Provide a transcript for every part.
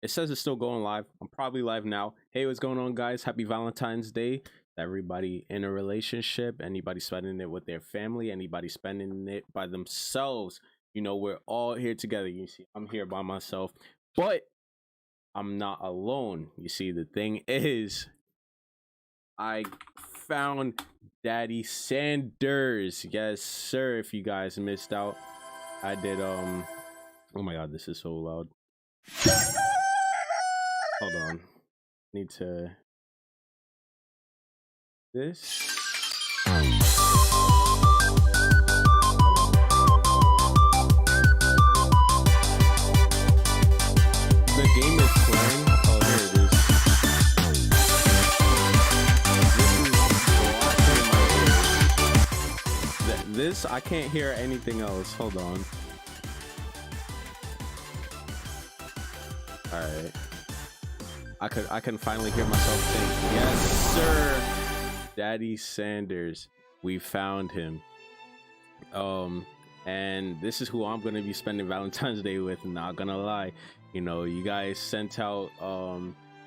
It says it's still going live. I'm probably live now. Hey, what's going on, guys? Happy Valentine's Day. Everybody in a relationship, anybody spending it with their family, anybody spending it by themselves. You know, we're all here together. You see, I'm here by myself, but I'm not alone. You see, the thing is, I found Daddy Sanders. Yes, sir. If you guys missed out, I did. Oh my God, this is so loud. Hold on. Need to. This. The game is playing. Oh, here it is. This I can't hear anything else. Hold on. All right. I can finally hear myself think. Yes, sir. Daddy Sanders. We found him. And this is who I'm gonna be spending Valentine's Day with. Not gonna lie. You know, you guys sent out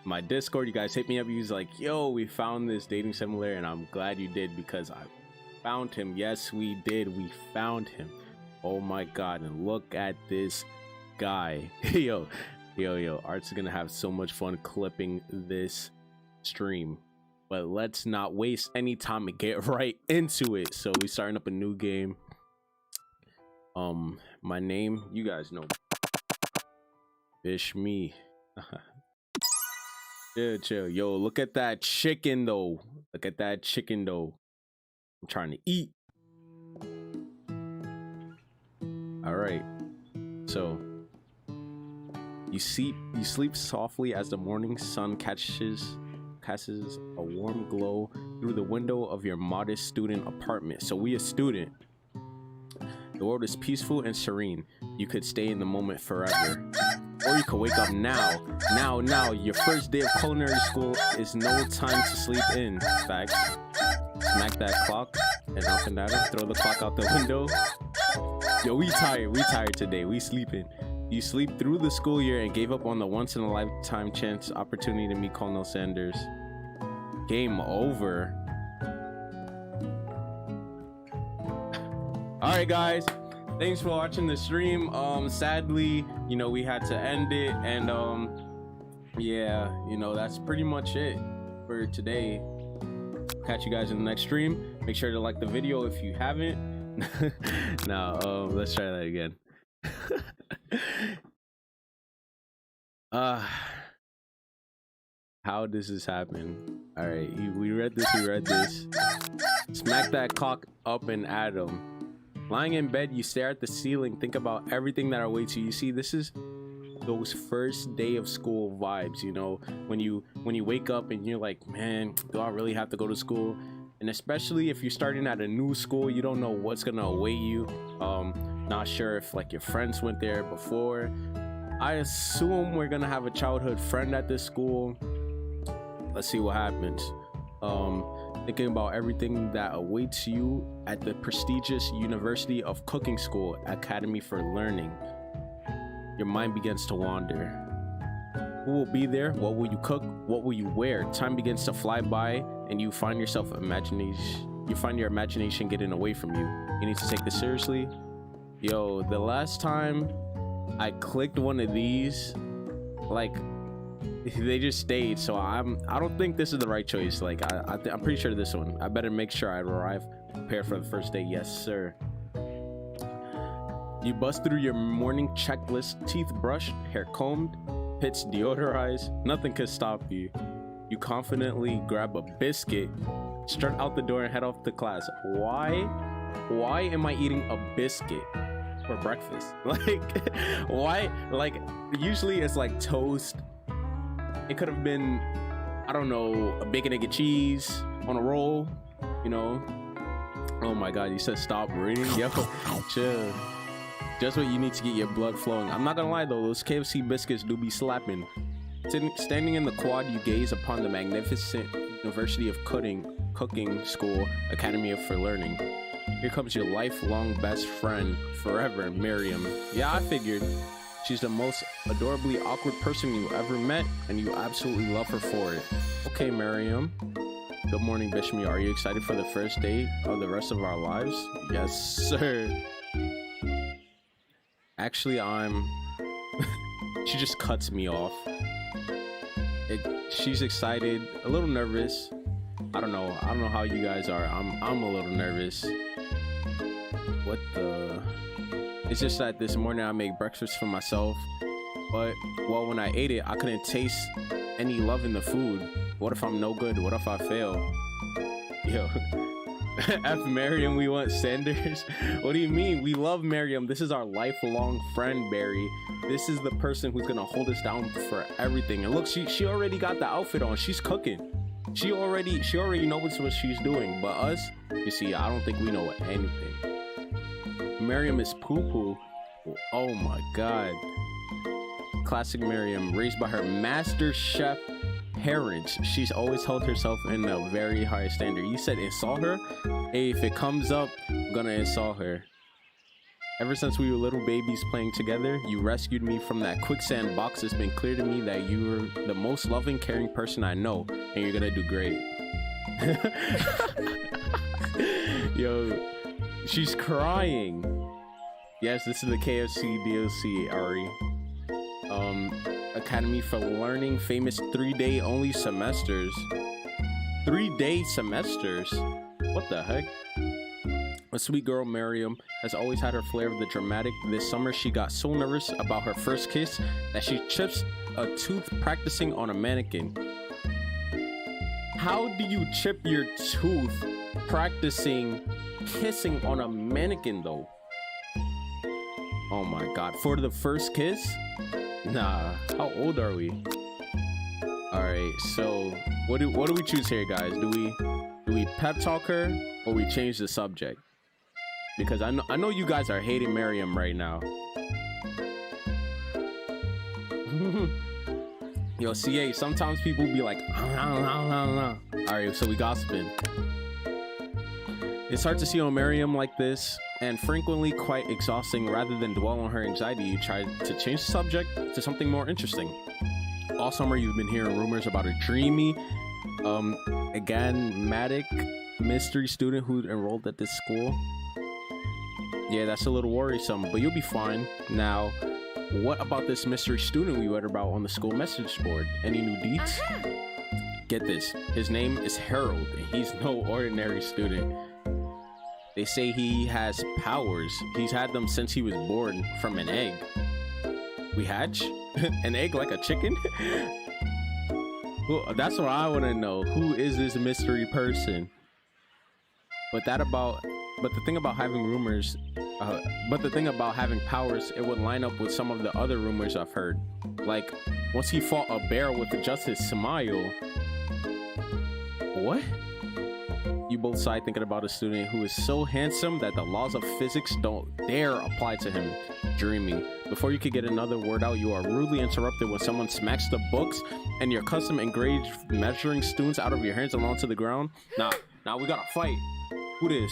my Discord. You guys hit me up. You was like, yo, we found this dating simulator, and I'm glad you did because I found him. Yes, we did. We found him. Oh my God. And look at this guy. Yo, Art's gonna have so much fun clipping this stream, but let's not waste any time and get right into it. So we starting up a new game. My name, you guys know, Fish Me. Chill. Yo, look at that chicken though. I'm trying to eat. All right, so you sleep softly as the morning sun casts a warm glow through the window of your modest student apartment. So we a student. The world is peaceful and serene. You could stay in the moment forever, or you could wake up now. Your first day of culinary school is no time to sleep in. Facts. Smack that clock and up and down. Throw the clock out the window. Yo, we tired today. We sleeping. You sleep through the school year and gave up on the once-in-a-lifetime chance opportunity to meet Colonel Sanders. Game over. All right, guys. Thanks for watching the stream. Sadly, you know, we had to end it, and yeah, you know, that's pretty much it for today. Catch you guys in the next stream. Make sure to like the video if you haven't. Now, let's try that again. How does this happen? All right, we read this. Smack that clock up and at him. Lying in bed, you stare at the ceiling, think about everything that awaits you. You see, this is those first day of school vibes, you know, when you wake up and you're like, man, do I really have to go to school? And especially if you're starting at a new school, you don't know what's gonna await you. Not sure if like your friends went there before. I assume we're gonna have a childhood friend at this school. Let's see what happens. Thinking about everything that awaits you at the prestigious University of Cooking School Academy for Learning. Your mind begins to wander. Who will be there? What will you cook? What will you wear? Time begins to fly by, and you find your imagination getting away from you. You need to take this seriously. Yo, the last time I clicked one of these, like, they just stayed, so I don't think this is the right choice. Like, I'm pretty sure this one. I better make sure I arrive prepared for the first day. Yes, sir. You bust through your morning checklist, teeth brushed, hair combed, pits deodorized. Nothing could stop you. You confidently grab a biscuit, strut out the door, and head off to class. Why am I eating a biscuit for breakfast? Like, why? Like, usually it's like toast. It could have been, I don't know, a bacon, egg, and cheese on a roll, you know. Oh my God, you said stop reading? Yo, chill. Just what you need to get your blood flowing. I'm not gonna lie though, those KFC biscuits do be slapping. Standing in the quad, you gaze upon the magnificent University of Cooking School Academy for Learning. Here comes your lifelong best friend forever, Miriam. Yeah, I figured. She's the most adorably awkward person you ever met, and you absolutely love her for it. Okay, Miriam. Good morning, Bishmi. Are you excited for the first date of the rest of our lives? Yes, sir. Actually, I'm... She just cuts me off. She's excited, a little nervous. I don't know how you guys are. I'm a little nervous. What the... It's just that this morning I made breakfast for myself, but well, when I ate it, I couldn't taste any love in the food. What if I'm no good? What if I fail? Yo, F Miriam, we want Sanders. What do you mean? We love Miriam. This is our lifelong friend, Barry. This is the person who's gonna hold us down for everything. And look, she already got the outfit on. She's cooking. She already knows what she's doing. But us, you see, I don't think we know anything. Miriam is poo-poo. Oh my god. Classic Miriam, raised by her master chef parents. She's always held herself in a very high standard. You said insult her? Hey, if it comes up, I'm gonna insult her. Ever since we were little babies playing together, you rescued me from that quicksand box. It's been clear to me that you were the most loving, caring person I know, and you're gonna do great. Yo, she's crying. Yes, this is the KFC DLC, Ari. Academy for Learning, famous 3-day only semesters. 3-day semesters? What the heck? A sweet girl, Miriam, has always had her flair of the dramatic. This summer, she got so nervous about her first kiss that she chips a tooth practicing on a mannequin. How do you chip your tooth practicing kissing on a mannequin, though? Oh my god, for the first kiss? Nah, how old are we? Alright, so what do we choose here, guys? Do we pep talk her or we change the subject? Because I know you guys are hating Miriam right now. Yo, CA, sometimes people be like, alright, so we gossiping. It's hard to see on Miriam like this, and frequently quite exhausting. Rather than dwell on her anxiety, you try to change the subject to something more interesting. All summer you've been hearing rumors about a dreamy, enigmatic mystery student who enrolled at this school. Yeah, that's a little worrisome, but you'll be fine. Now, what about this mystery student we read about on the school message board? Any new deets? Get this, his name is Harold, and he's no ordinary student. They say he has powers. He's had them since he was born from an egg. We hatch? An egg like a chicken? Well, that's what I want to know. Who is this mystery person? But the thing about having rumors, but the thing about having powers, it would line up with some of the other rumors I've heard. Like, once he fought a bear with just his smile. What? You both sighed thinking about a student who is so handsome that the laws of physics don't dare apply to him. Dreamy. Before you could get another word out, you are rudely interrupted when someone smacks the books and your custom engraved measuring stones out of your hands and onto the ground. Nah, we gotta fight. Who this?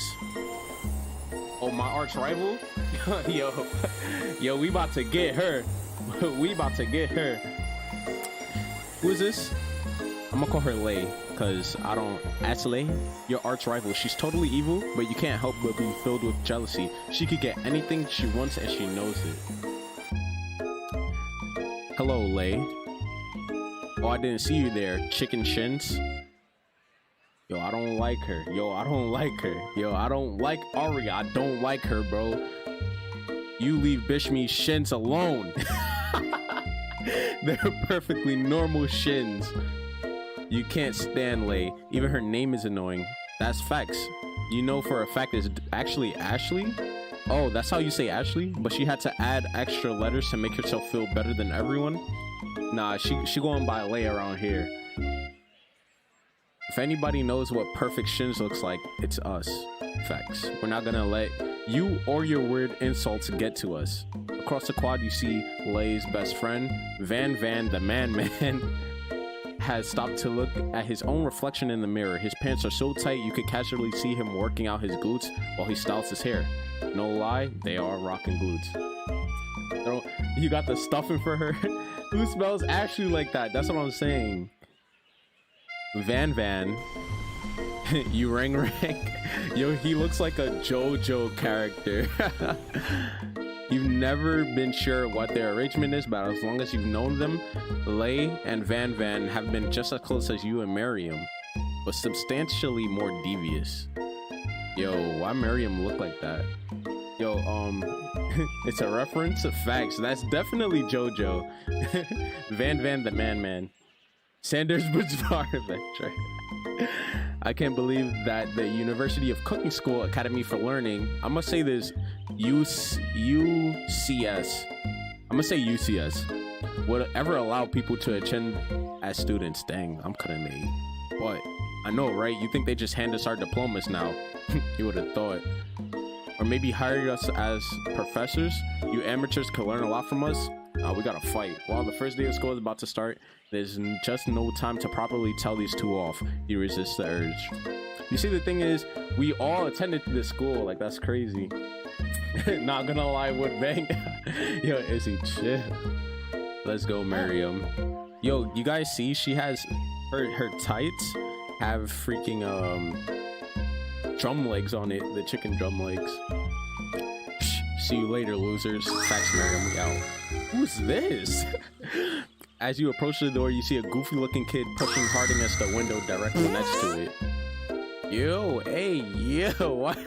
Oh, my arch rival? Yo, we about to get her. We about to get her. Who is this? I'm gonna call her Lay, because I don't... Ashley, your arch rival. She's totally evil, but you can't help but be filled with jealousy. She could get anything she wants and she knows it. Hello, Lay. Oh, I didn't see you there, chicken shins. Yo, I don't like her. Yo, I don't like her. Yo, I don't like Ari. I don't like her, bro. You leave Bishmi's shins alone. They're perfectly normal shins. You can't stand Lay. Even her name is annoying. That's facts. You know for a fact it's actually Ashley? Oh, that's how you say Ashley? But she had to add extra letters to make herself feel better than everyone? Nah, she going by Lay around here. If anybody knows what perfect shins looks like, it's us. Facts. We're not gonna let you or your weird insults get to us. Across the quad, you see Lay's best friend, Van the man, has stopped to look at his own reflection in the mirror. His pants are so tight you could casually see him working out his glutes while he styles his hair. No lie, they are rocking glutes. You got the stuffing for her. Who smells Ashley like that? That's what I'm saying. Van. You ring. Yo, he looks like a JoJo character. You've never been sure what their arrangement is, but as long as you've known them, Lay and Van have been just as close as you and Miriam, but substantially more devious. Yo, why Miriam look like that? Yo, it's a reference of facts. That's definitely JoJo. Van the man. Sanders Bizarre Adventure. I can't believe that the University of Cooking School Academy for Learning, I must say this, UCS, I'm gonna say UCS, would ever allow people to attend as students. Dang, I'm cutting the E. But I know, right? You think they just hand us our diplomas now? You would have thought. Or maybe hired us as professors. You amateurs could learn a lot from us. We gotta fight. While the first day of school is about to start, there's just no time to properly tell these two off. You resist the urge. You see, the thing is, we all attended this school. Like, that's crazy. Not gonna lie, would bang. Yo, Izzy, chill. Let's go, Miriam. Yo, you guys see she has her tights have freaking drum legs on it, the chicken drum legs. See you later, losers. Facts, Miriam, we out. Who's this? As you approach the door, you see a goofy looking kid pushing hard against the window directly next to it. Yo, hey, yo, what?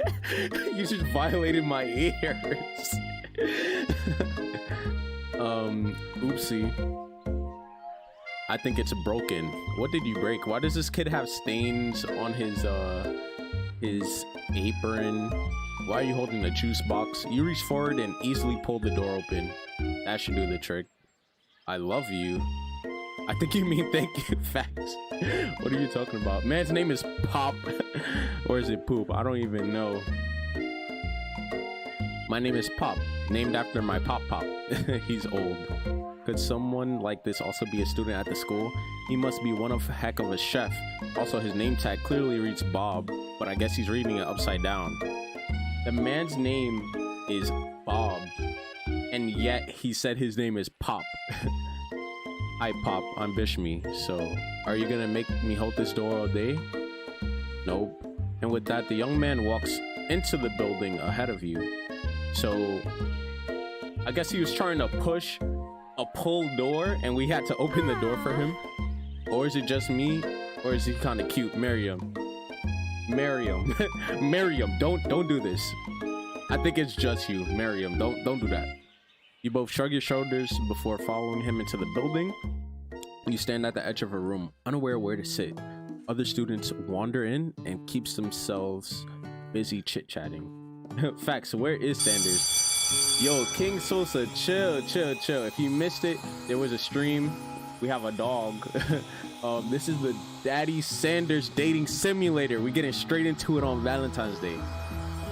You just violated my ears. Oopsie. I think it's broken. What did you break? Why does this kid have stains on his apron? Why are you holding the juice box? You reach forward and easily pull the door open. That should do the trick. I love you. I think you mean thank you. Facts. What are you talking about? Man's name is Pop. Or is it Poop? I don't even know. My name is Pop, named after my Pop. He's old. Could someone like this also be a student at the school? He must be one heck of a chef. Also, his name tag clearly reads Bob, but I guess he's reading it upside down. The man's name is Bob, and yet he said his name is Pop. Hi, Pop. I'm Bishmi. So, are you gonna make me hold this door all day? Nope. And with that, the young man walks into the building ahead of you. So, I guess he was trying to push a pull door, and we had to open the door for him. Or is it just me? Or is he kind of cute? Miriam, don't do this. I think it's just you, Miriam. Don't do that. You both shrug your shoulders before following him into the building. You stand at the edge of a room, unaware where to sit. Other students wander in and keeps themselves busy chit-chatting. Facts, where is Sanders? Yo, King Sosa, chill. If you missed it, there was a stream. We have a dog. This is the Daddy Sanders dating simulator. We getting straight into it on Valentine's Day.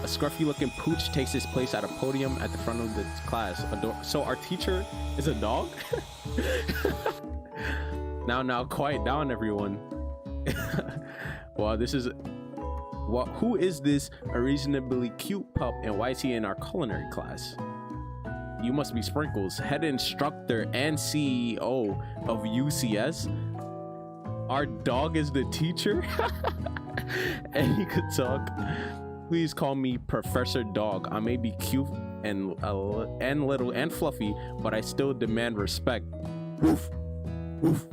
A scruffy looking pooch takes his place at a podium at the front of the class. So our teacher is a dog? Now, quiet down, everyone. Well, who is this reasonably cute pup, and why is he in our culinary class? You must be Sprinkles, head instructor and CEO of UCS. Our dog is the teacher? And he could talk. Please call me Professor Dog. I may be cute and little and fluffy, but I still demand respect. Woof. Woof.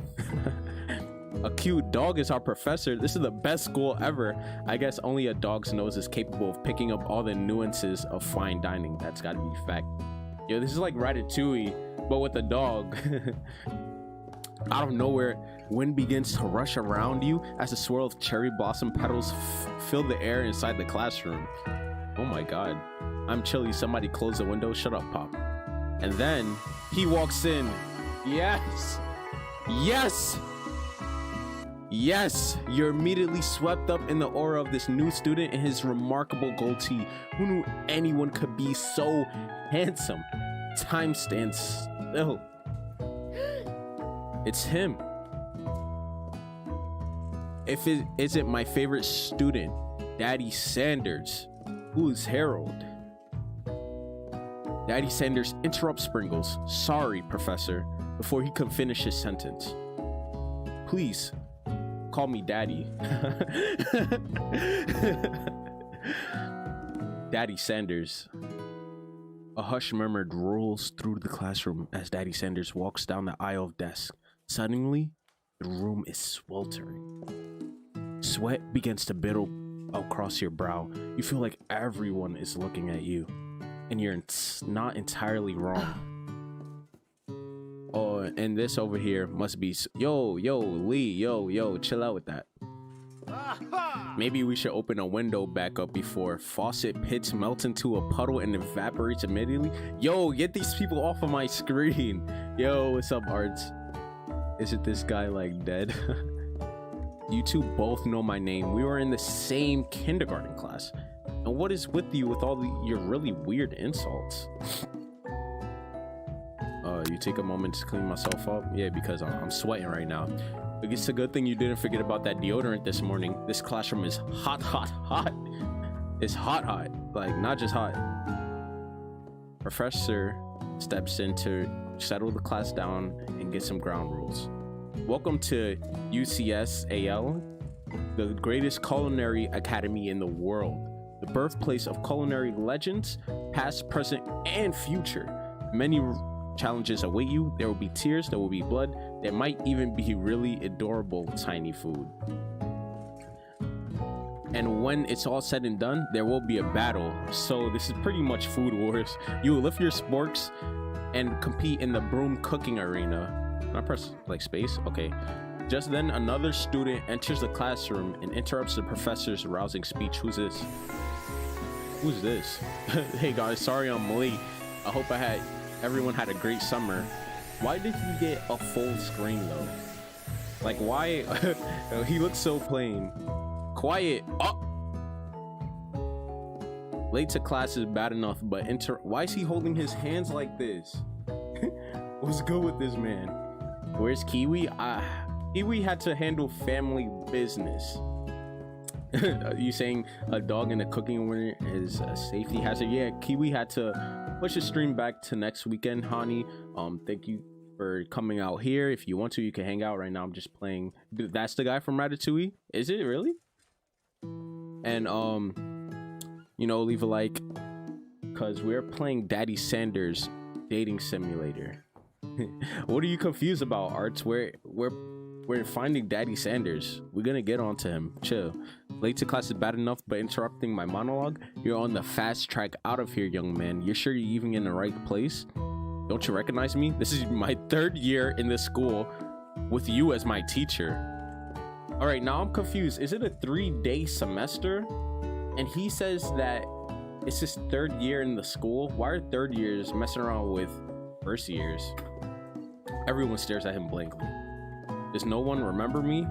A cute dog is our professor. This is the best school ever. I guess only a dog's nose is capable of picking up all the nuances of fine dining. That's gotta be fact. Yo, this is like Ratatouille, but with a dog. Out of nowhere, wind begins to rush around you as a swirl of cherry blossom petals fill the air inside the classroom. Oh my god. I'm chilly. Somebody close the window. Shut up, Pop. And then he walks in. Yes. You're immediately swept up in the aura of this new student and his remarkable goatee. Who knew anyone could be so handsome? Time stands still. It's him. If it isn't my favorite student, Daddy Sanders. Who is Harold? Daddy Sanders interrupts Sprinkles. Sorry, Professor, before he can finish his sentence. Please, call me Daddy. Daddy Sanders. A hush murmur rolls through the classroom as Daddy Sanders walks down the aisle of desks. Suddenly, the room is sweltering. Sweat begins to build across your brow. You feel like everyone is looking at you, and you're not entirely wrong. Oh, and this over here must be yo, Lee, yo, chill out with that. Maybe we should open a window back up before faucet pits melt into a puddle and evaporates immediately. Yo, get these people off of my screen. Yo, what's up, Arts? Isn't this guy like dead? You two both know my name. We were in the same kindergarten class. And what is with you with all your really weird insults? You take a moment to clean myself up? Yeah, because I'm sweating right now. It's a good thing you didn't forget about that deodorant this morning. This classroom is hot. It's hot. Like, not just hot. Professor steps in to settle the class down and get some ground rules. Welcome to UCSAL, the greatest culinary academy in the world. The birthplace of culinary legends, past, present, and future. Many challenges await you. There will be tears, there will be blood, there might even be really adorable tiny food. And when it's all said and done, there will be a battle. So this is pretty much Food Wars. You will lift your sporks and compete in the broom cooking arena. Can I press like space? Okay. Just then another student enters the classroom and interrupts the professor's rousing speech. Who's this? Who's this? Hey guys, sorry I'm late. I hope everyone had a great summer. Why did he get a full screen though? Like, why? He looks so plain. Quiet. Oh! Late to class is bad enough, but why is he holding his hands like this? What's good with this man? Where's Kiwi? Kiwi had to handle family business. You saying a dog in a cooking arena is a safety hazard? Yeah, Kiwi had to push his stream back to next weekend, honey. Thank you for coming out here. If you want to, you can hang out right now. I'm just playing. Dude, that's the guy from Ratatouille? Is it really? And you know, leave a like, because we're playing Daddy Sanders dating simulator. What are you confused about, Arts? We're finding Daddy Sanders. We're gonna get onto him. Chill. Late to class is bad enough, but interrupting my monologue? You're on the fast track out of here, young man. You're sure you're even in the right place? Don't you recognize me? This is my 3rd year in this school with you as my teacher. All right, now I'm confused. Is it a 3-day semester? And he says that it's his 3rd year in the school. Why are 3rd years messing around with 1st years? Everyone stares at him blankly. Does no one remember me?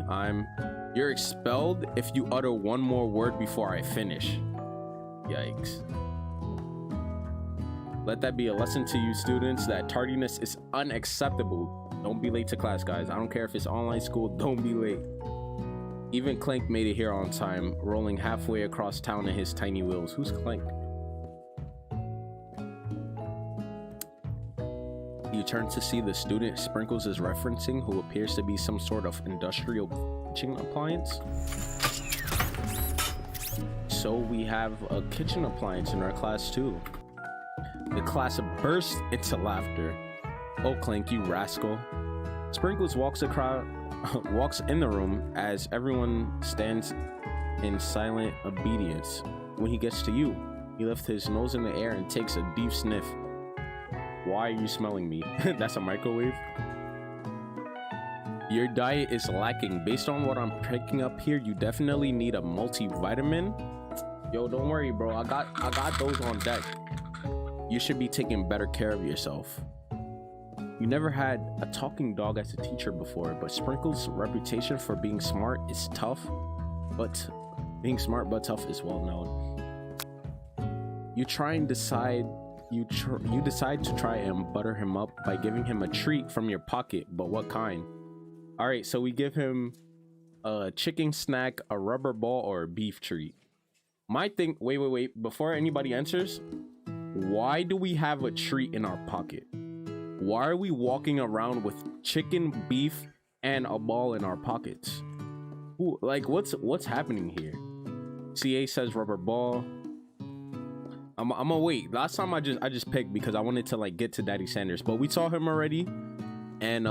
You're expelled if you utter one more word before I finish. Yikes. Let that be a lesson to you students that tardiness is unacceptable. Don't be late to class, guys. I don't care if it's online school, don't be late. Even Clank made it here on time, rolling halfway across town in his tiny wheels. Who's Clank? You turn to see the student Sprinkles is referencing, who appears to be some sort of industrial kitchen appliance. So we have a kitchen appliance in our class too. The class bursts into laughter. Oh, Clank, you rascal. Sprinkles walks in the room as everyone stands in silent obedience. When he gets to you, he lifts his nose in the air and takes a deep sniff. Why are you smelling me? That's a microwave. Your diet is lacking. Based on what I'm picking up here, you definitely need a multivitamin. Yo, don't worry, bro. I got those on deck. You should be taking better care of yourself. You never had a talking dog as a teacher before, but Sprinkles' reputation for being smart is tough, but being smart but tough is well known. You decide to try and butter him up by giving him a treat from your pocket, but what kind? All right, so we give him a chicken snack, a rubber ball, or a beef treat. My thing, wait, before anybody answers, Why do we have a treat in our pocket? Why are we walking around with chicken, beef, and a ball in our pockets? Ooh, like what's happening here? CA says rubber ball. I'm gonna wait. Last time I just picked because I wanted to like get to Daddy Sanders, but we saw him already, and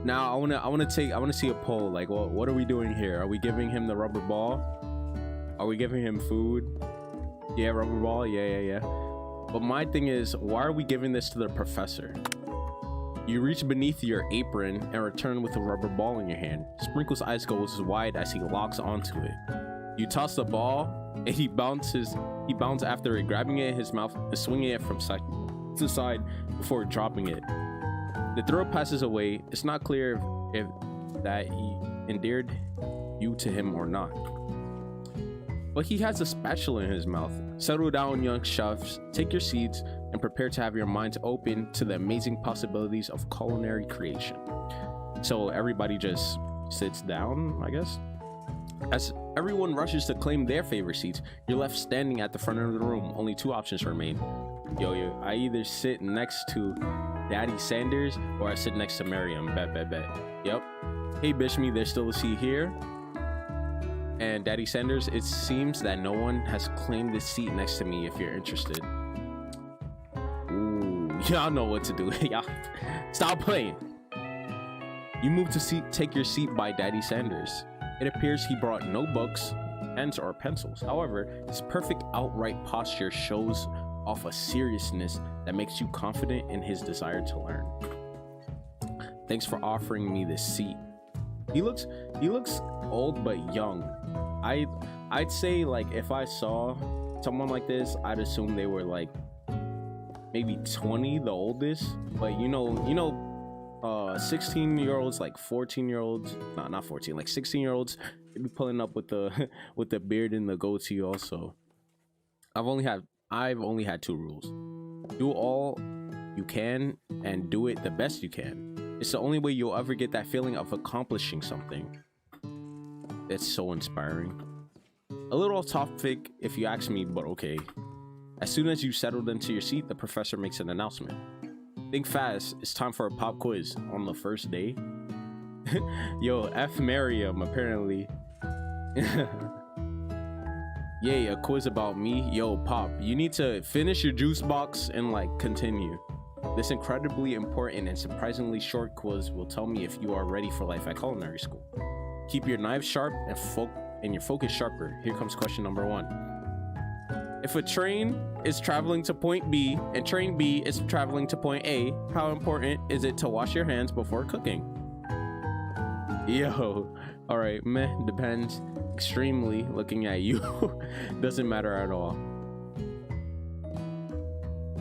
now I wanna see a poll. Like, well, what are we doing here? Are we giving him the rubber ball? Are we giving him food? Yeah, rubber ball. Yeah. But my thing is, why are we giving this to the professor? You reach beneath your apron and return with a rubber ball in your hand. Sprinkle's eyes goes wide as he locks onto it. You toss the ball, and he bounces after it, grabbing it in his mouth and swinging it from side to side before dropping it. The throw passes away. It's not clear if that he endeared you to him or not. But he has a spatula in his mouth. Settle down, young chefs. Take your seats and prepare to have your minds open to the amazing possibilities of culinary creation. So everybody just sits down, I guess. As everyone rushes to claim their favorite seats, you're left standing at the front of the room. Only two options remain. Yo, I either sit next to Daddy Sanders or I sit next to Miriam. Bet. Yep. Hey, Bishme, there's still a seat here. And Daddy Sanders, it seems that no one has claimed this seat next to me if you're interested. Ooh, y'all know what to do. Y'all stop playing. You move to take your seat by Daddy Sanders. It appears he brought no books, pens, or pencils. However, his perfect outright posture shows off a seriousness that makes you confident in his desire to learn. Thanks for offering me this seat. He looks old but young. I'd say, like, if I saw someone like this, I'd assume they were like maybe 20, the oldest. But you know 16-year-olds, like 14-year-olds, no, not 14, like 16-year-olds, they be pulling up with the beard and the goatee also. I've only had 2 rules. Do all you can and do it the best you can. It's the only way you'll ever get that feeling of accomplishing something. It's so inspiring. A little off topic if you ask me, but okay. As soon as you settled into your seat, the professor makes an announcement. Think fast, it's time for a pop quiz on the first day. Yo, F Miriam, apparently. Yay, a quiz about me. Yo, Pop, you need to finish your juice box and like continue. This incredibly important and surprisingly short quiz will tell me if you are ready for life at culinary school. Keep your knives sharp and your focus sharper. Here comes question number 1. If a train is traveling to point B and train B is traveling to point A, how important is it to wash your hands before cooking? Yo, all right, meh, depends. Extremely, looking at you. Doesn't matter at all.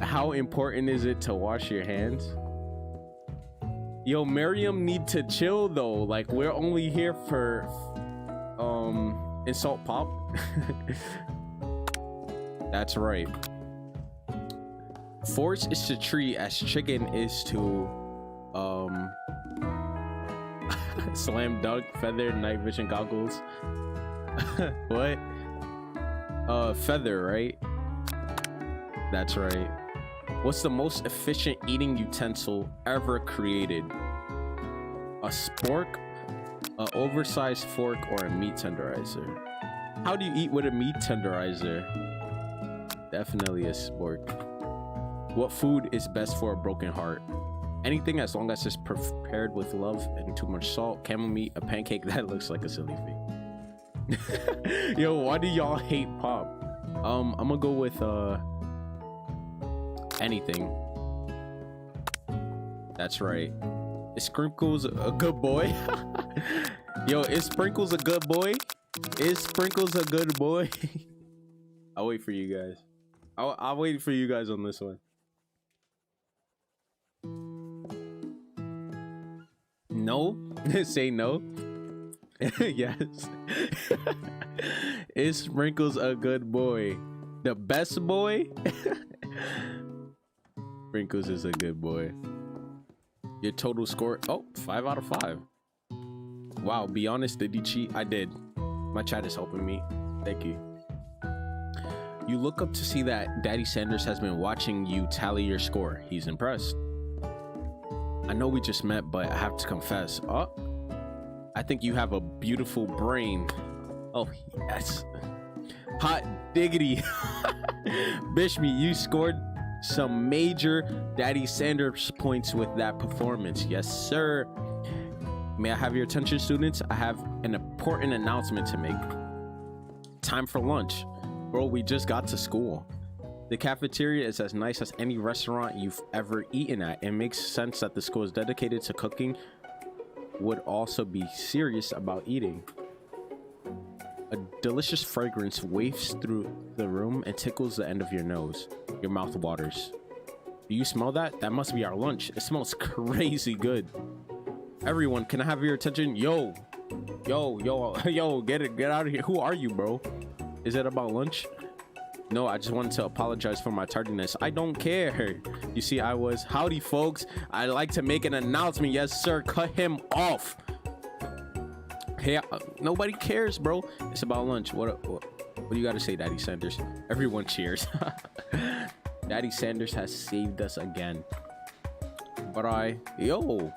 How important is it to wash your hands? Yo, Miriam need to chill though. Like, we're only here for insult Pop. That's right. Force is to treat as chicken is to slam dunk, feather, night vision goggles. What? Feather, right? That's right. What's the most efficient eating utensil ever created? A spork, an oversized fork, or a meat tenderizer? How do you eat with a meat tenderizer? Definitely a spork. What food is best for a broken heart? Anything as long as it's prepared with love and too much salt. Camel meat, a pancake. That looks like a silly thing. Yo, why do y'all hate Pop? I'm gonna go with anything. That's right. Is Sprinkles a good boy? Yo, is Sprinkles a good boy? Is Sprinkles a good boy? I'll wait for you guys. I'll wait for you guys on this one. No? Say no. Yes. Is Sprinkles a good boy? The best boy? Sprinkles is a good boy. Your total score, 5 out of 5. Wow, be honest, did you cheat? I did. My chat is helping me. Thank you. You look up to see that Daddy Sanders has been watching you tally your score. He's impressed. I know we just met, but I have to confess. Oh, I think you have a beautiful brain. Oh, yes. Hot diggity. Bishme, you scored some major Daddy Sanders points with that performance. Yes, sir. May I have your attention, students? I have an important announcement to make. Time for lunch. Bro, we just got to school. The cafeteria is as nice as any restaurant you've ever eaten at. It makes sense that the school is dedicated to cooking, would also be serious about eating. A delicious fragrance wafts through the room and tickles the end of your nose. Your mouth waters. Do you smell that? That must be our lunch. It smells crazy good. Everyone, can I have your attention? Yo, get out of here. Who are you, bro? Is it about lunch? No, I just wanted to apologize for my tardiness. I don't care. You see, howdy folks. I'd like to make an announcement. Yes, sir. Cut him off. Hey, nobody cares, bro. It's about lunch. What do you got to say, Daddy Sanders? Everyone cheers. Daddy Sanders has saved us again. But yo.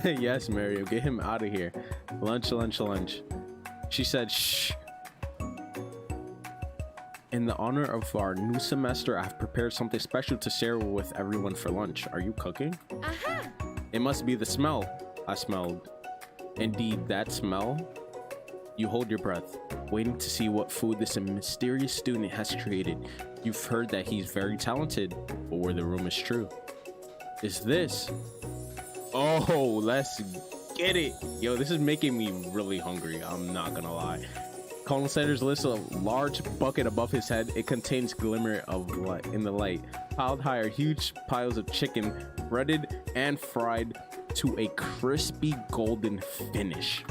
Yes, Mario, get him out of here. Lunch. She said, shh. In the honor of our new semester, I have prepared something special to share with everyone for lunch. Are you cooking? It must be the smell. I smelled. Indeed, that smell. You hold your breath, waiting to see what food this mysterious student has created. You've heard that he's very talented, but where the rumor is true. Is this? Oh, let's get it. Yo, this is making me really hungry. I'm not gonna lie. Colonel Sanders lifts a large bucket above his head. It contains glimmer of light in the light. Piled high are huge piles of chicken, breaded and fried to a crispy golden finish.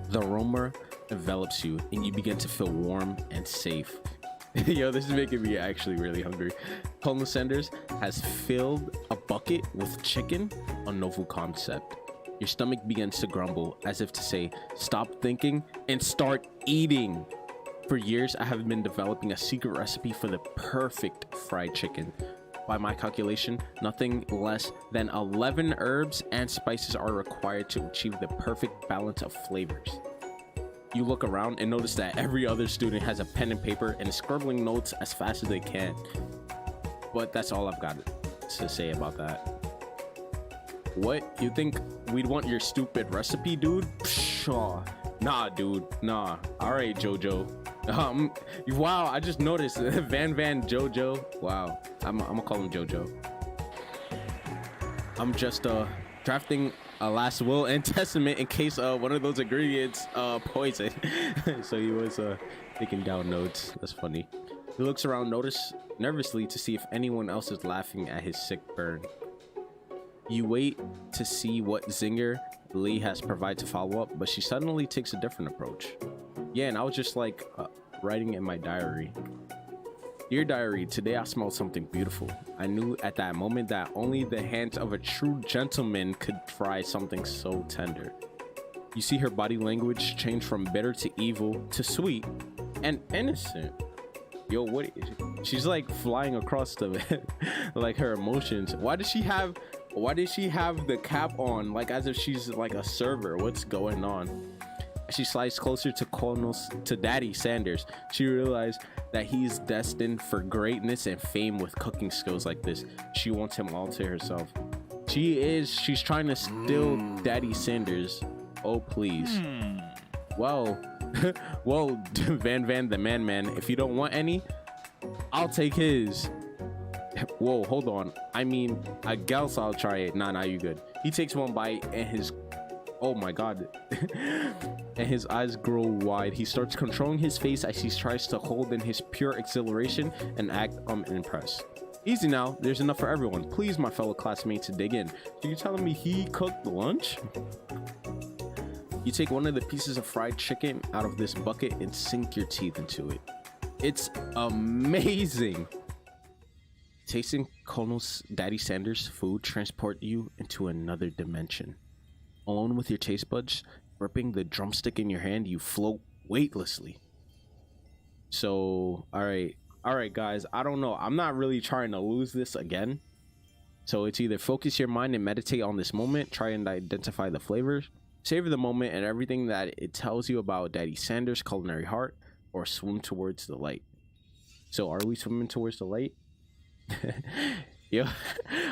The aroma envelops you, and you begin to feel warm and safe. Yo, this is making me actually really hungry. Colonel Sanders has filled a bucket with chicken, a novel concept. Your stomach begins to grumble, as if to say, stop thinking and start eating. For years, I have been developing a secret recipe for the perfect fried chicken. By my calculation, nothing less than 11 herbs and spices are required to achieve the perfect balance of flavors. You look around and notice that every other student has a pen and paper and is scribbling notes as fast as they can. But that's all I've got to say about that. What? You think we'd want your stupid recipe, dude? Pshaw. Nah, dude. Nah. Alright, Jojo. Wow, I just noticed Van Jojo. Wow. I'm gonna call him Jojo. I'm just drafting a last will and testament in case one of those ingredients poison. So he was taking down notes. That's funny. He looks around nervously to see if anyone else is laughing at his sick burn. You wait to see what zinger Lee has provided to follow up, but she suddenly takes a different approach. Yeah, and I was just like writing in my diary. Dear diary, today I smelled something beautiful. I knew at that moment that only the hands of a true gentleman could fry something so tender. You see her body language change from bitter to evil to sweet and innocent. Yo, what is it? She's like flying across the like her emotions. Why does she have the cap on like as if she's like a server? What's going on? She slides closer to Daddy Sanders. She realized that he's destined for greatness and fame with cooking skills like this. She wants him all to herself. She's trying to steal Daddy Sanders. Oh, please. Well, Van the man, if you don't want any, I'll take his. Whoa, hold on. I mean, I guess I'll try it. Nah, you good. He takes one bite and oh my god. And his eyes grow wide. He starts controlling his face as he tries to hold in his pure exhilaration and act impressed. Easy now, there's enough for everyone. Please, my fellow classmates, to dig in. So you telling me he cooked lunch? You take one of the pieces of fried chicken out of this bucket and sink your teeth into it. It's amazing. Tasting Colonel's Daddy Sanders' food transport you into another dimension. Alone with your taste buds, gripping the drumstick in your hand, you float weightlessly. So all right guys, I don't know, I'm not really trying to lose this again. So it's either focus your mind and meditate on this moment, try and identify the flavors, savor the moment and everything that it tells you about Daddy Sanders' culinary heart, or swim towards the light. So are we swimming towards the light? Yeah,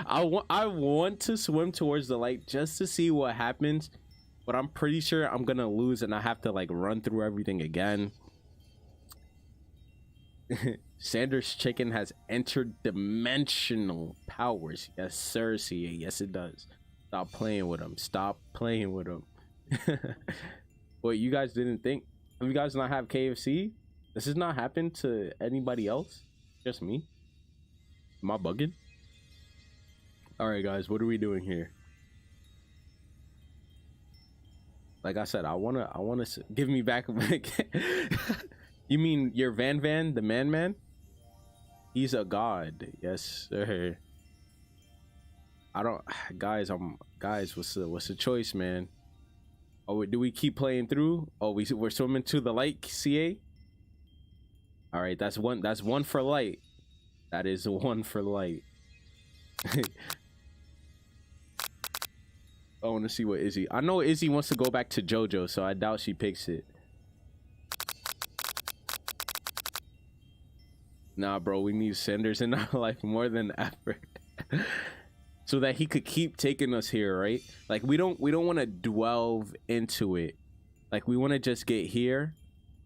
I want to swim towards the light just to see what happens, but I'm pretty sure I'm gonna lose and I have to like run through everything again. Sanders chicken has interdimensional powers. Yes, sir, CA. Yes, it does. Stop playing with him. Stop playing with him. What, you guys didn't think? Have you guys not have KFC? This has not happened to anybody else? Just me? Am I bugging? All right, guys, what are we doing here? Like I said, I wanna give me back. You mean your Van, the man? He's a god. Yes, sir. I don't, guys. What's the choice, man? Oh, do we keep playing through? Oh, we're swimming to the light, CA. All right, that's one for light. That is one for light. I want to see what Izzy. I know Izzy wants to go back to JoJo, so I doubt she picks it. Nah, bro, we need Sanders in our life more than ever. So that he could keep taking us here, right? Like we don't want to delve into it. Like we want to just get here.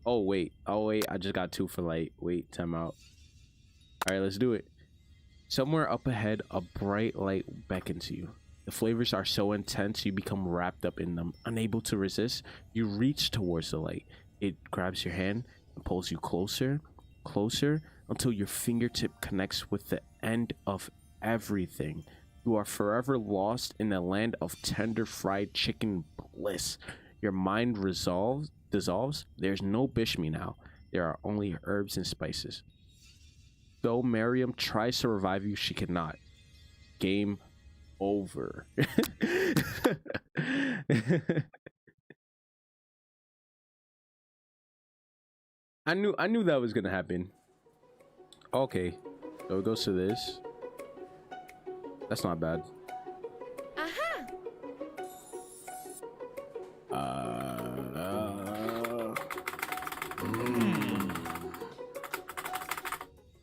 Oh wait, I just got 2 for light. Wait, time out. All right, let's do it. Somewhere up ahead, a bright light beckons you. The flavors are so intense you become wrapped up in them. Unable to resist, you reach towards the light. It grabs your hand and pulls you closer, until your fingertip connects with the end of everything. You are forever lost in a land of tender fried chicken bliss. Your mind dissolves. There's no bishmi now. There are only herbs and spices. Though Miriam tries to revive you, she cannot. Game over. I knew that was gonna happen. Okay, so it goes to this. That's not bad. Aha.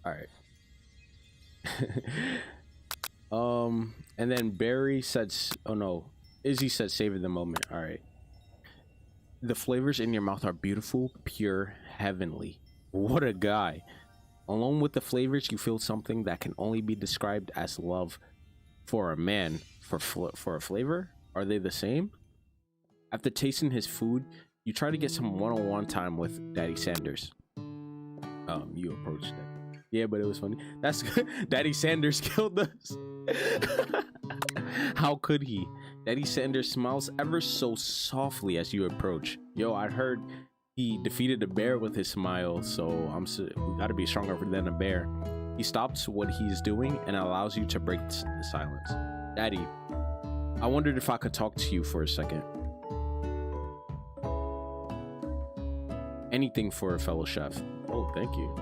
All right. And then Barry said, oh no, Izzy said savor the moment. All right. The flavors in your mouth are beautiful, pure, heavenly. What a guy. Along with the flavors, you feel something that can only be described as love for a man. For a flavor? Are they the same? After tasting his food, you try to get some one-on-one time with Daddy Sanders. You approached that. Yeah, but it was funny. That's Daddy Sanders killed us. How could he? Daddy Sanders smiles ever so softly as you approach. Yo, I heard he defeated a bear with his smile, so we gotta be stronger than a bear. He stops what he's doing and allows you to break the silence. Daddy, I wondered if I could talk to you for a second. Anything for a fellow chef. Oh, thank you.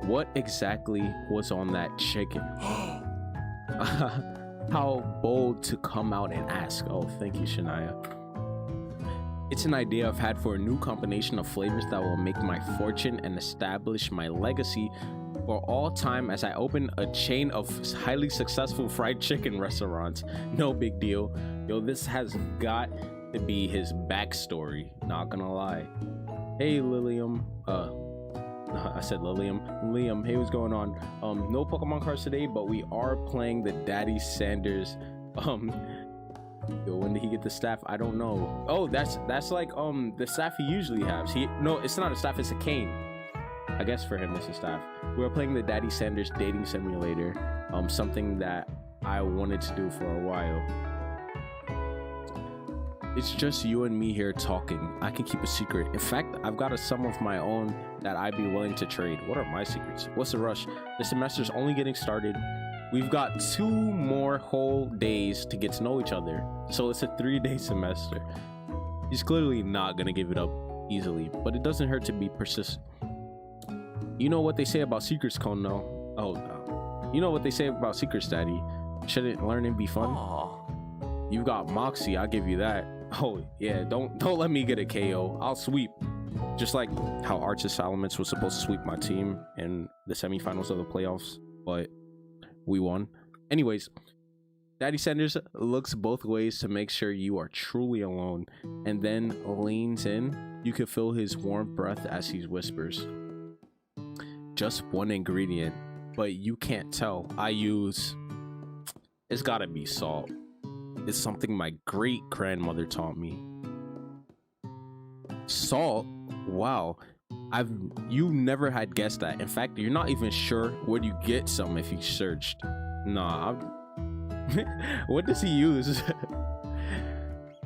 What exactly was on that chicken? How bold to come out and ask. Oh, thank you, Shania. It's an idea I've had for a new combination of flavors that will make my fortune and establish my legacy for all time as I open a chain of highly successful fried chicken restaurants. No big deal. Yo, this has got to be his backstory. Not gonna lie. Hey, Lilium. I said Liam, hey, what's going on? No Pokemon cards today, but we are playing the Daddy Sanders. Yo, when did he get the staff? I don't know. Oh, that's like the staff he usually has. No, it's not a staff, it's a cane. I guess for him it's a staff. We're playing the Daddy Sanders dating simulator. Something that I wanted to do for a while. It's just you and me here talking. I can keep a secret. In fact, I've got a sum of my own that I'd be willing to trade. What are my secrets? What's the rush? The semester's only getting started. We've got 2 more whole days to get to know each other. So it's a 3-day semester. He's clearly not gonna give it up easily, but it doesn't hurt to be persistent. You know what they say about secrets, Cone, no? Oh, no. You know what they say about secrets, Daddy. Shouldn't learning be fun? Aww. You've got moxie, I'll give you that. Oh, yeah, don't let me get a KO. I'll sweep. Just like how Arches Salamence was supposed to sweep my team in the semifinals of the playoffs, but we won. Anyways, Daddy Sanders looks both ways to make sure you are truly alone, and then leans in. You can feel his warm breath as he whispers. Just one ingredient, but you can't tell. It's gotta be salt. It's something my great grandmother taught me. Salt? Wow. You never had guessed that. In fact, you're not even sure where you get some if you searched. Nah, what does he use?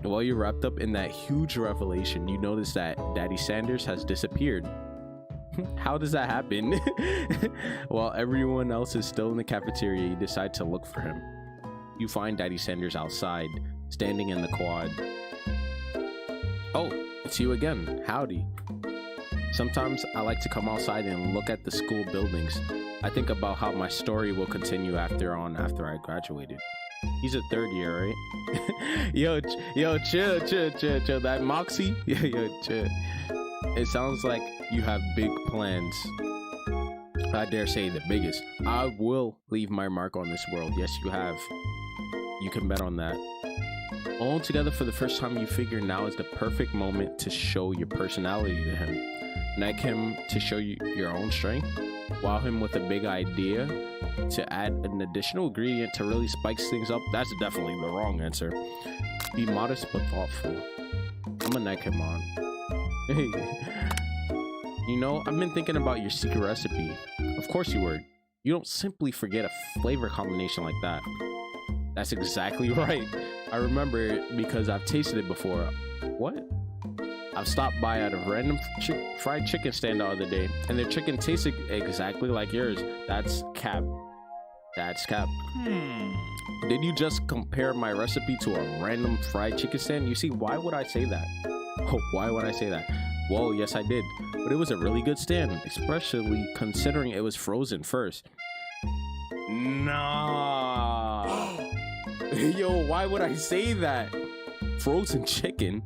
While you're wrapped up in that huge revelation, you notice that Daddy Sanders has disappeared. How does that happen? While everyone else is still in the cafeteria, you decide to look for him. You find Daddy Sanders outside, standing in the quad. Oh, it's you again. Howdy. Sometimes I like to come outside and look at the school buildings. I think about how my story will continue after I graduated. He's a third year, right? yo, chill. That moxie? Yo, chill. It sounds like you have big plans. I dare say the biggest. I will leave my mark on this world. Yes, you have. You can bet on that. All together for the first time, you figure now is the perfect moment to show your personality to him. Nag him to show you your own strength. Wow him with a big idea to add an additional ingredient to really spice things up. That's definitely the wrong answer. Be modest but thoughtful. I'm gonna nag him on. Hey. You know, I've been thinking about your secret recipe. Of course you were. You don't simply forget a flavor combination like that. That's exactly right. I remember it because I've tasted it before. What? I've stopped by at a random fried chicken stand the other day, and their chicken tasted exactly like yours. That's cap. That's cap. Did you just compare my recipe to a random fried chicken stand? You see, why would I say that? Oh, why would I say that? Well, yes, I did. But it was a really good stand, especially considering it was frozen first. Nah. Yo, why would I say that? Frozen chicken?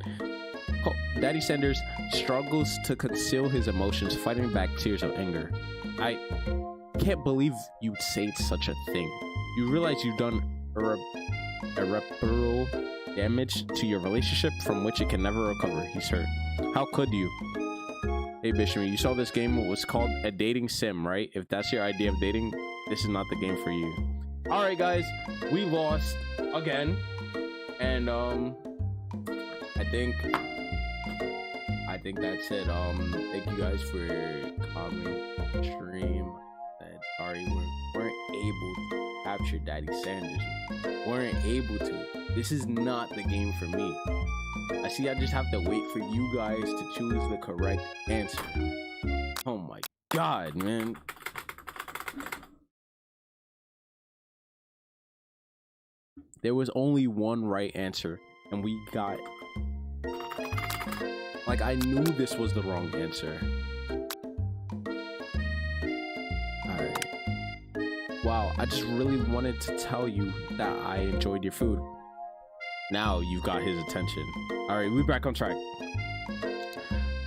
Oh, Daddy Sanders struggles to conceal his emotions, fighting back tears of anger. I can't believe you'd say such a thing. You realize you've done irreparable damage to your relationship from which it can never recover. He's hurt. How could you? Hey, Bishop, you saw this game. It was called a dating sim, right? If that's your idea of dating, this is not the game for you. All right, guys, we lost again, and I think that's it. Thank you guys for coming stream. And sorry we weren't able to capture Daddy Sanders. Weren't able to. This is not the game for me. I see. I just have to wait for you guys to choose the correct answer. Oh my God, man. There was only one right answer, and we got... Like, I knew this was the wrong answer. Alright. Wow, I just really wanted to tell you that I enjoyed your food. Now you've got his attention. Alright, we're back on track.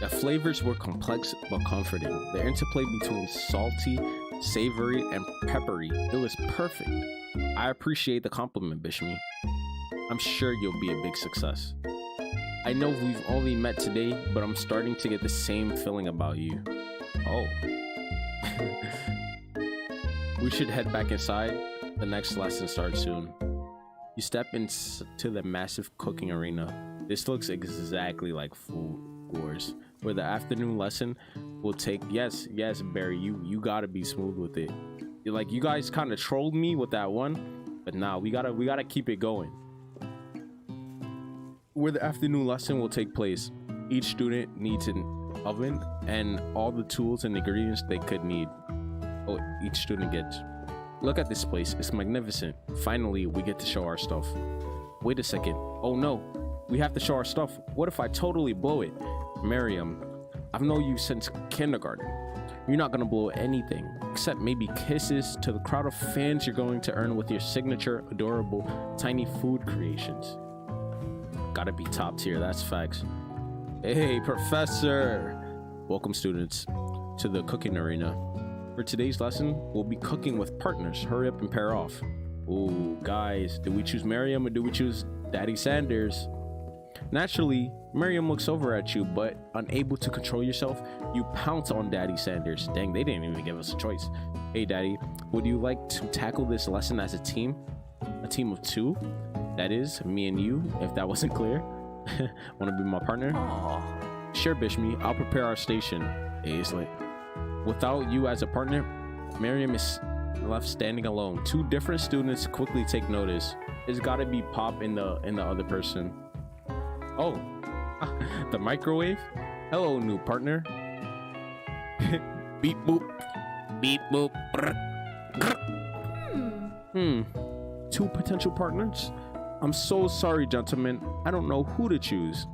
The flavors were complex but comforting. The interplay between salty, savory, and peppery. It was perfect. I appreciate the compliment, Bishmi. I'm sure you'll be a big success. I know we've only met today, but I'm starting to get the same feeling about you. Oh. We should head back inside. The next lesson starts soon. You step into the massive cooking arena. This looks exactly like Food Wars, where the afternoon lesson will take... Yes, Barry, you gotta be smooth with it. Like, you guys kind of trolled me with that one, but now we gotta keep it going. Where the afternoon lesson will take place. Each student needs an oven and all the tools and ingredients they could need. Oh, each student gets. Look at this place, it's magnificent. Finally, we get to show our stuff. Wait a second. Oh no, we have to show our stuff. What if I totally blow it? Miriam, I've known you since kindergarten. You're not gonna blow anything, except maybe kisses to the crowd of fans you're going to earn with your signature, adorable, tiny food creations. Gotta be top tier, that's facts. Hey, Professor! Welcome, students, to the cooking arena. For today's lesson, we'll be cooking with partners. Hurry up and pair off. Ooh, guys, do we choose Miriam or do we choose Daddy Sanders? Naturally, Miriam looks over at you, but unable to control yourself, you pounce on Daddy Sanders. Dang, they didn't even give us a choice. Hey, Daddy, would you like to tackle this lesson as a team? A team of two? That is, me and you, if that wasn't clear. Want to be my partner? Aww. Sure, Bishmi, I'll prepare our station. Ainsley. Without you as a partner, Miriam is left standing alone. Two different students quickly take notice. It's gotta be Pop in the other person. Oh, the microwave? Hello, new partner. Beep boop. Beep boop. Two potential partners? I'm so sorry, gentlemen. I don't know who to choose.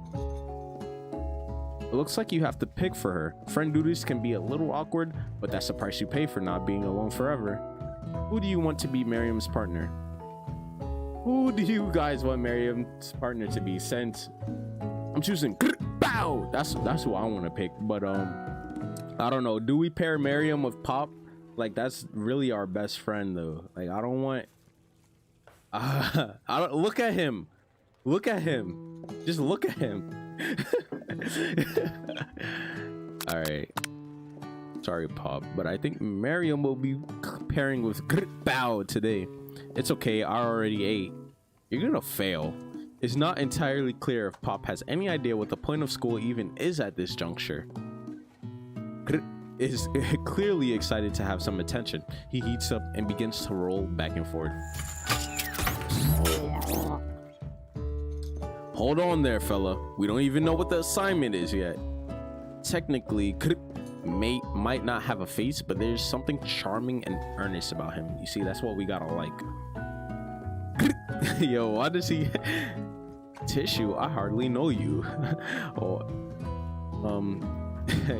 It looks like you have to pick for her. Friend duties can be a little awkward, but that's the price you pay for not being alone forever. Who do you want to be Miriam's partner? Who do you guys want Miriam's partner to be? Since I'm choosing Bow. That's who I want to pick. But I don't know. Do we pair Miriam with Pop? Like, that's really our best friend though. Like, I don't want. I don't look at him. Look at him. Just look at him. All right. Sorry, Pop, but I think Miriam will be pairing with Bow today. It's okay, I already ate. You're gonna fail. It's not entirely clear if Pop has any idea what the point of school even is at this juncture. Is clearly excited to have some attention. He heats up and begins to roll back and forth. Hold on there, fella. We don't even know what the assignment is yet. Technically, might not have a face, but there's something charming and earnest about him. You see, that's what we gotta like. Yo, why does he tissue? I hardly know you. Oh,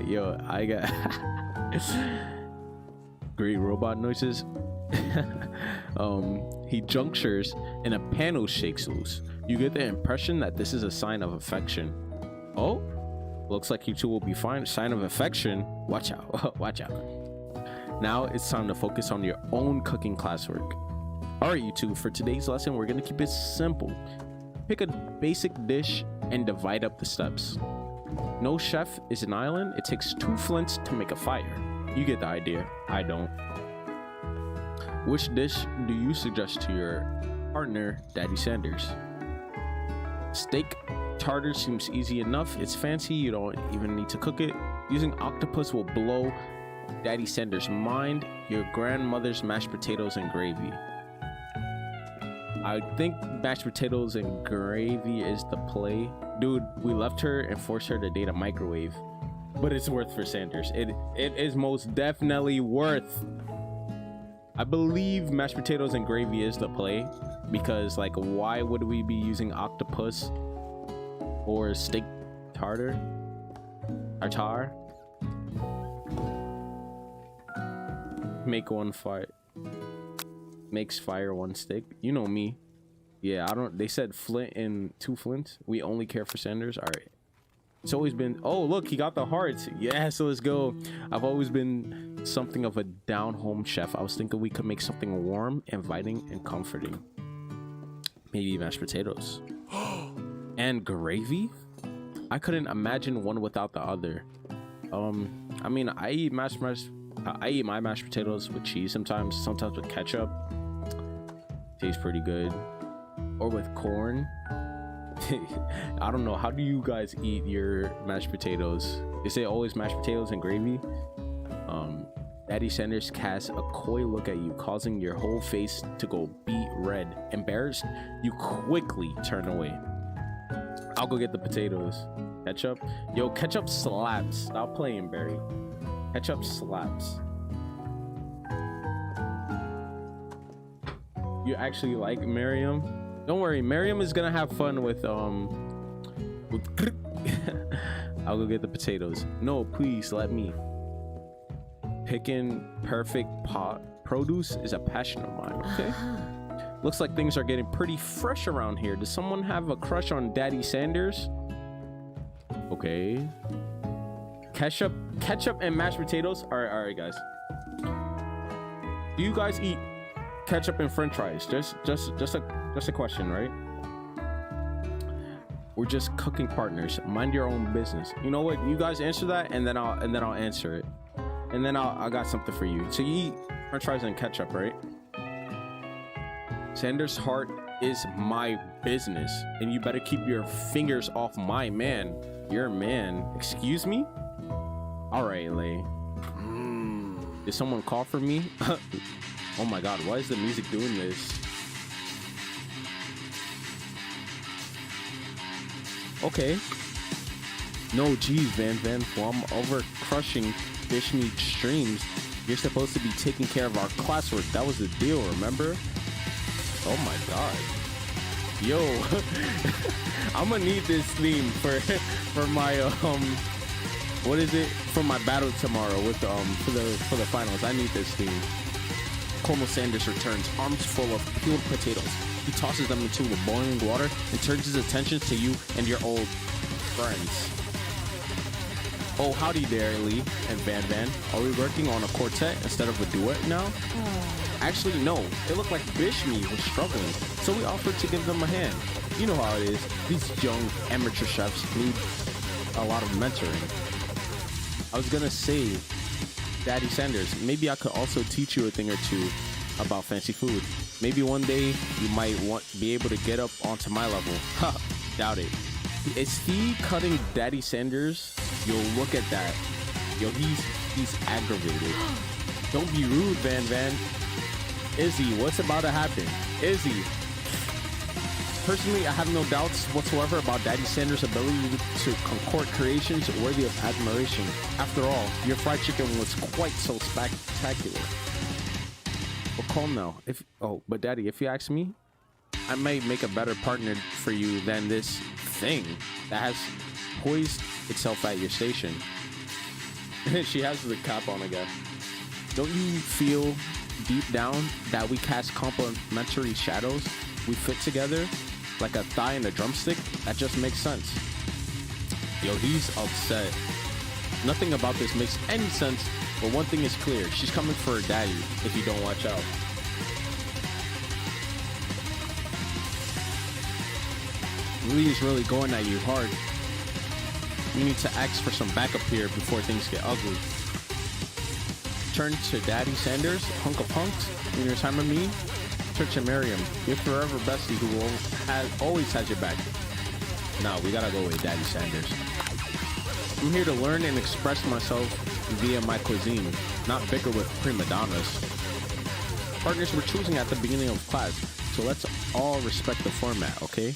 yo, I got great robot noises. He junctures and a panel shakes loose. You get the impression that this is a sign of affection. Oh, looks like you two will be fine. Sign of affection. Watch out. Watch out. Now it's time to focus on your own cooking classwork. All right, you two, for today's lesson, we're gonna keep it simple. Pick a basic dish and divide up the steps. No chef is an island. It takes 2 flints to make a fire. You get the idea. I don't. Which dish do you suggest to your partner, Daddy Sanders? Steak tartar seems easy enough. It's fancy. You don't even need to cook it. Using octopus will blow Daddy Sanders' mind. Your grandmother's mashed potatoes and gravy. I think mashed potatoes and gravy is the play. Dude, we left her and forced her to date a microwave. But it's worth for Sanders. It is most definitely worth. I believe mashed potatoes and gravy is the play. Because, like, why would we be using octopus or steak tartar? Tartar? Make one fire. Makes fire one stick. You know me. Yeah, I don't. They said flint and 2 flints. We only care for Sanders. All right. It's always been. Oh, look, he got the hearts. Yeah, so let's go. I've always been something of a down-home chef. I was thinking we could make something warm, inviting, and comforting. Maybe mashed potatoes and gravy. I couldn't imagine one without the other. I mean, I eat my mashed potatoes with cheese sometimes with ketchup. Tastes pretty good. Or with corn. I don't know, how do you guys eat your mashed potatoes? Is it always mashed potatoes and gravy? Daddy Sanders casts a coy look at you, causing your whole face to go beet red. Embarrassed, you quickly turn away. I'll go get the potatoes. Ketchup? Yo, ketchup slaps. Stop playing, Barry. Ketchup slaps. You actually like Miriam? Don't worry, Miriam is gonna have fun with I'll go get the potatoes. No, please let me. Picking perfect produce is a passion of mine, okay? Looks like things are getting pretty fresh around here. Does someone have a crush on Daddy Sanders? Okay. Ketchup and mashed potatoes. All right, guys. Do you guys eat ketchup and French fries? Just a question, right? We're just cooking partners. Mind your own business. You know what? You guys answer that, and then I'll answer it. And then I got something for you. So you eat French fries and ketchup, right? Sanders' heart is my business, and you better keep your fingers off my man. Your man. Excuse me? All right, Lay. Did someone call for me? Oh my God, why is the music doing this? Okay. No, geez, Van. While I'm over crushing fish meat streams, you're supposed to be taking care of our classwork. That was the deal, remember? Oh my God. Yo, I'm gonna need this theme for my what is it? For my battle tomorrow with for the finals. I need this theme. Colonel Sanders returns, arms full of peeled potatoes. He tosses them into the boiling water and turns his attention to you and your old friends. Oh, howdy there, Lee and Van. Are we working on a quartet instead of a duet now? Actually, no. It looked like Bishmi was struggling, so we offered to give them a hand. You know how it is. These young amateur chefs need a lot of mentoring. I was gonna say, Daddy Sanders, maybe I could also teach you a thing or two about fancy food. Maybe one day you might be able to get up onto my level. Ha, doubt it. Is he cutting Daddy Sanders? Yo, look at that. Yo, he's aggravated. Don't be rude, Van. Izzy, what's about to happen? Izzy. Personally, I have no doubts whatsoever about Daddy Sanders' ability to concoct creations worthy of admiration. After all, your fried chicken was quite so spectacular. But calm now. But Daddy, if you ask me, I might make a better partner for you than this thing that has poised itself at your station. She has the cap on again. Don't you feel deep down that we cast complementary shadows? We fit together like a thigh and a drumstick? That just makes sense. Yo, he's upset. Nothing about this makes any sense, but one thing is clear. She's coming for her daddy if you don't watch out. Lee's really going at you hard. You need to ask for some backup here before things get ugly. Turn to Daddy Sanders, hunk of punks. In your time of need, turn to Miriam, your forever bestie who always has your back. No, we gotta go with Daddy Sanders. I'm here to learn and express myself via my cuisine, not bicker with prima donnas. Partners we're choosing at the beginning of class, so let's all respect the format, okay?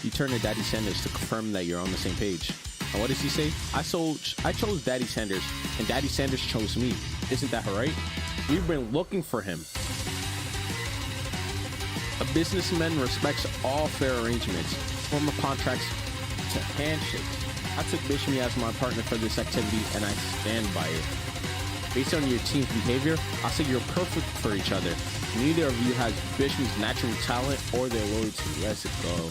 You turn to Daddy Sanders to confirm that you're on the same page. And what does he say? I chose Daddy Sanders, and Daddy Sanders chose me. Isn't that right? We've been looking for him. A businessman respects all fair arrangements, formal contracts to handshakes. I took Bishmi as my partner for this activity, and I stand by it. Based on your team's behavior, I'll say you're perfect for each other. Neither of you has Bishmi's natural talent or their loyalty. Let's go.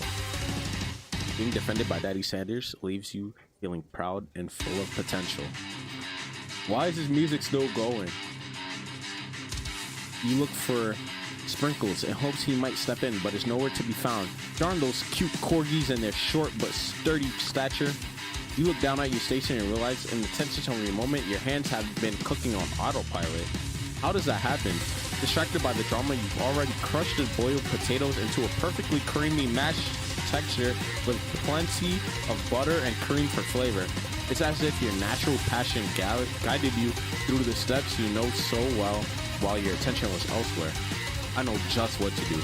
Being defended by Daddy Sanders leaves you feeling proud and full of potential. Why is his music still going? You look for Sprinkles in hopes he might step in, but is nowhere to be found. Darn those cute corgis and their short but sturdy stature. You look down at your station and realize in the tense-only moment your hands have been cooking on autopilot. How does that happen? Distracted by the drama, you've already crushed the boiled potatoes into a perfectly creamy mashed texture with plenty of butter and cream for flavor. It's as if your natural passion guided you through the steps you know so well while your attention was elsewhere. I know just what to do.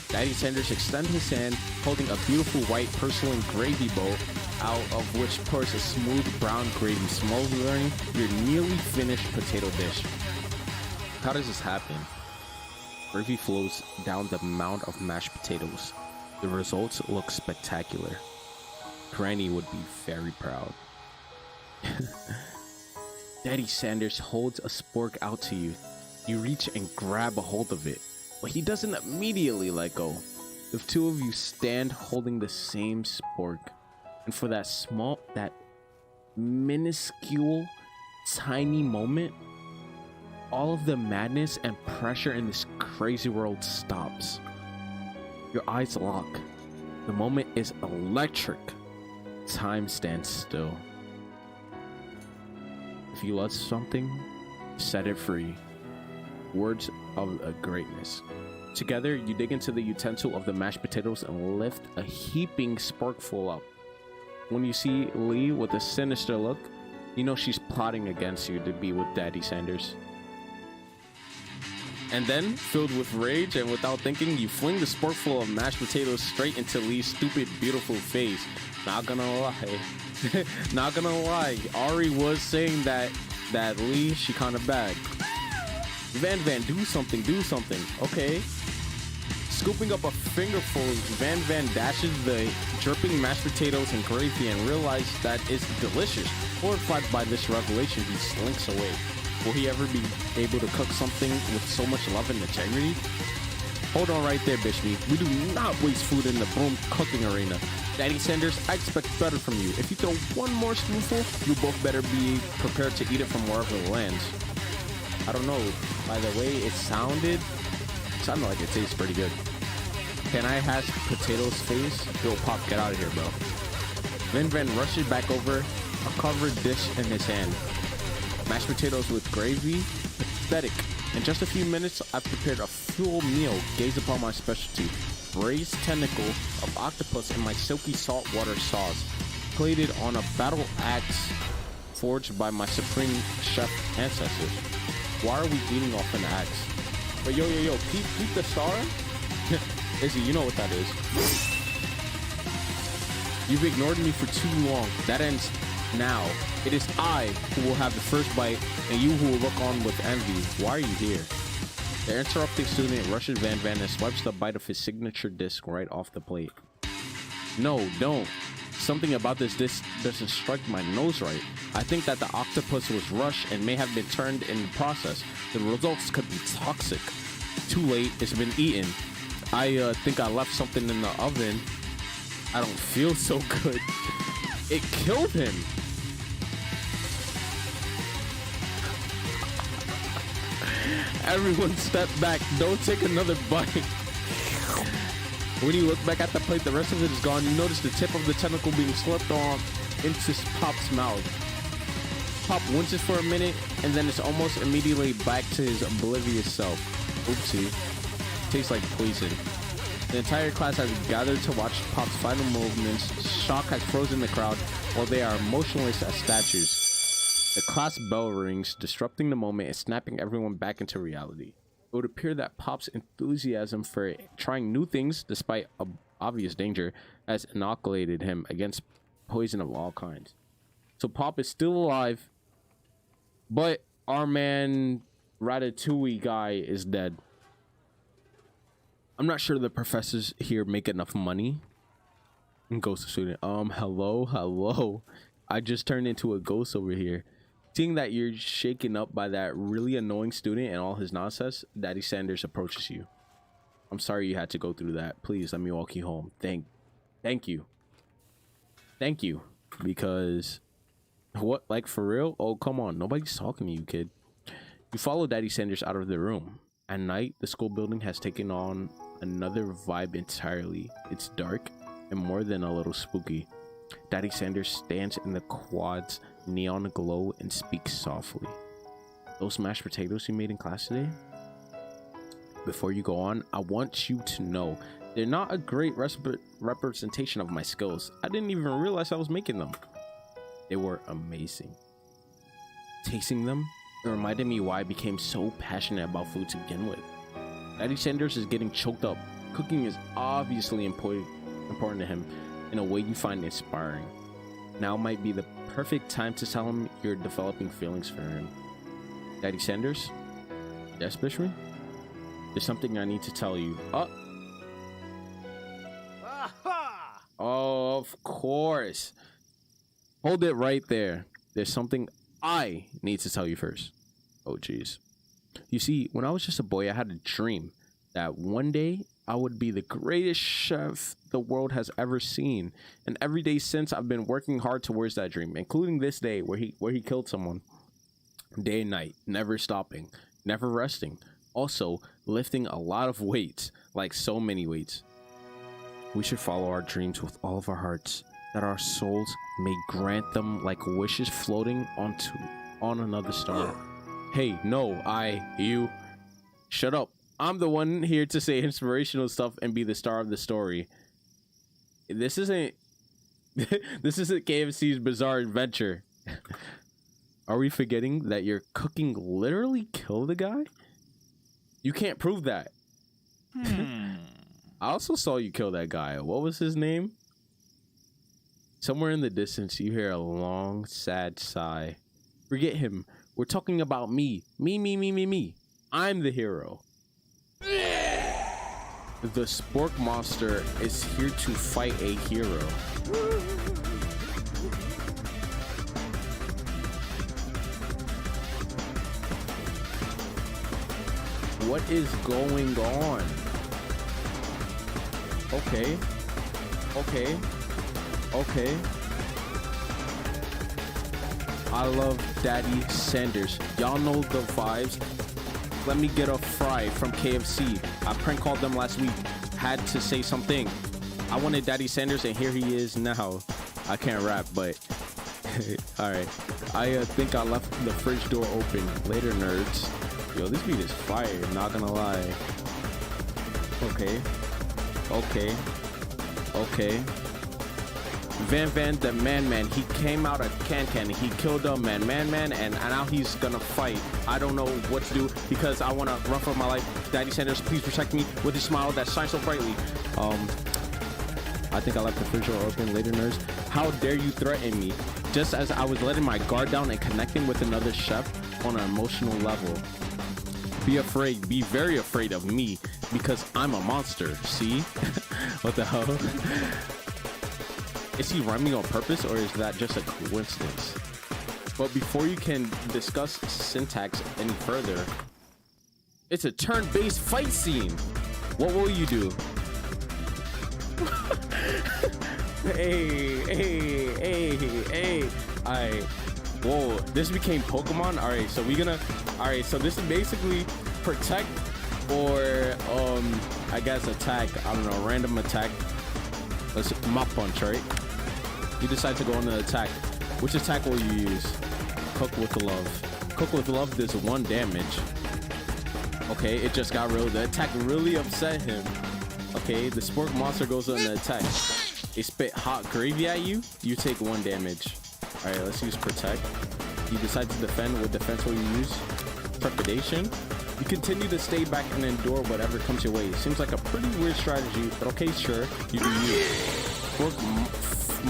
Daddy Sanders extends his hand, holding a beautiful white porcelain gravy bowl, out of which pours a smooth brown gravy, smoldering your nearly finished potato dish. How does this happen? Gravy flows down the mound of mashed potatoes. The results look spectacular. Granny would be very proud. Daddy Sanders holds a spork out to you. You reach and grab a hold of it, but he doesn't immediately let go. The two of you stand holding the same spork, and for that minuscule, tiny moment, all of the madness and pressure in this crazy world stops. Your eyes lock. The moment is electric. Time stands still. If you love something, set it free. Words of a greatness. Together, you dig into the utensil of the mashed potatoes and lift a heaping sporkful up. When you see Lee with a sinister look, you know she's plotting against you to be with Daddy Sanders. And then, filled with rage and without thinking, you fling the sporkful of mashed potatoes straight into Lee's stupid, beautiful face. Not gonna lie, Ari was saying that Lee, she kinda bad. Van, do something. Okay. Scooping up a fingerful, Van dashes the dripping mashed potatoes and gravy and realizes that it's delicious. Horrified by this revelation, he slinks away. Will he ever be able to cook something with so much love and integrity? Hold on right there, Bishmi. We do not waste food in the broom cooking arena. Daddy Sanders, I expect better from you. If you throw one more spoonful, you both better be prepared to eat it from wherever it lands. I don't know. By the way it sounded like it tastes pretty good. Can I hash potatoes face? Yo, Pop, get out of here, bro. Van rushes back over, a covered dish in his hand. Mashed potatoes with gravy? Pathetic. In just a few minutes, I've prepared a full meal. Gaze upon my specialty. Braised tentacle of octopus in my silky saltwater sauce. Plated on a battle axe forged by my supreme chef ancestors. Why are we eating off an axe? But yo, keep the star? Izzy, you know what that is. You've ignored me for too long. That ends now. It is I who will have the first bite, and you who will look on with envy. Why are you here? The interrupting student rushes Van and swipes the bite of his signature disc right off the plate. No, don't. Something about this disc doesn't strike my nose right. I think that the octopus was rushed and may have been turned in the process. The results could be toxic. Too late, it's been eaten. I think I left something in the oven. I don't feel so good. It killed him. Everyone step back. Don't take another bite. When you look back at the plate, the rest of it is gone. You notice the tip of the tentacle being slipped on into Pop's mouth. Pop winces for a minute, and then it's almost immediately back to his oblivious self. Oopsie. Tastes like poison. The entire class has gathered to watch Pop's final movements. Shock has frozen the crowd, while they are motionless as statues. The class bell rings, disrupting the moment and snapping everyone back into reality. It would appear that Pop's enthusiasm for trying new things, despite obvious danger, has inoculated him against poison of all kinds. So Pop is still alive, but our man Ratatouille guy is dead. I'm not sure the professors here make enough money. Ghost student. Hello. I just turned into a ghost over here. Seeing that you're shaken up by that really annoying student and all his nonsense, Daddy Sanders approaches you. I'm sorry you had to go through that. Please let me walk you home. Thank you. Because what, like, for real? Oh, come on. Nobody's talking to you, kid. You follow Daddy Sanders out of the room. At night, the school building has taken on another vibe entirely. It's dark and more than a little spooky. Daddy Sanders stands in the quad's neon glow and speaks softly. Those mashed potatoes you made in class today? Before you go on, I want you to know they're not a great representation of my skills. I didn't even realize I was making them. They were amazing. Tasting them, it reminded me why I became so passionate about food to begin with. Daddy Sanders is getting choked up. Cooking is obviously important to him in a way you find inspiring. Now might be the perfect time to tell him you're developing feelings for him. Daddy Sanders? Yes, Bishop? There's something I need to tell you. Oh, of course. Hold it right there. there's something I need to tell you first. Oh, jeez. You see, when I was just a boy, I had a dream that one day I would be the greatest chef the world has ever seen. And every day since, I've been working hard towards that dream, including this day where he killed someone. Day and night, never stopping, never resting. Also, lifting a lot of weights, like so many weights. We should follow our dreams with all of our hearts, that our souls may grant them like wishes floating on another star. Hey, no, you. Shut up. I'm the one here to say inspirational stuff and be the star of the story. This isn't KFC's Bizarre Adventure. Are we forgetting that your cooking literally killed the guy? You can't prove that. I also saw you kill that guy. What was his name? Somewhere in the distance, you hear a long, sad sigh. Forget him. We're talking about me. Me. I'm the hero. The Spork Monster is here to fight a hero. What is going on? Okay. I love Daddy Sanders. Y'all know the vibes. Let me get a fry from KFC. I prank called them last week. Had to say something. I wanted Daddy Sanders and here he is now. I can't rap, but alright. I think I left the fridge door open. Later, nerds. Yo, this beat is fire, not gonna lie. Okay. Van the man, he came out of can. He killed a man, and now he's gonna fight. I don't know what to do because I wanna run for my life. Daddy Sanders, please protect me with a smile that shines so brightly. I think I left the fridge door open. Later, nerds. How dare you threaten me? Just as I was letting my guard down and connecting with another chef on an emotional level. Be afraid, be very afraid of me because I'm a monster. See? What the hell? Is he rhyming on purpose or is that just a coincidence? But before you can discuss syntax any further, it's a turn-based fight scene. What will you do? Hey. Alright. Whoa, this became Pokemon? Alright, so so this is basically protect or I guess attack. I don't know, random attack. Let's mop punch, right? You decide to go on an attack. Which attack will you use? Cook with love. Cook with love does 1 damage. Okay, it just got real. The attack really upset him. Okay, the Spork Monster goes on the attack. They spit hot gravy at you. You take 1 damage. All right, let's use protect. You decide to defend. What defense will you use? Trepidation. You continue to stay back and endure whatever comes your way. Seems like a pretty weird strategy, but okay, sure. You do you. Spork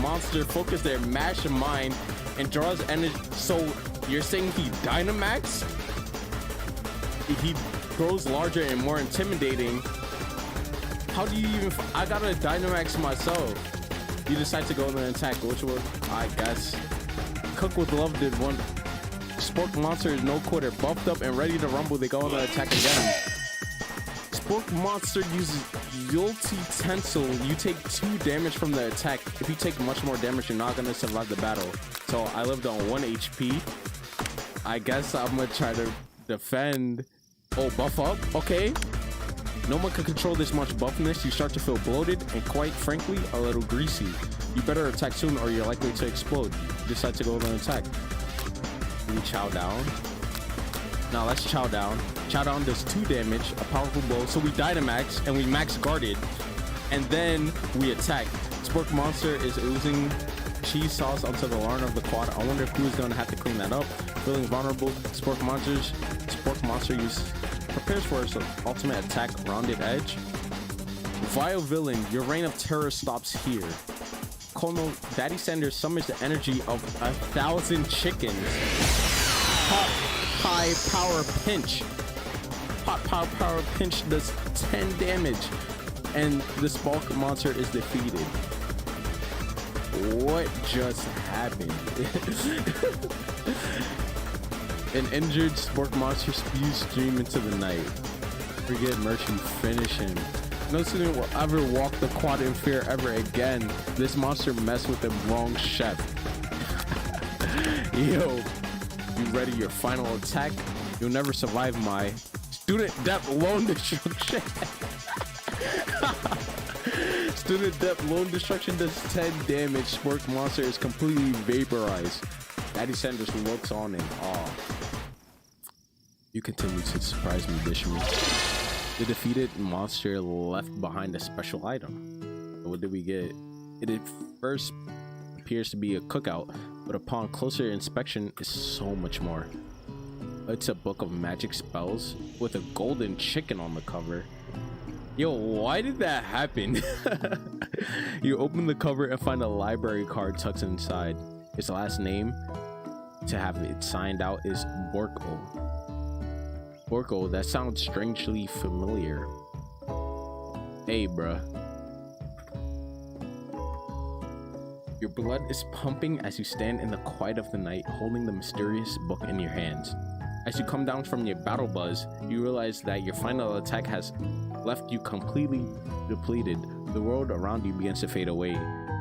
Monster focus their mash mind and draws energy. So you're saying he Dynamax? He grows larger and more intimidating. How do you even? I gotta Dynamax myself. You decide to go on an attack. Which one? I guess. Cook with love did 1. Spork Monster is no quitter. Buffed up and ready to rumble. They go on the attack again. Spork Monster uses Yulty Tensile. You take 2 damage from the attack. If you take much more damage, you're not gonna survive the battle. So I lived on 1 HP. I guess I'm gonna try to defend. Oh, buff up. Okay. No one can control this much buffness. You start to feel bloated and quite frankly, a little greasy. You better attack soon or you're likely to explode. You decide to go on an attack. We chow down. Now let's chow down. Chow down does 2 damage, a powerful blow. So we Dynamax and we max guarded. And then we attack. Spork Monster is oozing cheese sauce onto the lawn of the quad. I wonder who's gonna have to clean that up. Feeling vulnerable, Spork Monster prepares for his ultimate attack, Rounded Edge. Vile villain, your reign of terror stops here. Kono, Daddy Sanders summons the energy of 1,000 chickens. Hot High Power Pinch. Hot Power Pinch does 10 damage. And the Spork Monster is defeated. What just happened? An injured spork monster spews stream into the night. Forget Mercy, finish him. No student will ever walk the quad in fear ever again. This monster messed with the wrong chef. Yo, you ready your final attack? You'll never survive my student depth loan destruction. Student depth loan destruction does 10 damage. Spork monster is completely vaporized. Daddy Sanders looks on in awe. You continue to surprise me, Bishop. The defeated monster left behind a special item. What did we get? It at first appears to be a cookout, but upon closer inspection is so much more. It's a book of magic spells with a golden chicken on the cover. Yo, why did that happen? You open the cover and find a library card tucked inside. Its last name to have it signed out is Borko. Borko, that sounds strangely familiar. Hey, bruh. Your blood is pumping as you stand in the quiet of the night, holding the mysterious book in your hands. As you come down from your battle buzz, you realize that your final attack has left you completely depleted. The world around you begins to fade away.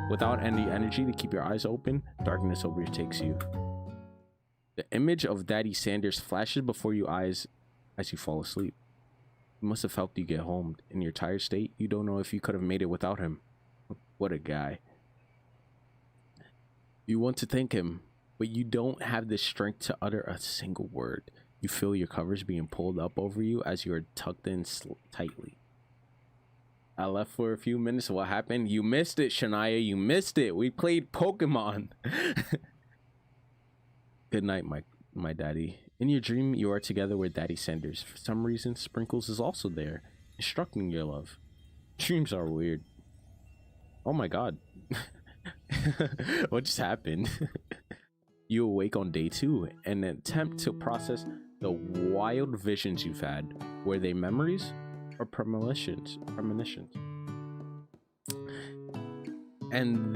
Without any energy to keep your eyes open, darkness overtakes you. The image of Daddy Sanders flashes before your eyes as you fall asleep. He must have helped you get home. In your tired state, you don't know if you could have made it without him. What a guy. You want to thank him, but you don't have the strength to utter a single word. You feel your covers being pulled up over you as you are tucked in tightly. I left for a few minutes. What happened? You missed it, Shania. You missed it. We played Pokemon. Good night, my daddy. In your dream, you are together with Daddy Sanders. For some reason, Sprinkles is also there, instructing your love. Dreams are weird. Oh my god. What just happened? You awake on day 2 and attempt to process the wild visions you've had. Were they memories or premonitions? And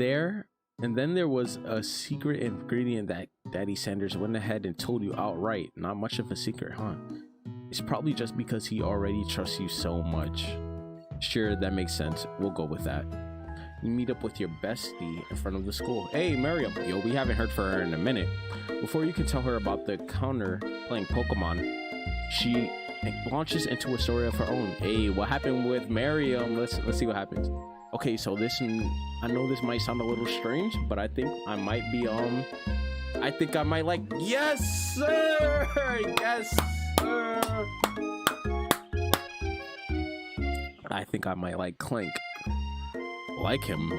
then there was a secret ingredient that Daddy Sanders went ahead and told you outright. Not much of a secret, huh? It's probably just because he already trusts you so much. Sure, that makes sense. We'll go with that. You meet up with your bestie in front of the school. Hey, Miriam. Yo, we haven't heard from her in a minute. Before you can tell her about the counter playing Pokemon, she launches into a story of her own. Hey, what happened with Miriam? Let's see what happens. Okay, so I know this might sound a little strange, but I think I might like, yes, sir! Yes, sir! I think I might like Clank. Like him,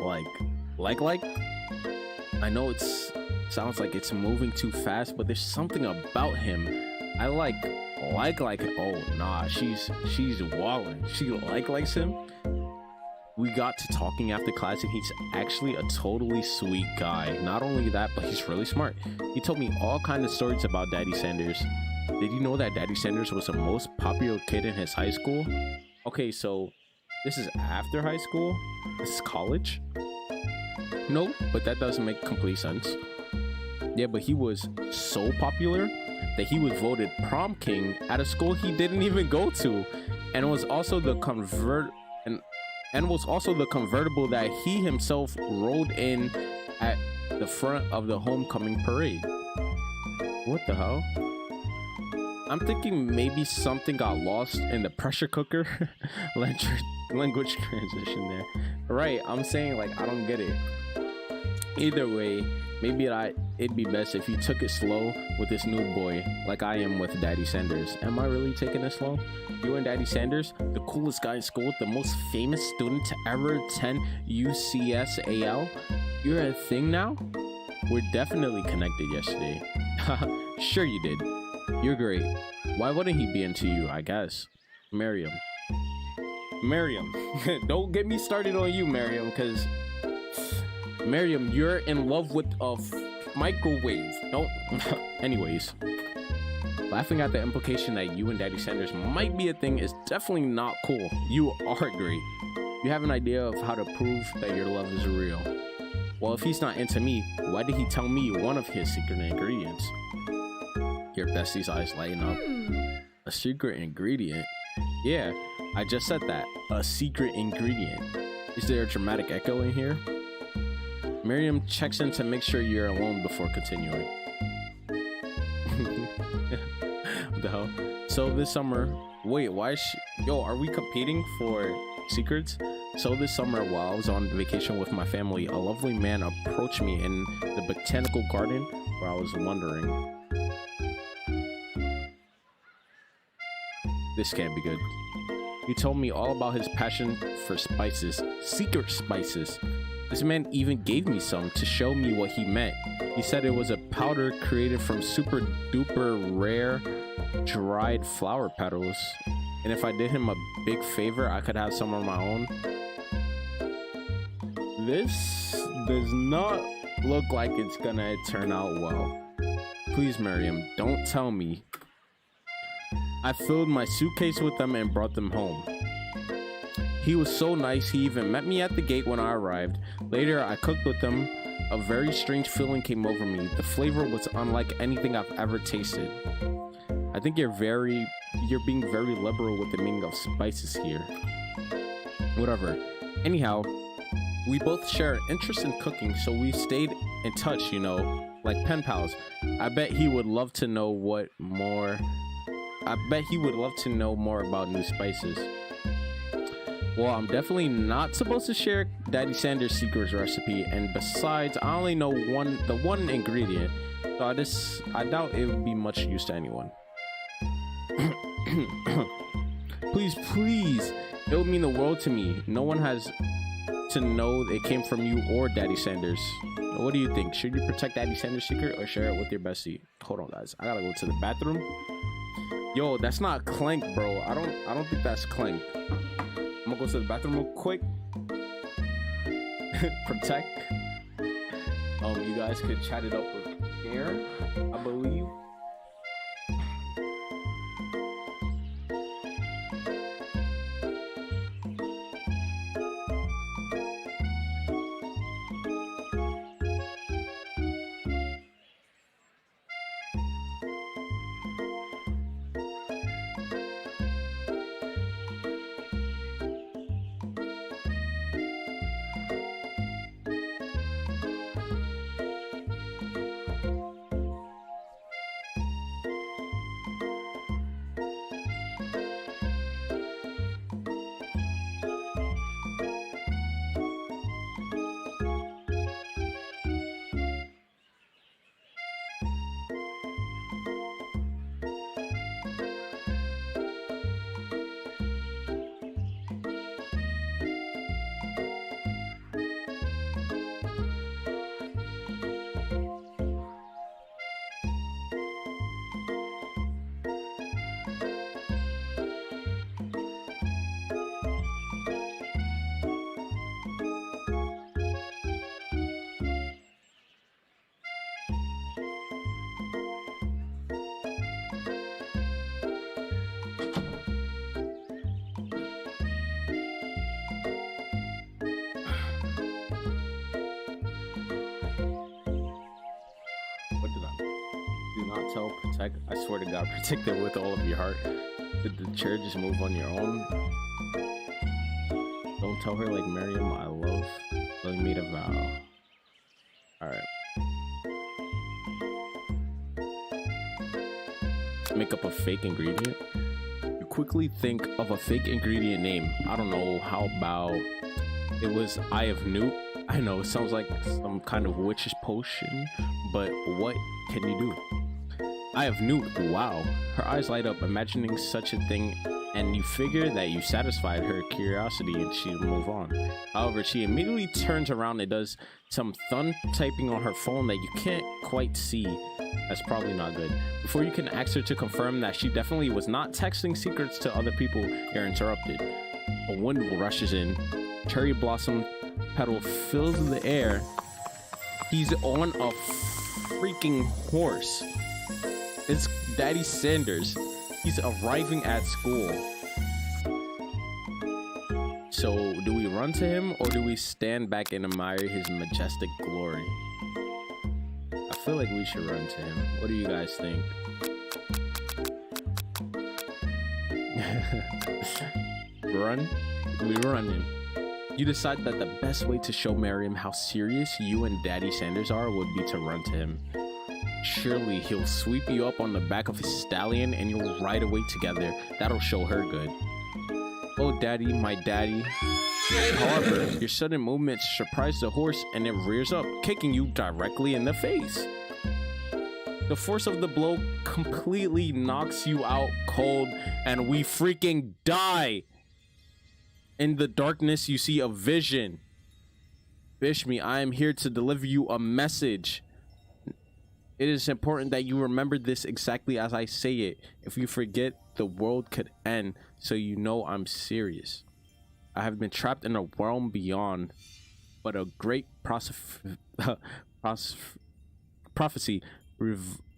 like I know sounds like it's moving too fast, but there's something about him I like. Oh nah, she's walling. She likes him. We got to talking after class and he's actually a totally sweet guy. Not only that, but he's really smart. He told me all kinds of stories about Daddy Sanders. Did you know that Daddy Sanders was the most popular kid in his high school? Okay, so this is after high school? This is college? No, but that doesn't make complete sense. Yeah, but he was so popular that he was voted prom king at a school he didn't even go to, and was also the convertible that he himself rode in at the front of the homecoming parade. What the hell? I'm thinking maybe something got lost in the pressure cooker. Language transition there. Right, I'm saying like I don't get it. Either way, maybe it'd be best if you took it slow with this new boy, like I am with Daddy Sanders. Am I really taking it slow? You and Daddy Sanders, the coolest guy in school, the most famous student to ever attend UCSAL. You're a thing now? We're definitely connected yesterday. Sure you did. You're great. Why wouldn't he be into you, I guess? Miriam. Don't get me started on you, Miriam, because Miriam, you're in love with a microwave. Don't. Anyways, laughing at the implication that you and Daddy Sanders might be a thing is definitely not cool. You are great. You have an idea of how to prove that your love is real. Well, if he's not into me, why did he tell me one of his secret ingredients? Your bestie's eyes lighten up. A secret ingredient? Yeah, I just said that. A secret ingredient. Is there a dramatic echo in here? Miriam checks in to make sure you're alone before continuing. What the hell? So this summer, wait, why is she, yo, are we competing for secrets? So this summer, while I was on vacation with my family, a lovely man approached me in the botanical garden where I was wandering. This can't be good. He told me all about his passion for spices, secret spices. This man even gave me some to show me what he meant. He said it was a powder created from super duper rare dried flower petals. And if I did him a big favor, I could have some of my own. This does not look like it's gonna turn out well. Please, Miriam, don't tell me. I filled my suitcase with them and brought them home. He was so nice, he even met me at the gate when I arrived. Later, I cooked with them. A very strange feeling came over me. The flavor was unlike anything I've ever tasted. I think you're being very liberal with the meaning of spices here. Whatever. Anyhow, we both share an interest in cooking, so we stayed in touch, you know, like pen pals. I bet he would love to know more about new spices. Well, I'm definitely not supposed to share Daddy Sanders' secret recipe, and besides, I only know the one ingredient, so I doubt it would be much use to anyone. Please, it would mean the world to me. No one has to know it came from you or Daddy Sanders. What do you think? Should you protect Daddy Sanders' secret or share it with your bestie? Hold on, guys. I gotta go to the bathroom. Yo, that's not Clank, bro. I don't think that's Clank. I'm gonna go to the bathroom real quick. Protect. You guys could chat it up with Air, I believe. Tell, protect. I swear to God, protect it with all of your heart. Did the chair just move on your own? Don't tell her like Miriam, I love. Let me to vow. Alright. Make up a fake ingredient. You quickly think of a fake ingredient name. I don't know, how about it was Eye of Newt? I know, it sounds like some kind of witch's potion, but what can you do? I have Newt. Wow. Her eyes light up, imagining such a thing, and you figure that you satisfied her curiosity and she'll move on. However, she immediately turns around and does some thumb typing on her phone that you can't quite see. That's probably not good. Before you can ask her to confirm that she definitely was not texting secrets to other people, you're interrupted. A wind rushes in. Cherry blossom petal fills the air. He's on a freaking horse. It's Daddy Sanders. He's arriving at school. So do we run to him or do we stand back and admire his majestic glory? I feel like we should run to him. What do you guys think? Run? We running. You decide that the best way to show Miriam how serious you and Daddy Sanders are would be to run to him. Surely he'll sweep you up on the back of his stallion and you'll ride away together. That'll show her good. Oh, Daddy, my daddy. However, your sudden movements surprise the horse and it rears up, kicking you directly in the face. The force of the blow completely knocks you out cold and we freaking die. In the darkness, you see a vision. Bishmi, I am here to deliver you a message. It is important that you remember this exactly as I say it. If you forget, the world could end, so you know I'm serious. I have been trapped in a realm beyond, but a great prophecy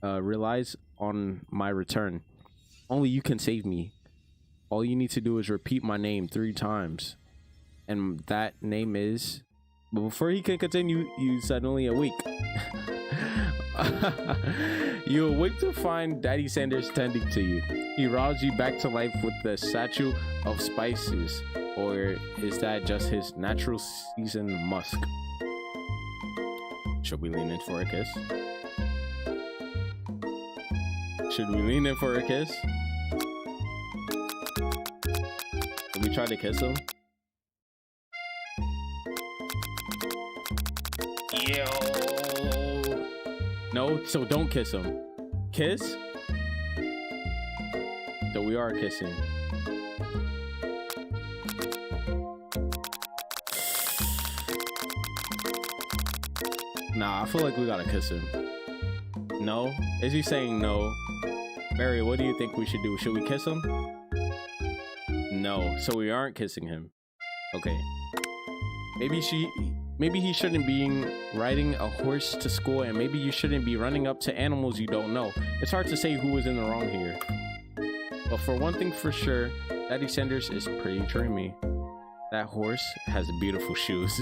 relies on my return. Only you can save me. All you need to do is repeat my name 3 times. And that name is... But before he can continue, you suddenly awake. You awake to find Daddy Sanders tending to you. He rouses you back to life with the satchel of spices. Or is that just his natural seasoned musk? Should we lean in for a kiss? Should we lean in for a kiss? Should we try to kiss him? Yo. No, so don't kiss him. Kiss? So we are kissing. Nah, I feel like we gotta kiss him. No? Is he saying no? Mary, what do you think we should do? Should we kiss him? No, so we aren't kissing him. Okay. Maybe he shouldn't be riding a horse to school, and maybe you shouldn't be running up to animals you don't know. It's hard to say who is in the wrong here. But for one thing for sure, Daddy Sanders is pretty dreamy. That horse has beautiful shoes.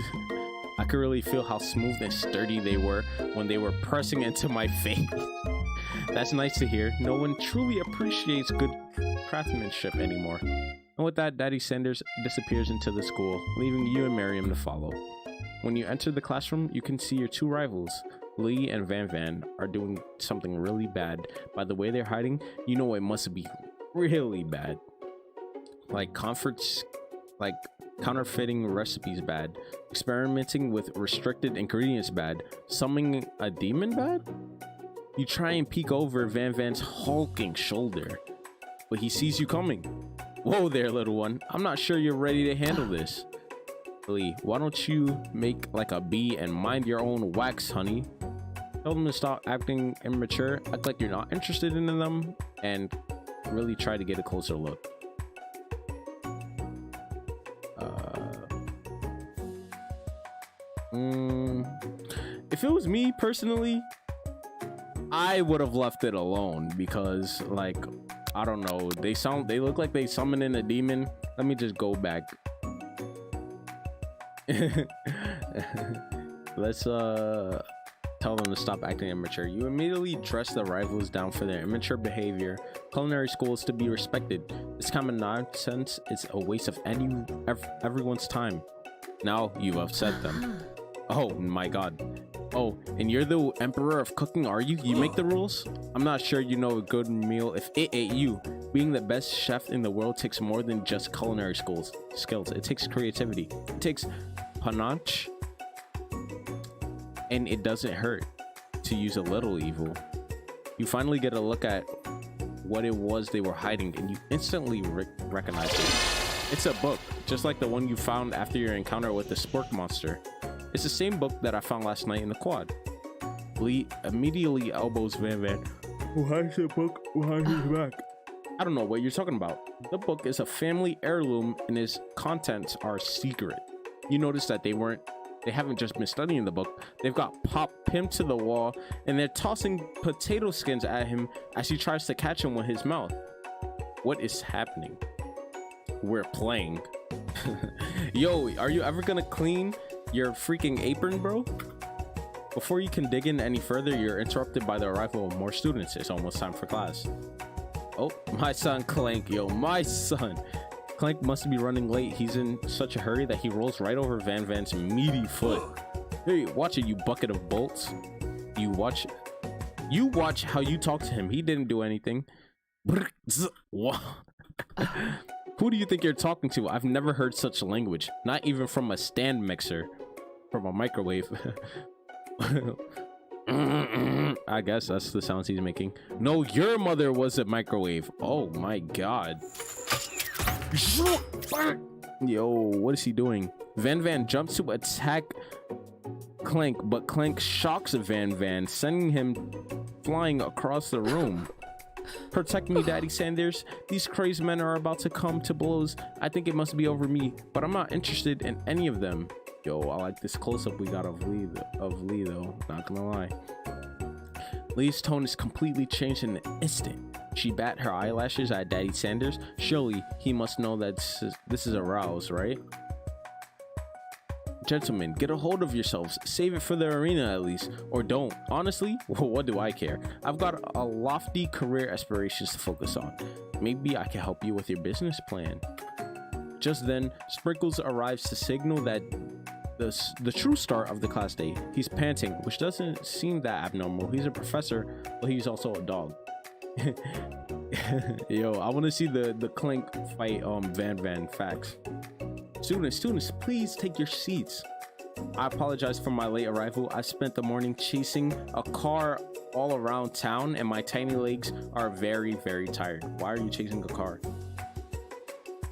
I could really feel how smooth and sturdy they were when they were pressing into my face. That's nice to hear. No one truly appreciates good craftsmanship anymore. And with that, Daddy Sanders disappears into the school, leaving you and Miriam to follow. When you enter the classroom, you can see your 2 rivals, Lee and Van Van, are doing something really bad. By the way they're hiding, you know it must be really bad. Like counterfeiting recipes bad, experimenting with restricted ingredients bad, summoning a demon bad? You try and peek over Van Van's hulking shoulder, but he sees you coming. Whoa there, little one. I'm not sure you're ready to handle this. Lee, why don't you make like a bee and mind your own wax, honey? Tell them to stop acting immature, act like you're not interested in them, and really try to get a closer look. If it was me personally, I would have left it alone because, like, I don't know, they look like they summon in a demon. Let me just go back. Let's tell them to stop acting immature. You immediately dress the rivals down for their immature behavior. Culinary school is to be respected. This kind of nonsense is a waste of everyone's time. Now you've upset them. Oh my god. Oh, and you're the emperor of cooking, are you? You make the rules? I'm not sure you know a good meal if it ate you. Being the best chef in the world takes more than just culinary skills. It takes creativity. It takes panache. And it doesn't hurt to use a little evil. You finally get a look at what it was they were hiding, and you instantly recognize it. It's a book, just like the one you found after your encounter with the spork monster. It's the same book that I found last night in the quad. Lee immediately elbows Van Van, who hides the book behind his back. I don't know what you're talking about. The book is a family heirloom and its contents are secret. You notice that they haven't just been studying the book. They've got Pop pinned to the wall and they're tossing potato skins at him as he tries to catch him with his mouth. What is happening? We're playing. Yo, are you ever gonna clean your freaking apron, bro? Before you can dig in any further, you're interrupted by the arrival of more students. It's almost time for class. Oh, my son Clank. Yo, my son. Clank must be running late. He's in such a hurry that he rolls right over Van Van's meaty foot. Hey, watch it, you bucket of bolts. You watch how you talk to him. He didn't do anything. Who do you think you're talking to? I've never heard such language. Not even from a stand mixer. From a microwave. I guess that's the sounds he's making. No, your mother was a microwave. Oh my god. Yo, what is he doing? Van Van jumps to attack Clank, but Clank shocks Van Van, sending him flying across the room. Protect me, Daddy Sanders. These crazy men are about to come to blows. I think it must be over me, but I'm not interested in any of them. Yo, I like this close-up we got of Lee though, not gonna lie. Lee's tone is completely changed in an instant. She bat her eyelashes at Daddy Sanders. Surely he must know that this is a rouse, right? Gentlemen, get a hold of yourselves. Save it for the arena at least. Or don't. Honestly, what do I care? I've got a lofty career aspirations to focus on. Maybe I can help you with your business plan. Just then, Sprinkles arrives to signal that the true start of the class day. He's panting, which doesn't seem that abnormal. He's a professor, but he's also a dog. Yo, I want to see the Clank fight Van Van. Facts. Students, please take your seats. I apologize for my late arrival. I spent the morning chasing a car all around town and my tiny legs are very, very tired. Why are you chasing a car?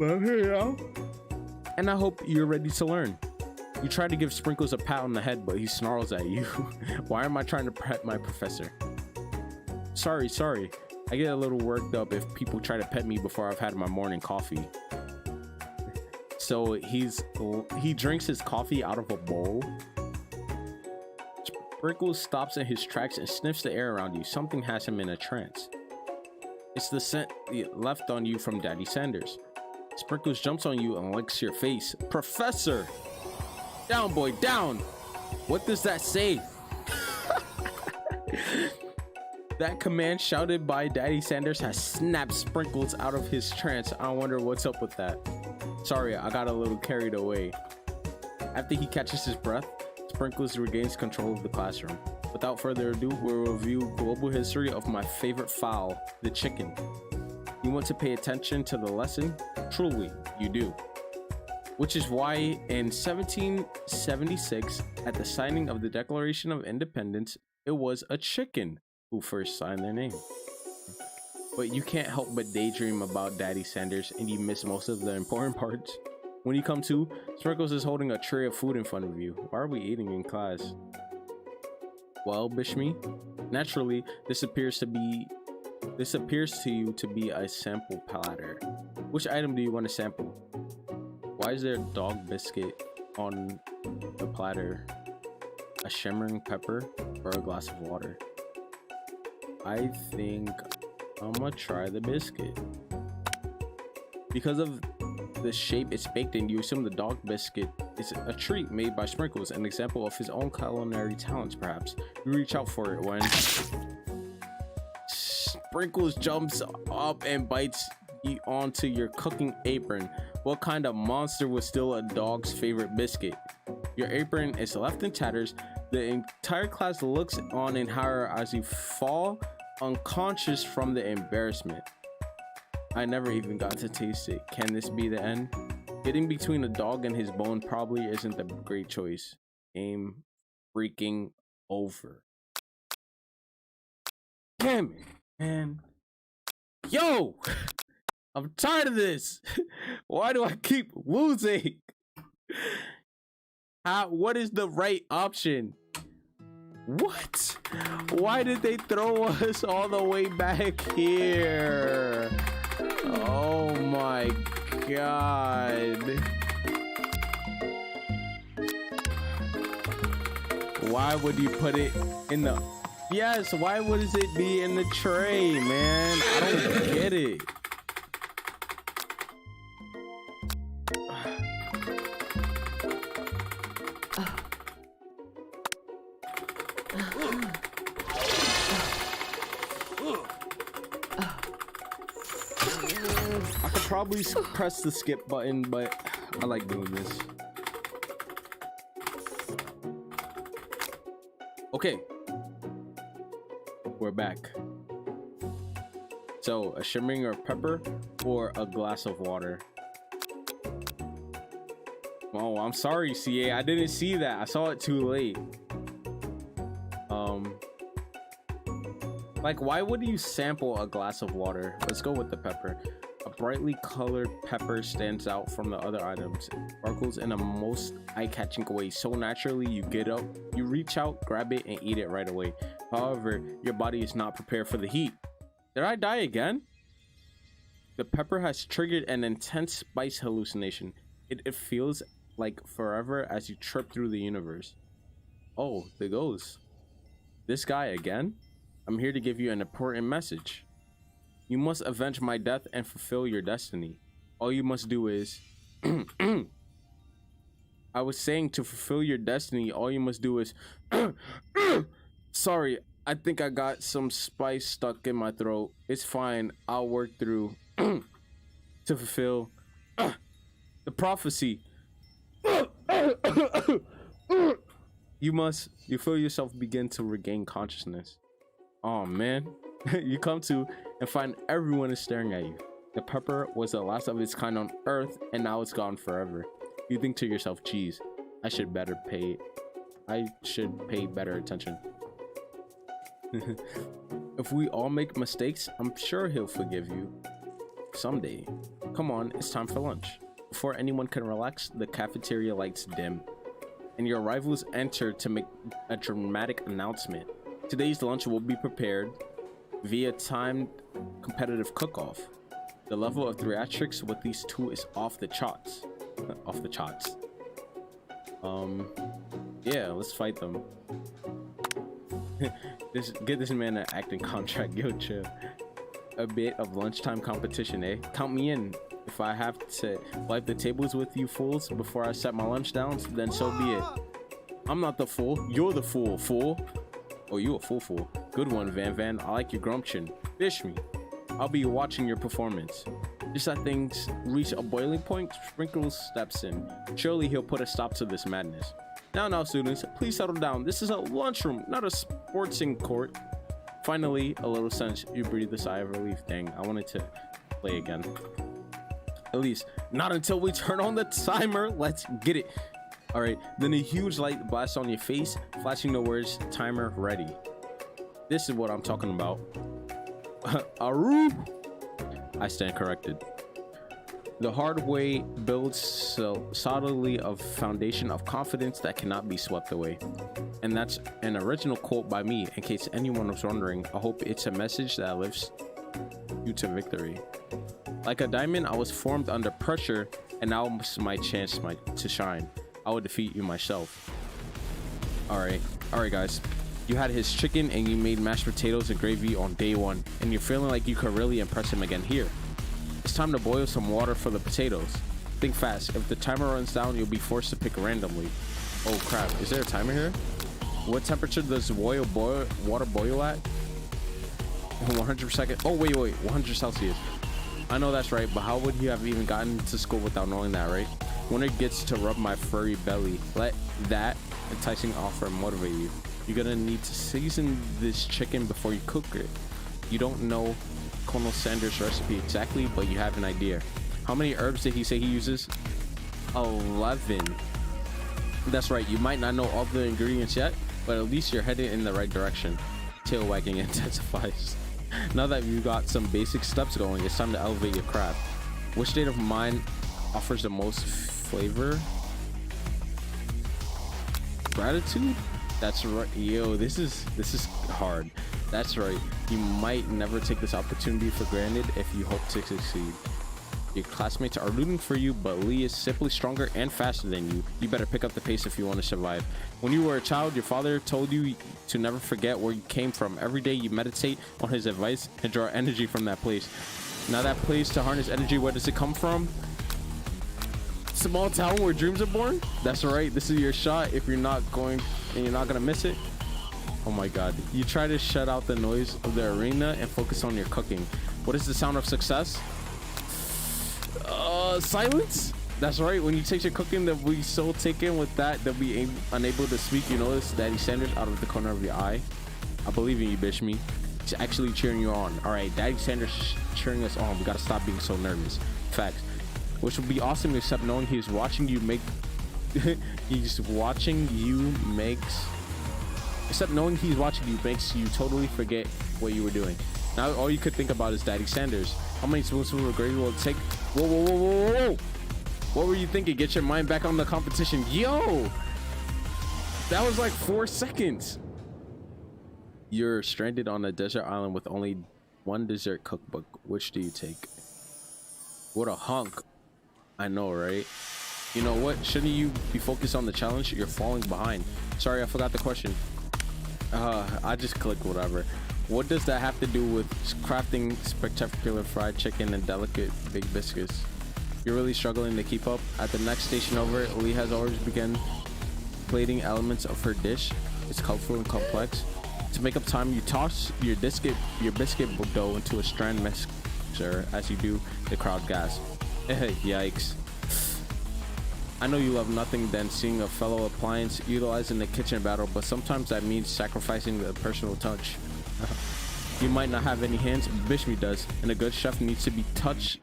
Well, here now. And I hope you're ready to learn. You try to give Sprinkles a pat on the head, but he snarls at you. Why am I trying to pet my professor? Sorry. I get a little worked up if people try to pet me before I've had my morning coffee. So he drinks his coffee out of a bowl. Sprinkles stops in his tracks and sniffs the air around you. Something has him in a trance. It's the scent left on you from Daddy Sanders. Sprinkles jumps on you and licks your face. Professor! Down, boy, down! What does that say? That command shouted by Daddy Sanders has snapped Sprinkles out of his trance. I wonder what's up with that. Sorry, I got a little carried away. After he catches his breath, Sprinkles regains control of the classroom. Without further ado, we'll review global history of my favorite fowl, the chicken. You want to pay attention to the lesson? Truly, you do. Which is why in 1776, at the signing of the Declaration of Independence, it was a chicken who first signed their name. But you can't help but daydream about Daddy Sanders and you miss most of the important parts. When you come to, Sprinkles is holding a tray of food in front of you. Why are we eating in class? Well, Bishmi, naturally, this appears to you to be a sample platter. Which item do you want to sample? Why is there a dog biscuit on the platter? A shimmering pepper or a glass of water? I think I'm gonna try the biscuit. Because of the shape it's baked in, you assume the dog biscuit is a treat made by Sprinkles, an example of his own culinary talents perhaps. You reach out for it when Sprinkles jumps up and bites you onto your cooking apron. What kind of monster would steal a dog's favorite biscuit? Your apron is left in tatters. The entire class looks on in horror as you fall unconscious from the embarrassment. I never even got to taste it. Can this be the end? Getting between a dog and his bone probably isn't the great choice. Game freaking over. Damn it, man. Yo! I'm tired of this. Why do I keep losing? What is the right option? What? Why did they throw us all the way back here? Oh my god. Why would you put it in the... Yes, why would it be in the tray, man? I don't get it. I could probably press the skip button, but I like doing this. Okay, we're back. So, a shimmering or pepper or a glass of water? Oh, I'm sorry, CA. I didn't see that. I saw it too late. Like, why would you sample a glass of water? Let's go with the pepper. A brightly colored pepper stands out from the other items. It sparkles in a most eye-catching way. So naturally, you get up, you reach out, grab it, and eat it right away. However, your body is not prepared for the heat. Did I die again? The pepper has triggered an intense spice hallucination. It feels like forever as you trip through the universe. Oh, there goes. This guy again? I'm here to give you an important message. You must avenge my death and fulfill your destiny. All you must do is... I was saying to fulfill your destiny, all you must do is... Sorry, I think I got some spice stuck in my throat. It's fine, I'll work through... to fulfill... the prophecy. You feel yourself begin to regain consciousness. Oh man, you come to and find everyone is staring at you. The pepper was the last of its kind on Earth, and now it's gone forever. You think to yourself, geez, I should pay better attention. If we all make mistakes, I'm sure he'll forgive you someday. Come on, it's time for lunch. Before anyone can relax, the cafeteria lights dim, and your rivals enter to make a dramatic announcement. Today's lunch will be prepared via timed competitive cook-off. The level of theatrics with these two is off the charts. Off the charts. Yeah, let's fight them. Get this man an acting contract, yo, chill. A bit of lunchtime competition, eh? Count me in. If I have to wipe the tables with you fools before I set my lunch down, then so be it. I'm not the fool. You're the fool. Oh, you a fool. Good one, Van. I like your grumption. Fish me. I'll be watching your performance. Just as things reach a boiling point, Sprinkles steps in. Surely he'll put a stop to this madness. Now, students, please settle down. This is a lunchroom, not a sportsing court. Finally, a little sense, you breathe a sigh of relief. Dang, I wanted to play again. At least, not until we turn on the timer. Let's get it. All right, then a huge light blasts on your face, flashing the words, timer ready. This is what I'm talking about. Aru! I stand corrected. The hard way builds so solidly a foundation of confidence that cannot be swept away. And that's an original quote by me, in case anyone was wondering. I hope it's a message that lifts you to victory. Like a diamond, I was formed under pressure, and now it's my chance to shine. I will defeat you myself. All right, guys. You had his chicken and you made mashed potatoes and gravy on day one, and you're feeling like you could really impress him again here. It's time to boil some water for the potatoes. Think fast. If the timer runs down, you'll be forced to pick randomly. Oh crap, is there a timer here? What temperature does water boil at? 100 seconds. Oh wait, 100 Celsius. I know that's right, but how would you have even gotten to school without knowing that, right? When it gets to rub my furry belly, let that enticing offer motivate you. You're gonna need to season this chicken before you cook it. You don't know Colonel Sanders' recipe exactly, but you have an idea. How many herbs did he say he uses? 11. That's right, you might not know all the ingredients yet, but at least you're headed in the right direction. Tail wagging intensifies. Now that you've got some basic steps going, it's time to elevate your craft. Which state of mind offers the most flavor? Gratitude? That's right. Yo, this is hard. That's right. You might never take this opportunity for granted if you hope to succeed. Your classmates are rooting for you, but Lee is simply stronger and faster than you. You better pick up the pace if you want to survive. When you were a child, your father told you to never forget where you came from. Every day you meditate on his advice and draw energy from that place. Now that place to harness energy, where does it come from? Small town where dreams are born? That's right. This is your shot if you're not going and you're not gonna miss it. Oh my god. You try to shut out the noise of the arena and focus on your cooking. What is the sound of success? Silence? That's right. When you taste your cooking, they'll be so taken with that they'll be unable to speak. You notice Daddy Sanders out of the corner of your eye. I believe in you, Bishme. He's actually cheering you on. All right, Daddy Sanders cheering us on. We gotta stop being so nervous. Facts. Which would be awesome, except knowing he's watching you make. He's watching you makes. Except knowing he's watching you makes you totally forget what you were doing. Now all you could think about is Daddy Sanders. How many spoonfuls of gravy will it take? Whoa, whoa, whoa, whoa, whoa! What were you thinking? Get your mind back on the competition. Yo! That was like 4 seconds. You're stranded on a desert island with only one dessert cookbook. Which do you take? What a hunk. I know, right? You know what? Shouldn't you be focused on the challenge? You're falling behind. Sorry, I forgot the question. I just clicked whatever. What does that have to do with crafting spectacular fried chicken and delicate big biscuits? You're really struggling to keep up. At the next station over, Lee has already begun plating elements of her dish. It's colorful and complex. To make up time, you toss your biscuit dough into a strand mixer. As you do, the crowd gasps. Yikes. I know you love nothing than seeing a fellow appliance utilized in the kitchen battle, but sometimes that means sacrificing a personal touch. You might not have any hands, but Bishme does, and a good chef needs to be touching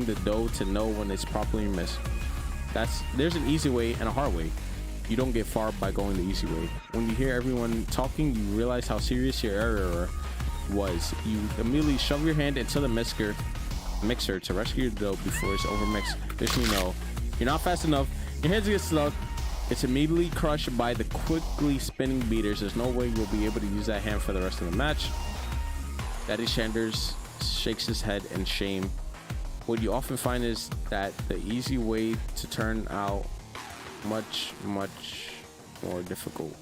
the dough to know when it's properly mixed. There's an easy way and a hard way. You don't get far by going the easy way. When you hear everyone talking, you realize how serious your error was. You immediately shove your hand into the mixer to rescue the dough before it's overmixed. Bishme, no. You're not fast enough. Your hands get stuck. It's immediately crushed by the quickly spinning beaters. There's no way you'll be able to use that hand for the rest of the match. Daddy Sanders shakes his head in shame. What you often find is that the easy way to turn out much more difficult.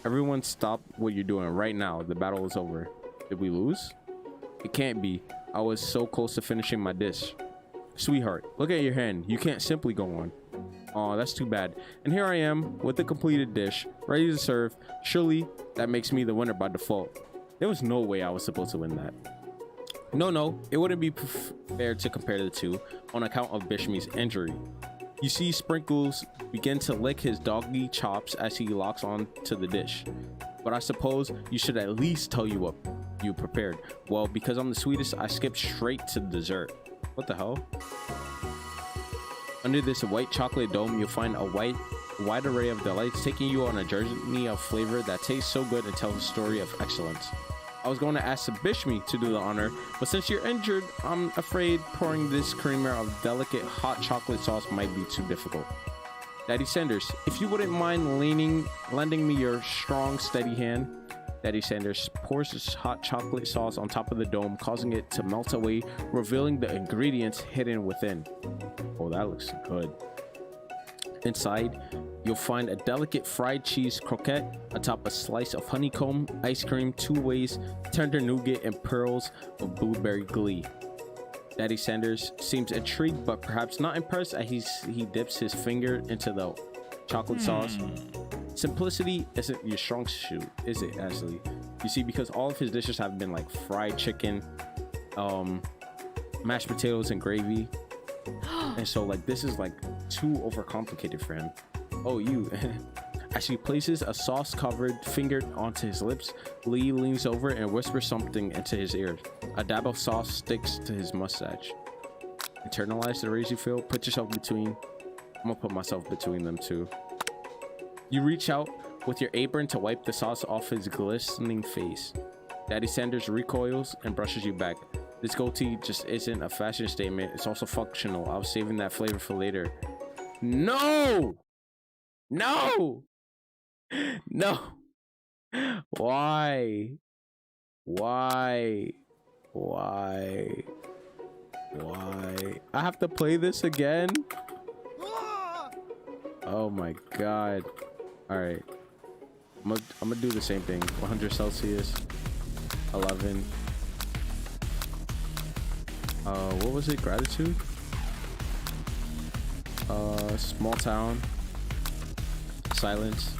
Everyone stop what you're doing right now. The battle is over. Did we lose? It can't be. I was so close to finishing my dish. Sweetheart, look at your hand. You can't simply go on. Oh, that's too bad. And here I am with the completed dish, ready to serve. Surely that makes me the winner by default. There was no way I was supposed to win that. No, it wouldn't be fair to compare the two on account of Bishme's injury. You see Sprinkles begin to lick his doggy chops as he locks on to the dish. But I suppose you should at least tell you what you prepared. Well, because I'm the sweetest, I skipped straight to the dessert. What the hell? Under this white chocolate dome, you'll find a wide array of delights, taking you on a journey of flavor that tastes so good and tells a story of excellence. I was going to ask Bishme to do the honor, but since you're injured, I'm afraid pouring this creamer of delicate hot chocolate sauce might be too difficult. Daddy Sanders, if you wouldn't mind lending me your strong, steady hand. Daddy Sanders pours his hot chocolate sauce on top of the dome, causing it to melt away, revealing the ingredients hidden within. Oh, that looks good. Inside, you'll find a delicate fried cheese croquette atop a slice of honeycomb, ice cream, 2 ways, tender nougat, and pearls of blueberry glee. Daddy Sanders seems intrigued, but perhaps not impressed as he dips his finger into the chocolate sauce. Simplicity isn't your strong suit, is it, Ashley? You see, because all of his dishes have been like fried chicken, mashed potatoes, and gravy. And so like this is like too overcomplicated for him. Oh, you. As she places a sauce covered finger onto his lips, Lee leans over and whispers something into his ear. A dab of sauce sticks to his mustache. Internalize the rage you feel. Put yourself between. I'm gonna put myself between them too. You reach out with your apron to wipe the sauce off his glistening face. Daddy Sanders recoils and brushes you back. This goatee just isn't a fashion statement, it's also functional. I was saving that flavor for later. No! No! No! Why? Why? Why? Why? I have to play this again? Oh my god. Alright. I'm gonna do the same thing. 100 Celsius. 11. What was it? Gratitude? Small town. Silence.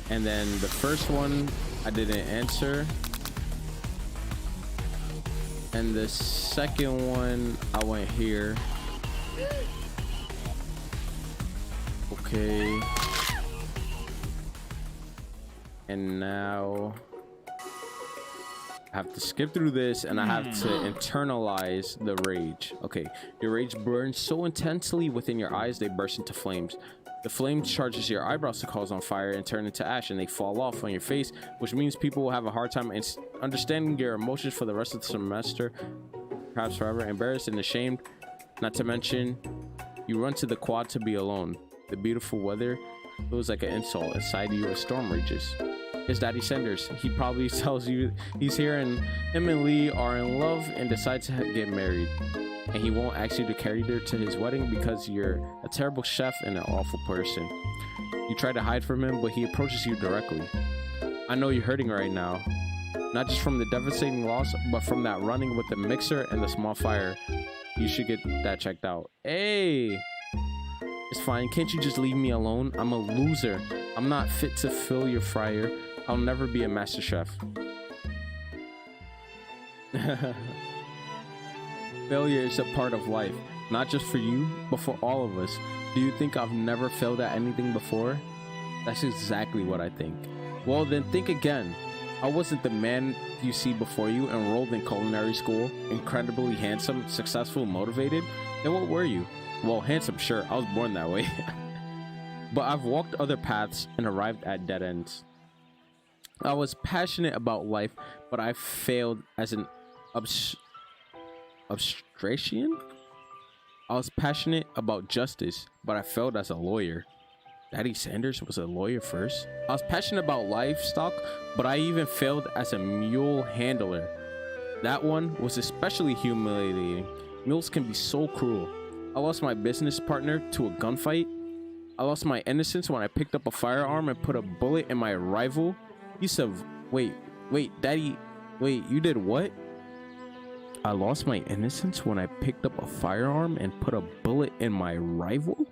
And then the first one I didn't answer. And the second one I went here. Okay. And now I have to skip through this and I have to internalize the rage. Okay, your rage burns so intensely within your eyes they burst into flames. The flame charges your eyebrows to cause on fire and turn into ash, and they fall off on your face, which means people will have a hard time understanding your emotions for the rest of the semester, perhaps forever. Embarrassed and ashamed, not to mention you run to the quad to be alone. The beautiful weather feels like an insult. Inside you a storm rages. It's Daddy Sanders. He probably tells you he's here and him and Lee are in love and decide to get married. And he won't ask you to carry her to his wedding because you're a terrible chef and an awful person. You try to hide from him, but he approaches you directly. I know you're hurting right now. Not just from the devastating loss, but from that running with the mixer and the small fire. You should get that checked out. Hey! It's fine. Can't you just leave me alone? I'm a loser. I'm not fit to fill your fryer. I'll never be a master chef. Failure is a part of life, not just for you, but for all of us. Do you think I've never failed at anything before? That's exactly what I think. Well, then think again. I wasn't the man you see before you, enrolled in culinary school, incredibly handsome, successful, motivated. Then what were you? Well, handsome, sure. I was born that way. But I've walked other paths and arrived at dead ends. I was passionate about life, but I failed as an obstetrician. I was passionate about justice, but I failed as a lawyer. Daddy Sanders was a lawyer first. I was passionate about livestock, but I even failed as a mule handler. That one was especially humiliating. Mules can be so cruel. I lost my business partner to a gunfight. I lost my innocence when I picked up a firearm and put a bullet in my rival. You said, wait, Daddy, you did what? I lost my innocence when I picked up a firearm and put a bullet in my rival?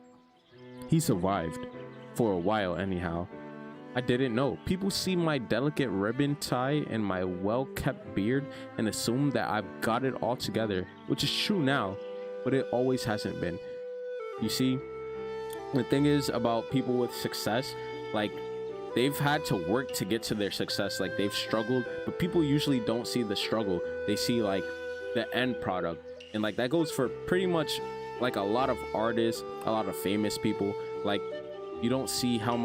He survived. For a while, anyhow. I didn't know. People see my delicate ribbon tie and my well-kept beard and assume that I've got it all together, which is true now, but it always hasn't been. You see, the thing is about people with success, like, they've had to work to get to their success. Like, they've struggled, but people usually don't see the struggle. They see, like, the end product. And, like, that goes for pretty much, like, a lot of artists, a lot of famous people. Like, you don't see how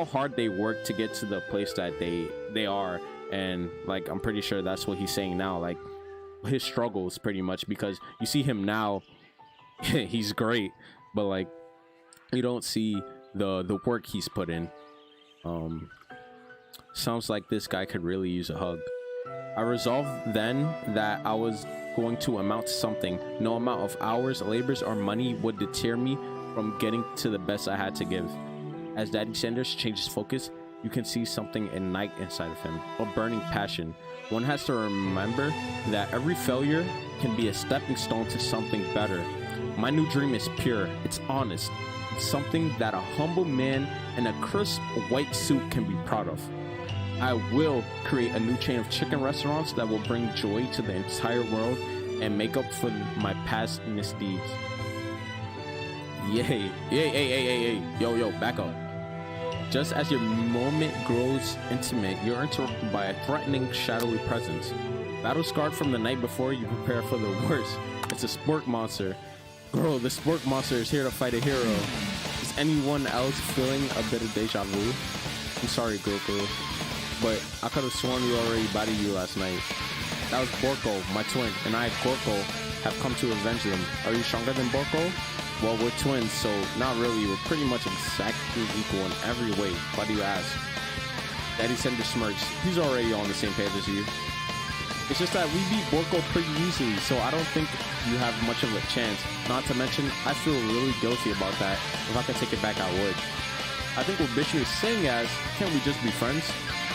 hard they work to get to the place that they are. And, like, I'm pretty sure that's what he's saying now. Like, his struggles, pretty much, because you see him now, he's great, but, like, you don't see the work he's put in. Sounds like this guy could really use a hug. I resolved then that I was going to amount to something. No amount of hours, labors, or money would deter me from getting to the best I had to give. As Daddy Sanders changes focus, you can see something ignite inside of him, a burning passion. One has to remember that every failure can be a stepping stone to something better. My new dream is pure, it's honest, it's something that a humble man in a crisp white suit can be proud of. I will create a new chain of chicken restaurants that will bring joy to the entire world and make up for my past misdeeds. Yay, yo, back up. Just as your moment grows intimate, you're interrupted by a threatening, shadowy presence. Battle scarred from the night before, you prepare for the worst. It's a spork monster. Bro, the spork monster is here to fight a hero. Is anyone else feeling a bit of deja vu? I'm sorry, Goku, but I could have sworn we already battled you last night. That was Borko, my twin, and I, Gorko, have come to avenge them. Are you stronger than Borko? Well, we're twins, so not really. We're pretty much exactly equal in every way. Why do you ask? Daddy Sender smirks. He's already on the same page as you. It's just that we beat Borko pretty easily, so I don't think you have much of a chance. Not to mention, I feel really guilty about that. If I could take it back, I would. I think what Bishnu is saying is, can't we just be friends?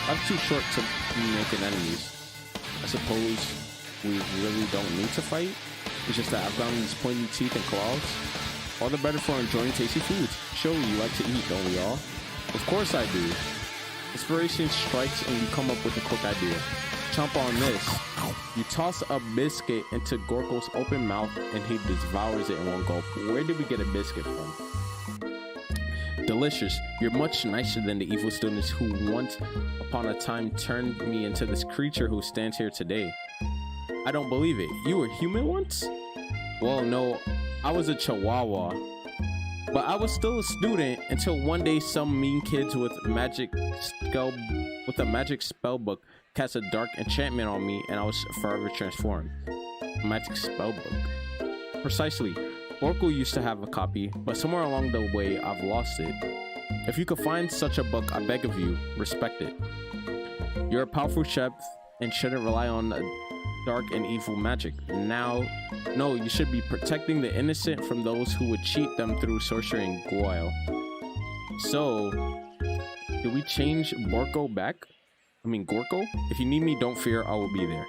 I'm too short to be making enemies. I suppose we really don't need to fight. It's just that I've got these pointy teeth and claws. All the better for enjoying tasty foods. Surely you like to eat, don't we all? Of course I do. Inspiration strikes and you come up with a quick idea. Chomp on this. You toss a biscuit into Gorko's open mouth and he devours it in one gulp. Where did we get a biscuit from? Delicious. You're much nicer than the evil students who once upon a time turned me into this creature who stands here today. I don't believe it. You were human once? Well, no, I was a chihuahua. But I was still a student until one day some mean kids with a magic spell book cast a dark enchantment on me and I was forever transformed. Magic spell book. Precisely. Oracle used to have a copy, but somewhere along the way I've lost it. If you could find such a book, I beg of you, respect it. You're a powerful chef and shouldn't rely on dark and evil magic. No, you should be protecting the innocent from those who would cheat them through sorcery and guile. So, do we change Gorko back? Gorko? If you need me, don't fear, I will be there.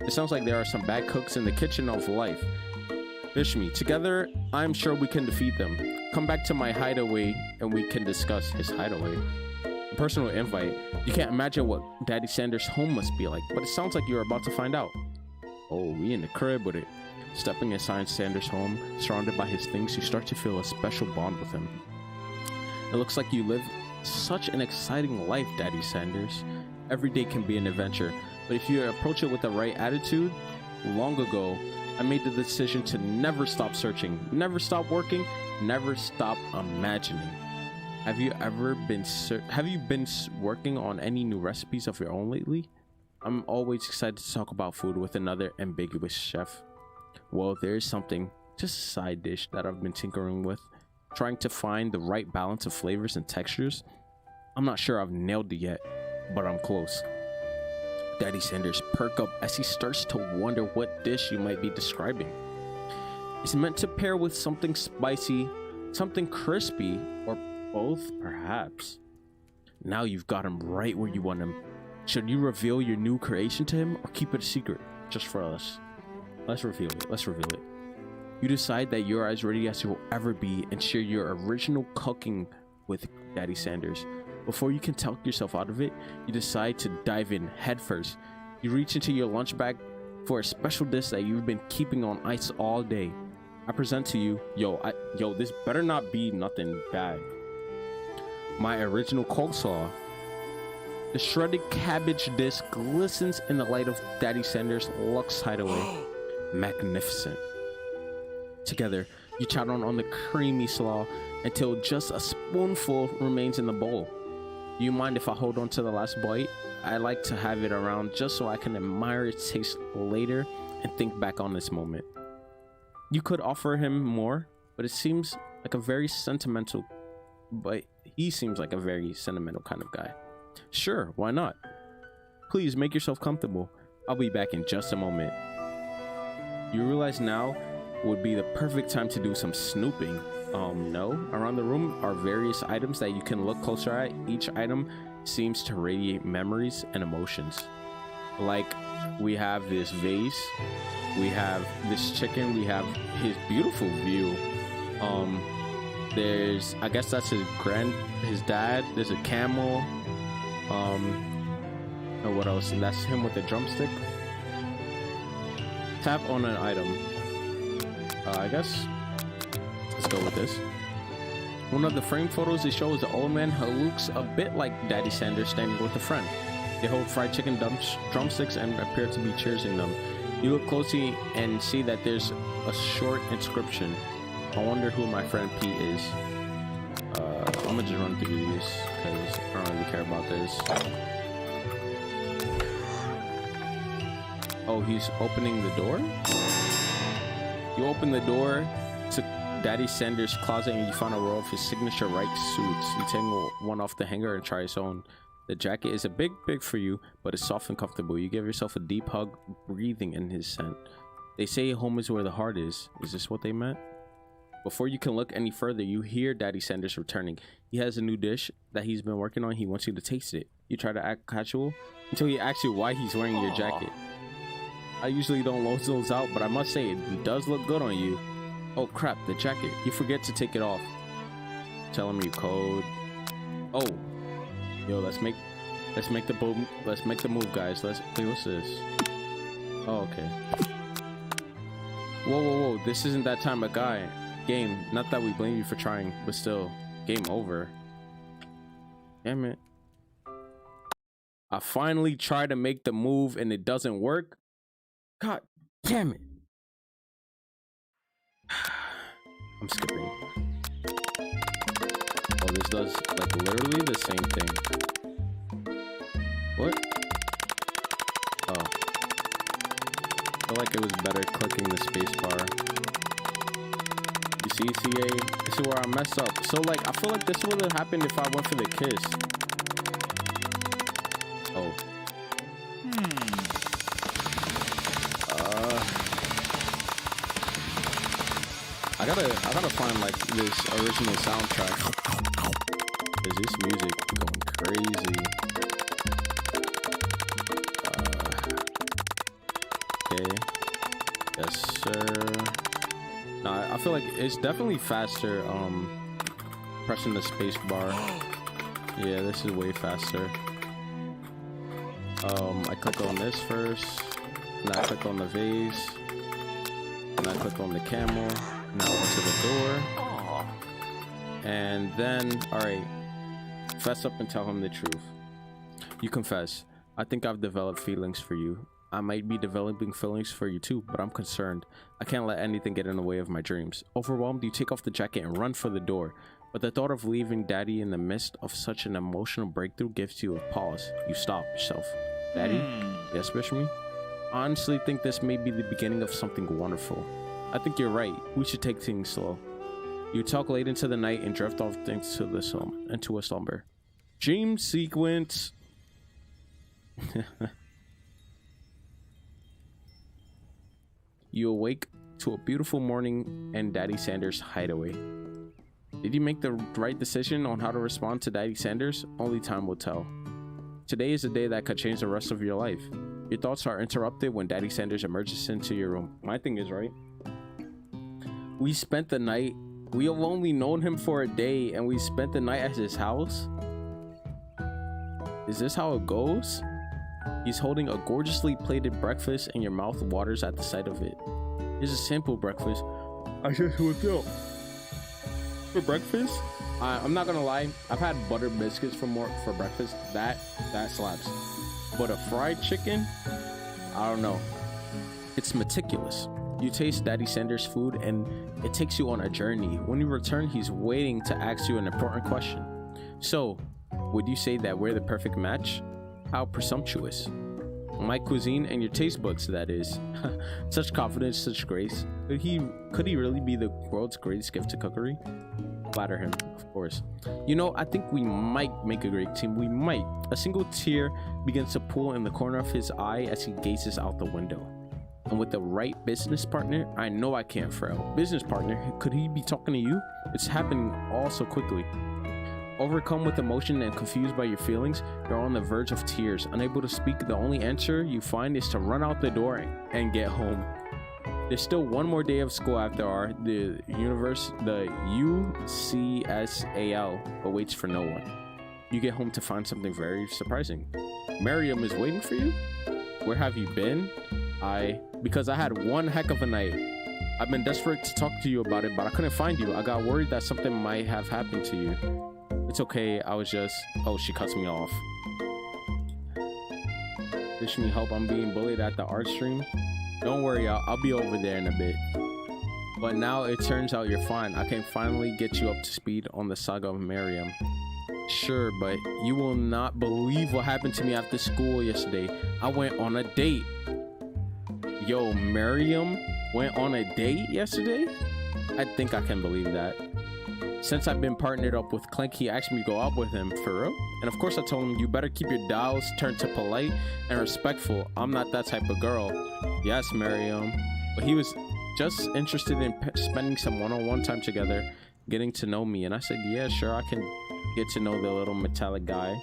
It sounds like there are some bad cooks in the kitchen of life. Dish me. Together, I'm sure we can defeat them. Come back to my hideaway and we can discuss his hideaway. A personal invite. You can't imagine what Daddy Sanders' home must be like, but it sounds like you're about to find out. Oh, we in the crib with it. Stepping inside Sanders' home, surrounded by his things, you start to feel a special bond with him. It looks like you live such an exciting life, Daddy Sanders. Every day can be an adventure, but if you approach it with the right attitude, long ago, I made the decision to never stop searching, never stop working, never stop imagining. Have you been working on any new recipes of your own lately? I'm always excited to talk about food with another ambiguous chef. Well, there is something, just a side dish that I've been tinkering with, trying to find the right balance of flavors and textures. I'm not sure I've nailed it yet, but I'm close. Daddy Sanders perk up as he starts to wonder what dish you might be describing. It's meant to pair with something spicy, something crispy, or both perhaps. Now you've got him right where you want him. Should you reveal your new creation to him or keep it a secret just for us? Let's reveal it. You decide that you're as ready as you'll ever be and share your original cooking with Daddy Sanders. Before you can talk yourself out of it, you decide to dive in headfirst. You reach into your lunch bag for a special dish that you've been keeping on ice all day. I present to you, this better not be nothing bad. My original coleslaw. The shredded cabbage dish glistens in the light of Daddy Sanders' luxe hideaway. Magnificent. Together, you chow down on the creamy slaw until just a spoonful remains in the bowl. Do you mind if I hold on to the last bite? I like to have it around just so I can admire its taste later and think back on this moment. You could offer him more, but he seems like a very sentimental kind of guy. Sure, why not? Please make yourself comfortable. I'll be back in just a moment. You realize now would be the perfect time to do some snooping. No. Around the room are various items that you can look closer at. Each item seems to radiate memories and emotions. Like, we have this vase, we have this chicken, we have his beautiful view. There's, I guess that's his dad. There's a camel. And what else? And that's him with a drumstick. Tap on an item. I guess let's go with this. One of the frame photos they show is an old man who looks a bit like Daddy Sanders standing with a friend. They hold fried chicken drumsticks and appear to be cheersing them. You look closely and see that there's a short inscription. I wonder who my friend Pete is. I'm gonna just run through these because I don't really care about this. Oh, he's opening the door? You open the door to Daddy Sanders' closet and you find a row of his signature right suits. You take one off the hanger and try his own. The jacket is a big for you, but it's soft and comfortable. You give yourself a deep hug, breathing in his scent. They say home is where the heart is. Is this what they meant? Before you can look any further, you hear Daddy Sanders returning. He has a new dish that he's been working on. He wants you to taste it. You try to act casual until he asks you why he's wearing your jacket. I usually don't load those out, but I must say it does look good on you. Oh crap, the jacket. You forget to take it off. Tell him your code. Oh, Yo, let's make the boom. Let's make the move, guys. Let's. Wait, what's this? Oh, okay. Whoa. This isn't that time of guy. Game. Not that we blame you for trying, but still, game over. Damn it. I finally try to make the move and it doesn't work. God damn it. I'm skipping. Oh, this does like literally the same thing. What? Oh. I feel like it was better clicking the space bar. You see, CA? This is where I messed up. So like, I feel like this would have happened if I went for the kiss. Oh. I gotta find like this original soundtrack. Is this music going crazy? Okay. Yes, sir. Nah, I feel like it's definitely faster. Pressing the space bar. Yeah, this is way faster. I click on this first, and I click on the vase, and I click on the camel. Now onto the door. Aww. And then, alright, fess up and tell him the truth. You confess. I think I've developed feelings for you. I might be developing feelings for you too, but I'm concerned. I can't let anything get in the way of my dreams. Overwhelmed, you take off the jacket and run for the door. But the thought of leaving Daddy in the midst of such an emotional breakthrough gives you a pause. You stop yourself. Daddy? Yes, Bishmi? I honestly think this may be the beginning of something wonderful. I think you're right. We should take things slow. You talk late into the night and drift off into a slumber. Dream sequence. You awake to a beautiful morning and Daddy Sanders' hideaway. Did you make the right decision on how to respond to Daddy Sanders? Only time will tell. Today is a day that could change the rest of your life. Your thoughts are interrupted when Daddy Sanders emerges into your room. My thing is right. We spent the night. We have only known him for a day and we spent the night at his house? Is this how it goes? He's holding a gorgeously plated breakfast and your mouth waters at the sight of it. It's a simple breakfast. I just woke up. For breakfast? I'm not gonna lie, I've had butter biscuits for breakfast. That slaps. But a fried chicken? I don't know. It's meticulous. You taste Daddy Sanders' food and it takes you on a journey. When you return, he's waiting to ask you an important question. So, would you say that we're the perfect match? How presumptuous. My cuisine and your taste buds, that is. Such confidence, such grace. Could he really be the world's greatest gift to cookery? Flatter him, of course. You know, I think we might make a great team. We might. A single tear begins to pool in the corner of his eye as he gazes out the window. And with the right business partner, I know I can't fail. Business partner, could he be talking to you? It's happening all so quickly. Overcome with emotion and confused by your feelings, you're on the verge of tears. Unable to speak, the only answer you find is to run out the door and get home. There's still one more day of school after the UCSAL awaits for no one. You get home to find something very surprising. Miriam is waiting for you? Where have you been? Because I had one heck of a night. I've been desperate to talk to you about it, but I couldn't find you. I got worried that something might have happened to you. It's okay, I was just... Oh, she cuts me off. Wish me help, I'm being bullied at the art stream. Don't worry, I'll be over there in a bit. But now it turns out you're fine. I can finally get you up to speed on the saga of Miriam. Sure, but you will not believe what happened to me after school yesterday. I went on a date. Yo, Miriam went on a date yesterday? I think I can believe that. Since I've been partnered up with Clink, he asked me to go out with him, for real? And of course I told him, you better keep your dials turned to polite and respectful. I'm not that type of girl. Yes, Miriam. But he was just interested in spending some one-on-one time together, getting to know me. And I said, yeah, sure, I can get to know the little metallic guy.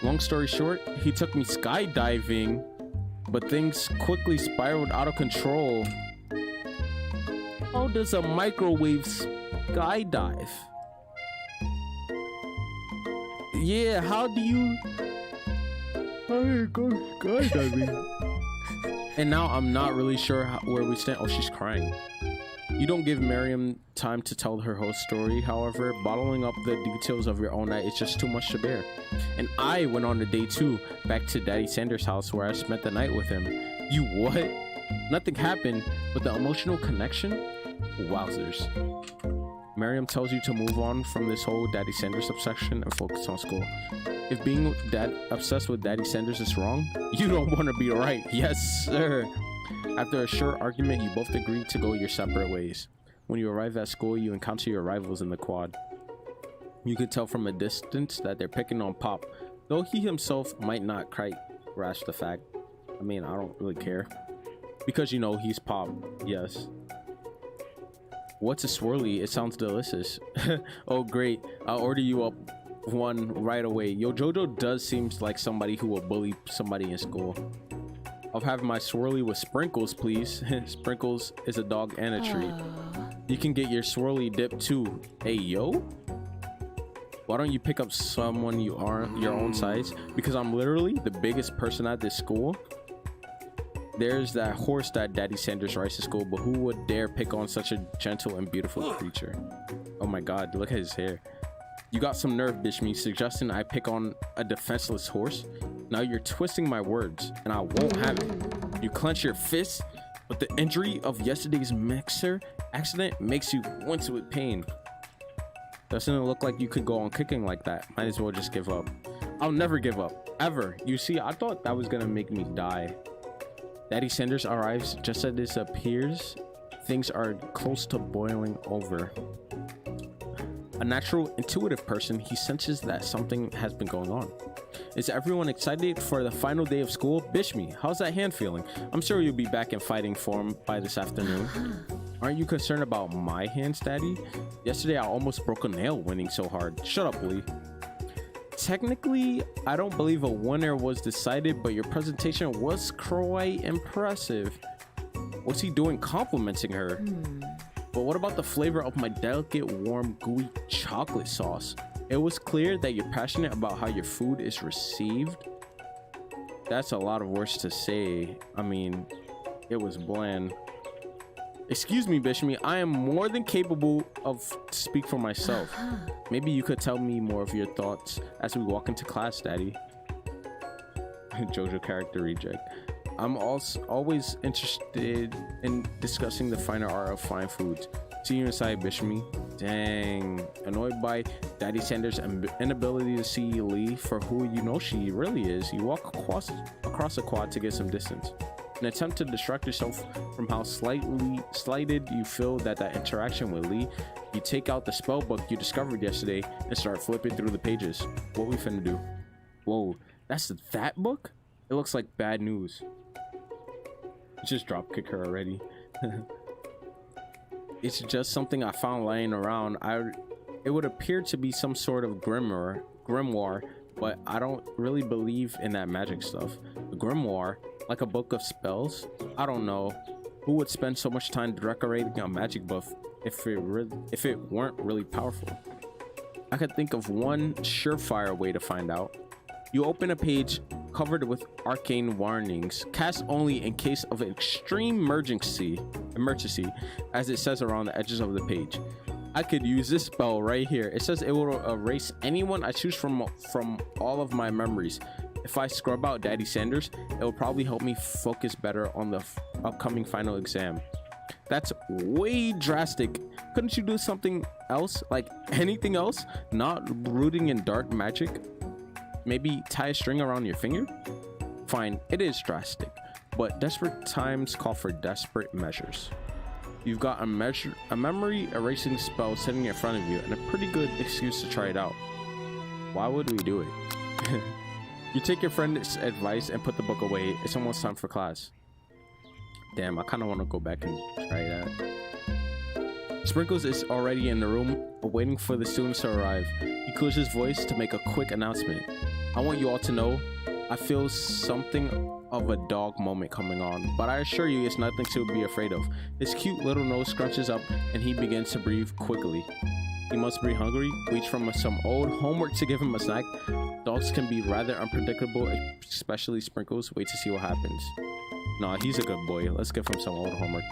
Long story short, he took me skydiving, but things quickly spiraled out of control. How does a microwave skydive? Yeah, how do you... Oh, go ahead, I mean. And now I'm not really sure where we stand. Oh, she's crying. You don't give Miriam time to tell her whole story. However, bottling up the details of your own night is just too much to bear. And I went on a day too, back to Daddy Sanders' house where I spent the night with him. You what? Nothing happened, but the emotional connection? Wowzers. Miriam tells you to move on from this whole Daddy Sanders obsession and focus on school. If being obsessed with Daddy Sanders is wrong, you don't want to be right. Yes, sir. After a short argument, you both agree to go your separate ways. When you arrive at school, you encounter your rivals in the quad. You can tell from a distance that they're picking on Pop, though he himself might not quite grasp the fact. I mean, I don't really care. Because you know he's Pop, yes. What's a swirly? It sounds delicious. Oh great, I'll order you up one right away. Yo, Jojo does seem like somebody who will bully somebody in school. I'll have my swirly with sprinkles, please. Sprinkles is a dog and a treat. You can get your swirly dip too. Hey yo, why don't you pick up someone you aren't your own size? Because I'm literally the biggest person at this school. There's that horse that Daddy Sanders rides to school, but who would dare pick on such a gentle and beautiful creature? Oh my god, look at his hair. You got some nerve, bitch me, suggesting I pick on a defenseless horse? Now you're twisting my words, and I won't have it. You clench your fists, but the injury of yesterday's mixer accident makes you wince with pain. Doesn't it look like you could go on kicking like that? Might as well just give up. I'll never give up, ever. You see, I thought that was gonna make me die. Daddy Sanders arrives just as it appears things are close to boiling over. A natural, intuitive person, he senses that something has been going on. Is everyone excited for the final day of school? Bish me, how's that hand feeling? I'm sure you'll be back in fighting form by this afternoon. Aren't you concerned about my hands, Daddy? Yesterday I almost broke a nail winning so hard. Shut up, Lee. Technically, I don't believe a winner was decided, but your presentation was quite impressive. What's he doing complimenting her? But what about the flavor of my delicate, warm, gooey chocolate sauce? It was clear that you're passionate about how your food is received. That's a lot of words to say. I mean, it was bland. Excuse me, Bishmi, I am more than capable of to speak for myself. Maybe you could tell me more of your thoughts as we walk into class, Daddy. Jojo character reject. I'm also always interested in discussing the finer art of fine foods. See you inside, Bishmi. Dang. Annoyed by Daddy Sanders' inability to see Lee for who you know she really is, you walk across the quad to get some distance. In an attempt to distract yourself from how slighted you feel that interaction with Lee, you take out the spell book you discovered yesterday and start flipping through the pages. What we finna do? Whoa, that's that book? It looks like bad news. Just drop kick her already. It's just something I found laying around. It would appear to be some sort of grimoire, but I don't really believe in that magic stuff. A grimoire, like a book of spells? I don't know. Who would spend so much time decorating a magic book if it weren't really powerful? I could think of one surefire way to find out. You open a page covered with arcane warnings, cast only in case of an extreme emergency, as it says around the edges of the page. I could use this spell right here. It says it will erase anyone I choose from all of my memories. If I scrub out Daddy Sanders, it will probably help me focus better on the upcoming final exam. That's way drastic. Couldn't you do something else? Like anything else? Not rooting in dark magic? Maybe tie a string around your finger? Fine, it is drastic, but desperate times call for desperate measures. You've got a memory erasing spell sitting in front of you and a pretty good excuse to try it out. Why would we do it? You take your friend's advice and put the book away. It's almost time for class. Damn, I kind of want to go back and try that. Sprinkles is already in the room, waiting for the students to arrive. He clears his voice to make a quick announcement. I want you all to know, I feel something of a dog moment coming on, but I assure you it's nothing to be afraid of. His cute little nose scrunches up and he begins to breathe quickly. He must be hungry. Reach from some old homework to give him a snack. Dogs can be rather unpredictable, especially Sprinkles. Wait to see what happens. Nah, he's a good boy. Let's give him some old homework.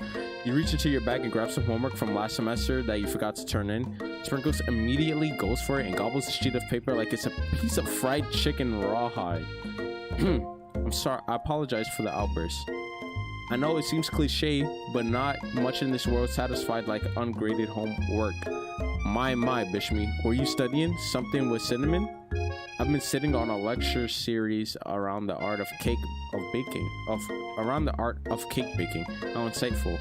You reach into your bag and grab some homework from last semester that you forgot to turn in. Sprinkles immediately goes for it and gobbles the sheet of paper like it's a piece of fried chicken rawhide. I'm sorry. I apologize for the outburst. I know it seems cliche, but not much in this world satisfied like ungraded homework. My, Bishmi, were you studying something with cinnamon? I've been sitting on a lecture series around the art of cake baking. How insightful.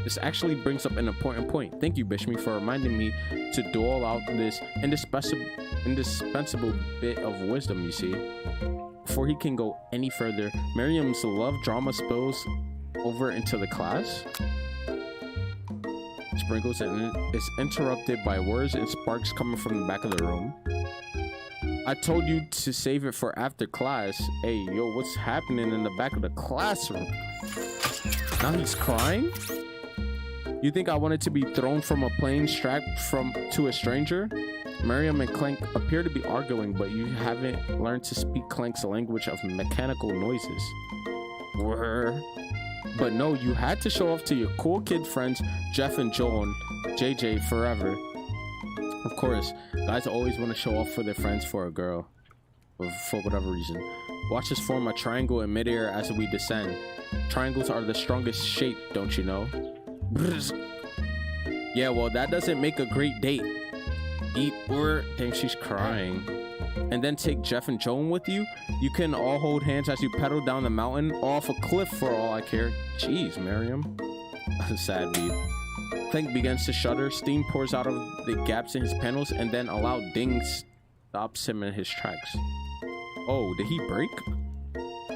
This actually brings up an important point. Thank you, Bishmi, for reminding me to dole out this indispensable bit of wisdom, you see. Before he can go any further, Miriam's love drama spills over into the class. Sprinkles is interrupted by words and sparks coming from the back of the room. I told you to save it for after class. Hey, yo, what's happening in the back of the classroom? Now he's crying? You think I wanted to be thrown from a plane strapped to a stranger? Miriam and Clank appear to be arguing, but you haven't learned to speak Clank's language of mechanical noises. But no, you had to show off to your cool kid friends, Jeff and Joel and JJ forever. Of course, guys always want to show off for their friends for a girl, for whatever reason. Watch us form a triangle in midair as we descend. Triangles are the strongest shape, don't you know? Yeah, well, that doesn't make a great date. Dang, she's crying. And then take Jeff and Joan with you. You can all hold hands as you pedal down the mountain off a cliff for all I care. Jeez, Miriam. Sad beat. Clank begins to shudder. Steam pours out of the gaps in his panels, and then a loud ding stops him in his tracks. Oh, did he break?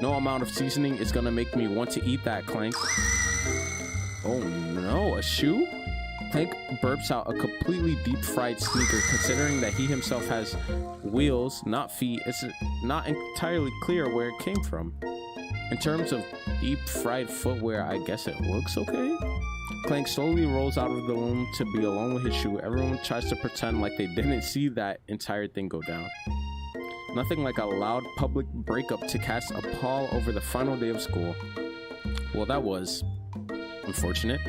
No amount of seasoning is gonna make me want to eat that, Clank. Oh no, a shoe? Clank burps out a completely deep-fried sneaker. Considering that he himself has wheels, not feet, it's not entirely clear where it came from. In terms of deep-fried footwear, I guess it looks okay. Clank slowly rolls out of the room to be alone with his shoe. Everyone tries to pretend like they didn't see that entire thing go down. Nothing like a loud public breakup to cast a pall over the final day of school. Well, that was unfortunate.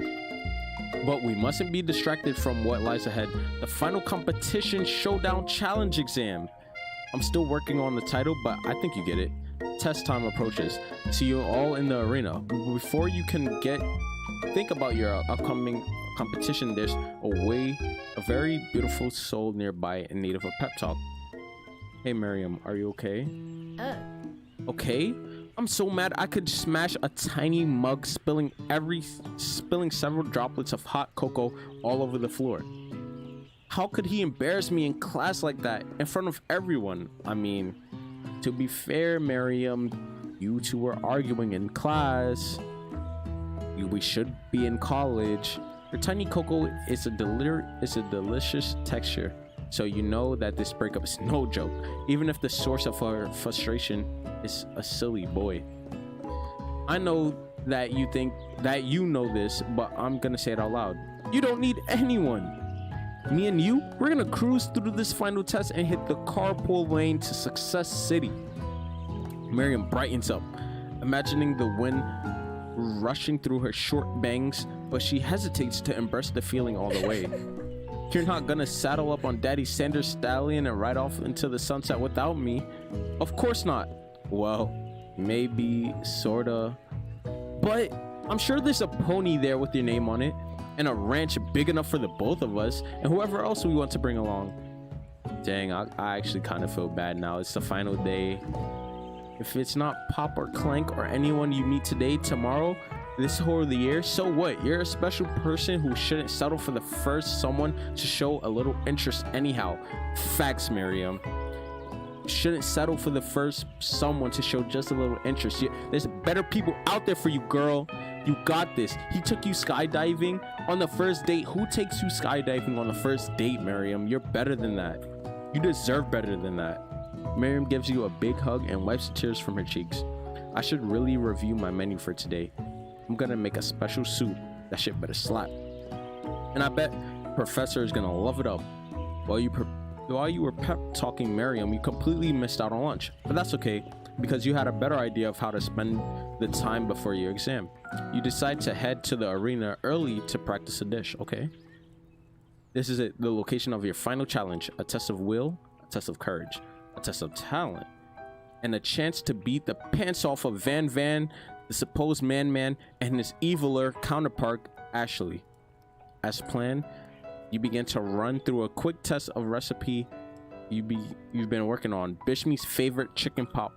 But we mustn't be distracted from what lies ahead. The final competition showdown challenge exam. I'm still working on the title, but I think you get it. Test time approaches. See you all in the arena. Before you can think about your upcoming competition, there's a very beautiful soul nearby in need of a pep talk. Hey Miriam, are you okay? Okay? I'm so mad I could smash a tiny mug, spilling several droplets of hot cocoa all over the floor. How could he embarrass me in class like that in front of everyone? I mean, to be fair, Miriam, you two were arguing in class. We should be in college. Your tiny cocoa is a delicious texture. So you know that this breakup is no joke, even if the source of her frustration is a silly boy. I know that you think that you know this, but I'm gonna say it out loud. You don't need anyone. Me and you, we're gonna cruise through this final test and hit the carpool lane to Success City. Miriam brightens up, imagining the wind rushing through her short bangs, but she hesitates to embrace the feeling all the way. You're not gonna saddle up on Daddy Sanders' stallion and ride off into the sunset without me. Of course not. Well, maybe, sorta. But I'm sure there's a pony there with your name on it, and a ranch big enough for the both of us, and whoever else we want to bring along. Dang, I actually kind of feel bad now. It's the final day. If it's not Pop or Clank or anyone you meet today, tomorrow, this whole of the year, so what? You're a special person who shouldn't settle for the first someone to show a little interest anyhow. Facts, Miriam. Shouldn't settle for the first someone to show just a little interest. There's better people out there for you, girl. You got this. He took you skydiving on the first date. Who takes you skydiving on the first date, Miriam? You're better than that. You deserve better than that. Miriam gives you a big hug and wipes the tears from her cheeks. I should really review my menu for today. I'm gonna make a special soup. That shit better slap. And I bet Professor is gonna love it up. While you were pep talking Miriam, you completely missed out on lunch. But that's okay, because you had a better idea of how to spend the time before your exam. You decide to head to the arena early to practice a dish, okay? This is the location of your final challenge, a test of will, a test of courage, a test of talent, and a chance to beat the pants off of Van, the supposed man, and his eviler counterpart, Ashley. As planned, you begin to run through a quick test of recipe you've been working on, Bishmi's famous chicken pot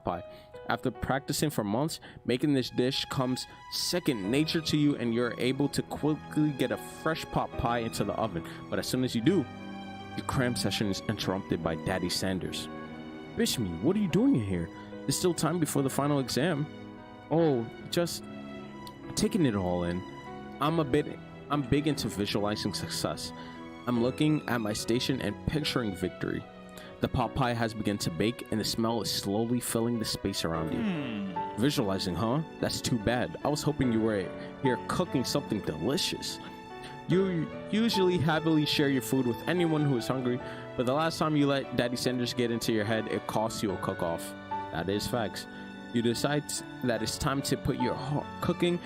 pie. After practicing for months, making this dish comes second nature to you, and you're able to quickly get a fresh pot pie into the oven. But as soon as you do, your cram session is interrupted by Daddy Sanders. Bishmi, what are you doing in here? There's still time before the final exam. Oh, just taking it all in. I'm big into visualizing success. I'm looking at my station and picturing victory. The pot pie has begun to bake, and the smell is slowly filling the space around you. Visualizing, huh? That's too bad. I was hoping you were here cooking something delicious. You usually happily share your food with anyone who is hungry, but the last time you let Daddy Sanders get into your head, it costs you a cook-off. That is facts. You decide that it's time to put your cooking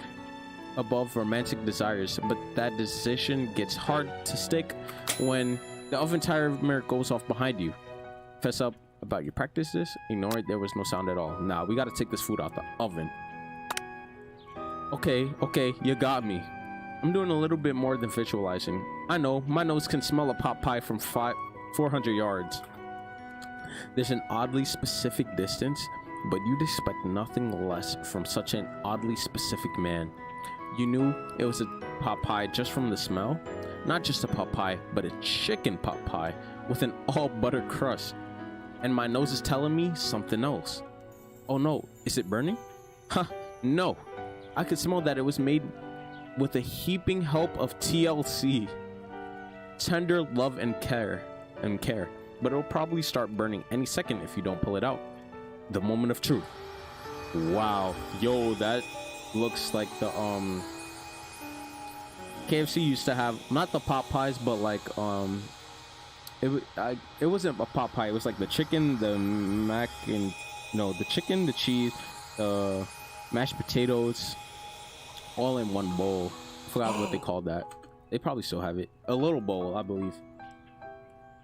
above romantic desires, but that decision gets hard to stick when the oven timer goes off behind you. Fess up about your practices, ignore it, there was no sound at all. Nah, we gotta take this food out the oven. Okay, you got me. I'm doing a little bit more than visualizing. I know, my nose can smell a pot pie from 400 yards. There's an oddly specific distance, but you'd expect nothing less from such an oddly specific man. You knew it was a pot pie just from the smell. Not just a pot pie, but a chicken pot pie with an all butter crust. And my nose is telling me something else. Oh no, is it burning? Huh, no. I could smell that it was made with a heaping help of TLC. Tender love and care. But it'll probably start burning any second if you don't pull it out. The moment of truth. Wow, yo, that looks like the KFC used to have, not the pot pies, but like it wasn't a pot pie, it was like the chicken, the the chicken, the cheese, the mashed potatoes, all in one bowl. I forgot what they called that. They probably still have it. A little bowl, I believe.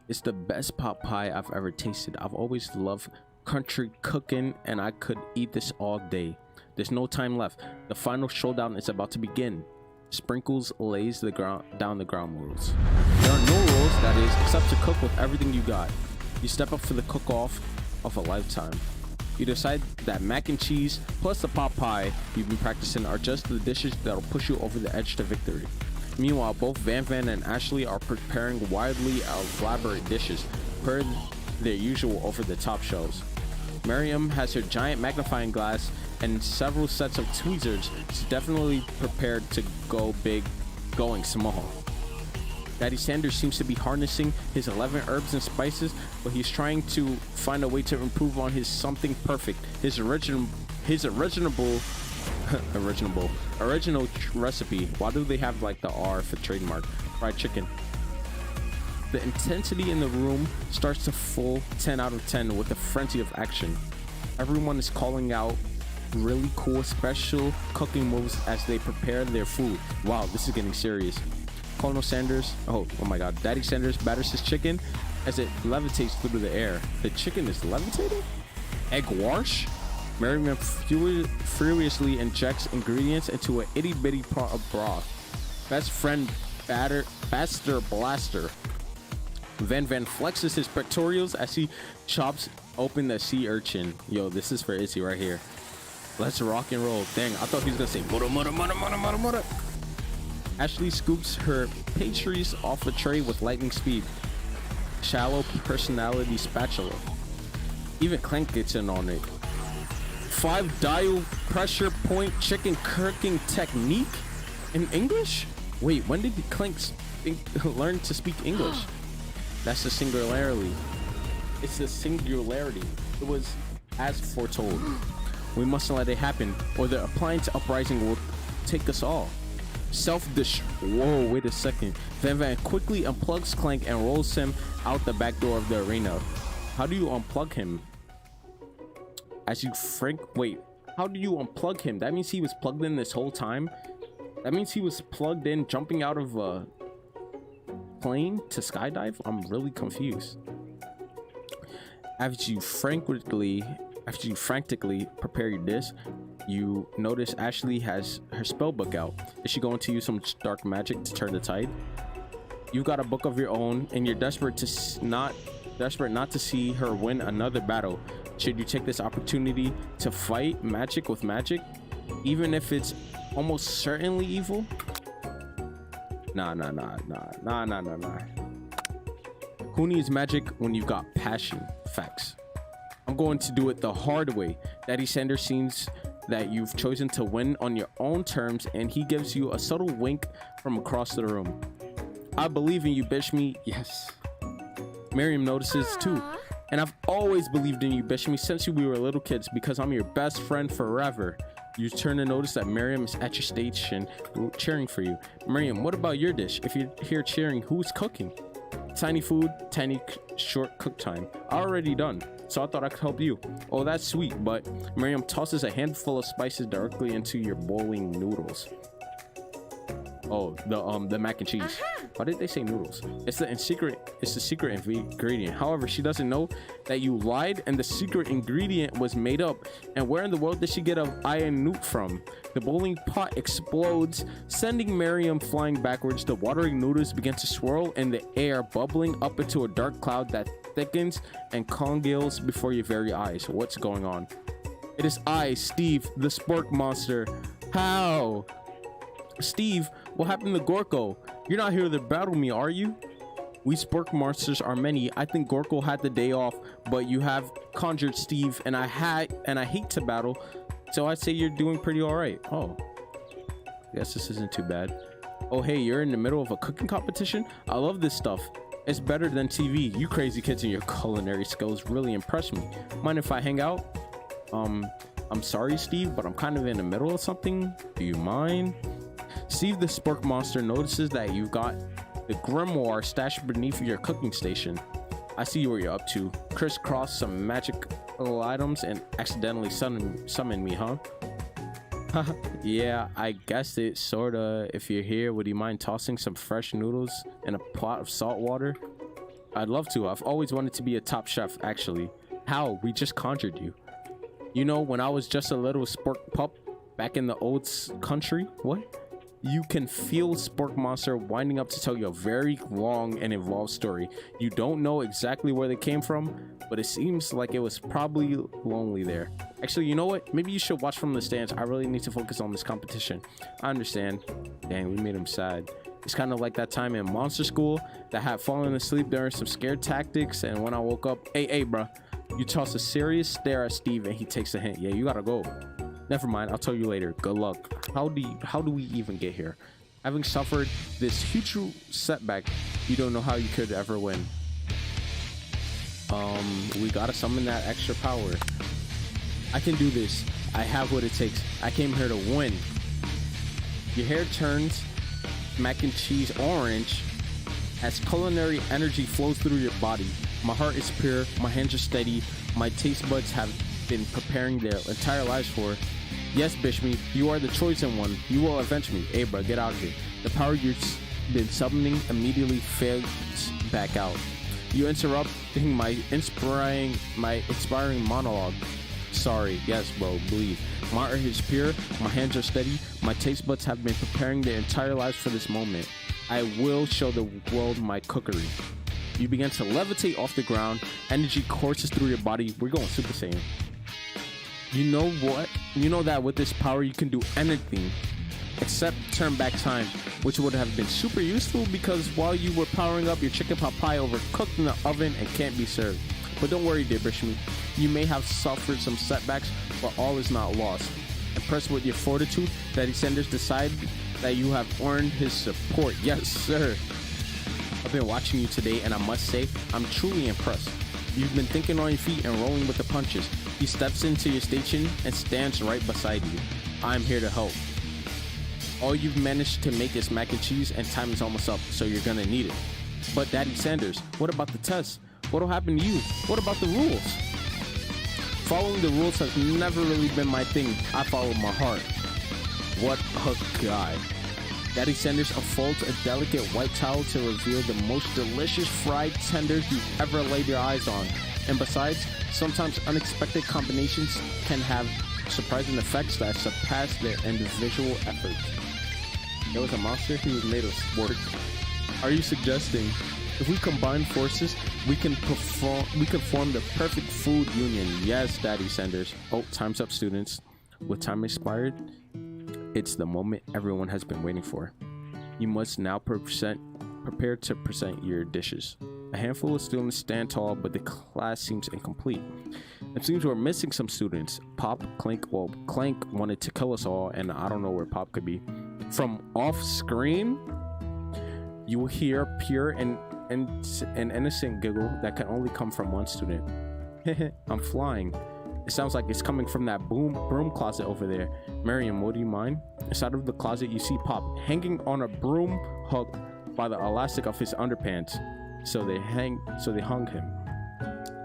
It's the best pot pie I've ever tasted. I've always loved country cooking, and I could eat this all day. There's no time left. The final showdown is about to begin. Sprinkles lays down the ground rules. There are no rules, that is, except to cook with everything you got. You step up for the cook-off of a lifetime. You decide that mac and cheese plus the pot pie you've been practicing are just the dishes that'll push you over the edge to victory. Meanwhile, both Van and Ashley are preparing wildly elaborate dishes per their usual over-the-top shows. Miriam has her giant magnifying glass and several sets of tweezers. She's definitely prepared to go big, going small. Daddy Sanders seems to be harnessing his 11 herbs and spices, but he's trying to find a way to improve on his something perfect, his original recipe. Why do they have like the R for trademark? Fried chicken. The intensity in the room starts to full 10 out of 10 with a frenzy of action. Everyone is calling out really cool special cooking moves as they prepare their food. Wow, this is getting serious. Colonel Sanders, oh my god, Daddy Sanders batters his chicken as it levitates through the air. The chicken is levitating? Egg wash? Miriam furiously injects ingredients into an itty bitty pot of broth. Best friend Baster Blaster. Van flexes his pectorals as he chops open the sea urchin. Yo, this is for Izzy right here. Let's rock and roll. Dang, I thought he was gonna say mutter. Ashley scoops her pastries off a tray with lightning speed. Shallow personality spatula. Even Clank gets in on it. 5 dial pressure point chicken cooking technique in English? Wait, when did Clank learn to speak English? That's the singularity. It's the singularity. It was as foretold. We mustn't let it happen, or the appliance uprising will take us all. Whoa, wait a second. Van quickly unplugs Clank and rolls him out the back door of the arena. How do you unplug him? Wait, how do you unplug him? That means he was plugged in this whole time? That means he was plugged in jumping out of a plane to skydive? I'm really confused. After you frantically prepare your dish, you notice Ashley has her spell book out. Is she going to use some dark magic to turn the tide? You've got a book of your own, and you're desperate not to see her win another battle. Should you take this opportunity to fight magic with magic, even if it's almost certainly evil? Nah. Who needs magic when you've got passion? Facts. I'm going to do it the hard way. Daddy Sanders seems that you've chosen to win on your own terms, and he gives you a subtle wink from across the room. I believe in you, Bishme. Yes. Miriam notices too. And I've always believed in you, Bishme, since we were little kids, because I'm your best friend forever. You turn to notice that Miriam is at your station cheering for you. Miriam, what about your dish? If you're here cheering, who's cooking? Tiny food, tiny short cook time. Already done. So I thought I could help you. Oh, that's sweet, but Miriam tosses a handful of spices directly into your boiling noodles. Oh, the mac and cheese. Why did they say noodles? It's the secret ingredient. However, she doesn't know that you lied and the secret ingredient was made up. And where in the world did she get an iron nuke from? The boiling pot explodes, sending Miriam flying backwards. The watery noodles begin to swirl in the air, bubbling up into a dark cloud that thickens and congeals before your very eyes. What's going on? It is I, Steve, the spork monster. How? Steve, what happened to Gorko? You're not here to battle me, are you? We spork monsters are many. I think Gorko had the day off, but you have conjured Steve, and I hate to battle, so I'd say you're doing pretty all right. Oh, guess this isn't too bad. Oh, hey, you're in the middle of a cooking competition? I love this stuff. It's better than TV. You crazy kids and your culinary skills really impress me. Mind if I hang out? I'm sorry, Steve, but I'm kind of in the middle of something. Do you mind? Steve the Spork Monster notices that you've got the grimoire stashed beneath your cooking station. I see what you're up to. Crisscross some magical items and accidentally summon me, huh? Yeah, I guessed it, sorta. If you're here, would you mind tossing some fresh noodles in a pot of salt water? I'd love to. I've always wanted to be a top chef, actually. How? We just conjured you. You know, when I was just a little spork pup back in the old country? What? You can feel Spork Monster winding up to tell you a very long and involved story. You don't know exactly where they came from, but it seems like it was probably lonely there. Actually, you know what? Maybe you should watch from the stands. I really need to focus on this competition. I understand. Dang, we made him sad. It's kind of like that time in monster school that had fallen asleep during some scared tactics, and when I woke up, hey, bruh, you toss a serious stare at Steve and he takes a hint. Yeah, you gotta go. Never mind, I'll tell you later. Good luck. How do we even get here? Having suffered this huge setback, you don't know how you could ever win. We gotta summon that extra power. I can do this. I have what it takes. I came here to win. Your hair turns mac and cheese orange as culinary energy flows through your body. My heart is pure, my hands are steady, my taste buds have been preparing their entire lives for. Yes, Bishme, you are the chosen one. You will avenge me. Hey, bro, get out of here. The power you've been summoning immediately fades back out. You interrupting my inspiring monologue. Sorry. Yes, bro, believe. My heart is pure. My hands are steady. My taste buds have been preparing their entire lives for this moment. I will show the world my cookery. You begin to levitate off the ground. Energy courses through your body. We're going Super Saiyan. You know what? You know that with this power you can do anything except turn back time, which would have been super useful because while you were powering up, your chicken pot pie overcooked in the oven and can't be served. But don't worry, dear Bishme. You may have suffered some setbacks, but all is not lost. Impressed with your fortitude, Daddy Sanders decided that you have earned his support. Yes, sir. I've been watching you today, and I must say, I'm truly impressed. You've been thinking on your feet and rolling with the punches. He steps into your station and stands right beside you. I'm here to help. All you've managed to make is mac and cheese, and time is almost up, so you're gonna need it. But Daddy Sanders, what about the test? What'll happen to you? What about the rules? Following the rules has never really been my thing. I follow my heart. What a guy. Daddy Sanders unfolds a delicate white towel to reveal the most delicious fried tenders you've ever laid your eyes on. And besides, sometimes unexpected combinations can have surprising effects that surpass their individual efforts. There was a monster who was made of sport. Are you suggesting if we combine forces, we can form the perfect food union? Yes, Daddy Sanders. Oh, time's up, students. With time expired, it's the moment everyone has been waiting for. You must now prepare to present your dishes. A handful of students stand tall, but the class seems incomplete. It seems we're missing some students. Pop, Clank, well, Clank wanted to kill us all, and I don't know where Pop could be. From off screen, you will hear pure and innocent giggle that can only come from one student. I'm flying. It sounds like it's coming from that broom closet over there. Miriam, would you mind? Inside of the closet, you see Pop hanging on a broom hook by the elastic of his underpants. So they hung him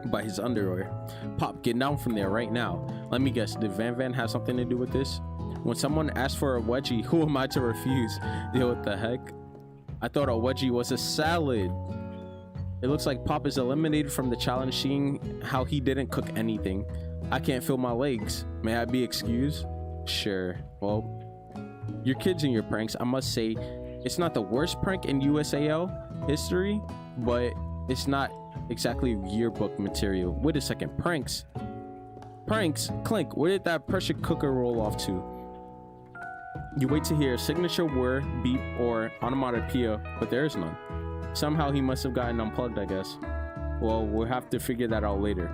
by his underwear. Pop, get down from there right now. Let me guess, did Van have something to do with this? When someone asks for a wedgie, who am I to refuse? Yo, what the heck? I thought a wedgie was a salad. It looks like Pop is eliminated from the challenge, seeing how he didn't cook anything. I can't feel my legs. May I be excused? Sure. Well, your kids and your pranks, I must say, it's not the worst prank in USAL history, but it's not exactly yearbook material. Wait a second, pranks? Clink, where did that pressure cooker roll off to? You wait to hear a signature word, beep, or onomatopoeia, but there is none. Somehow he must have gotten unplugged, I guess. Well, we'll have to figure that out later.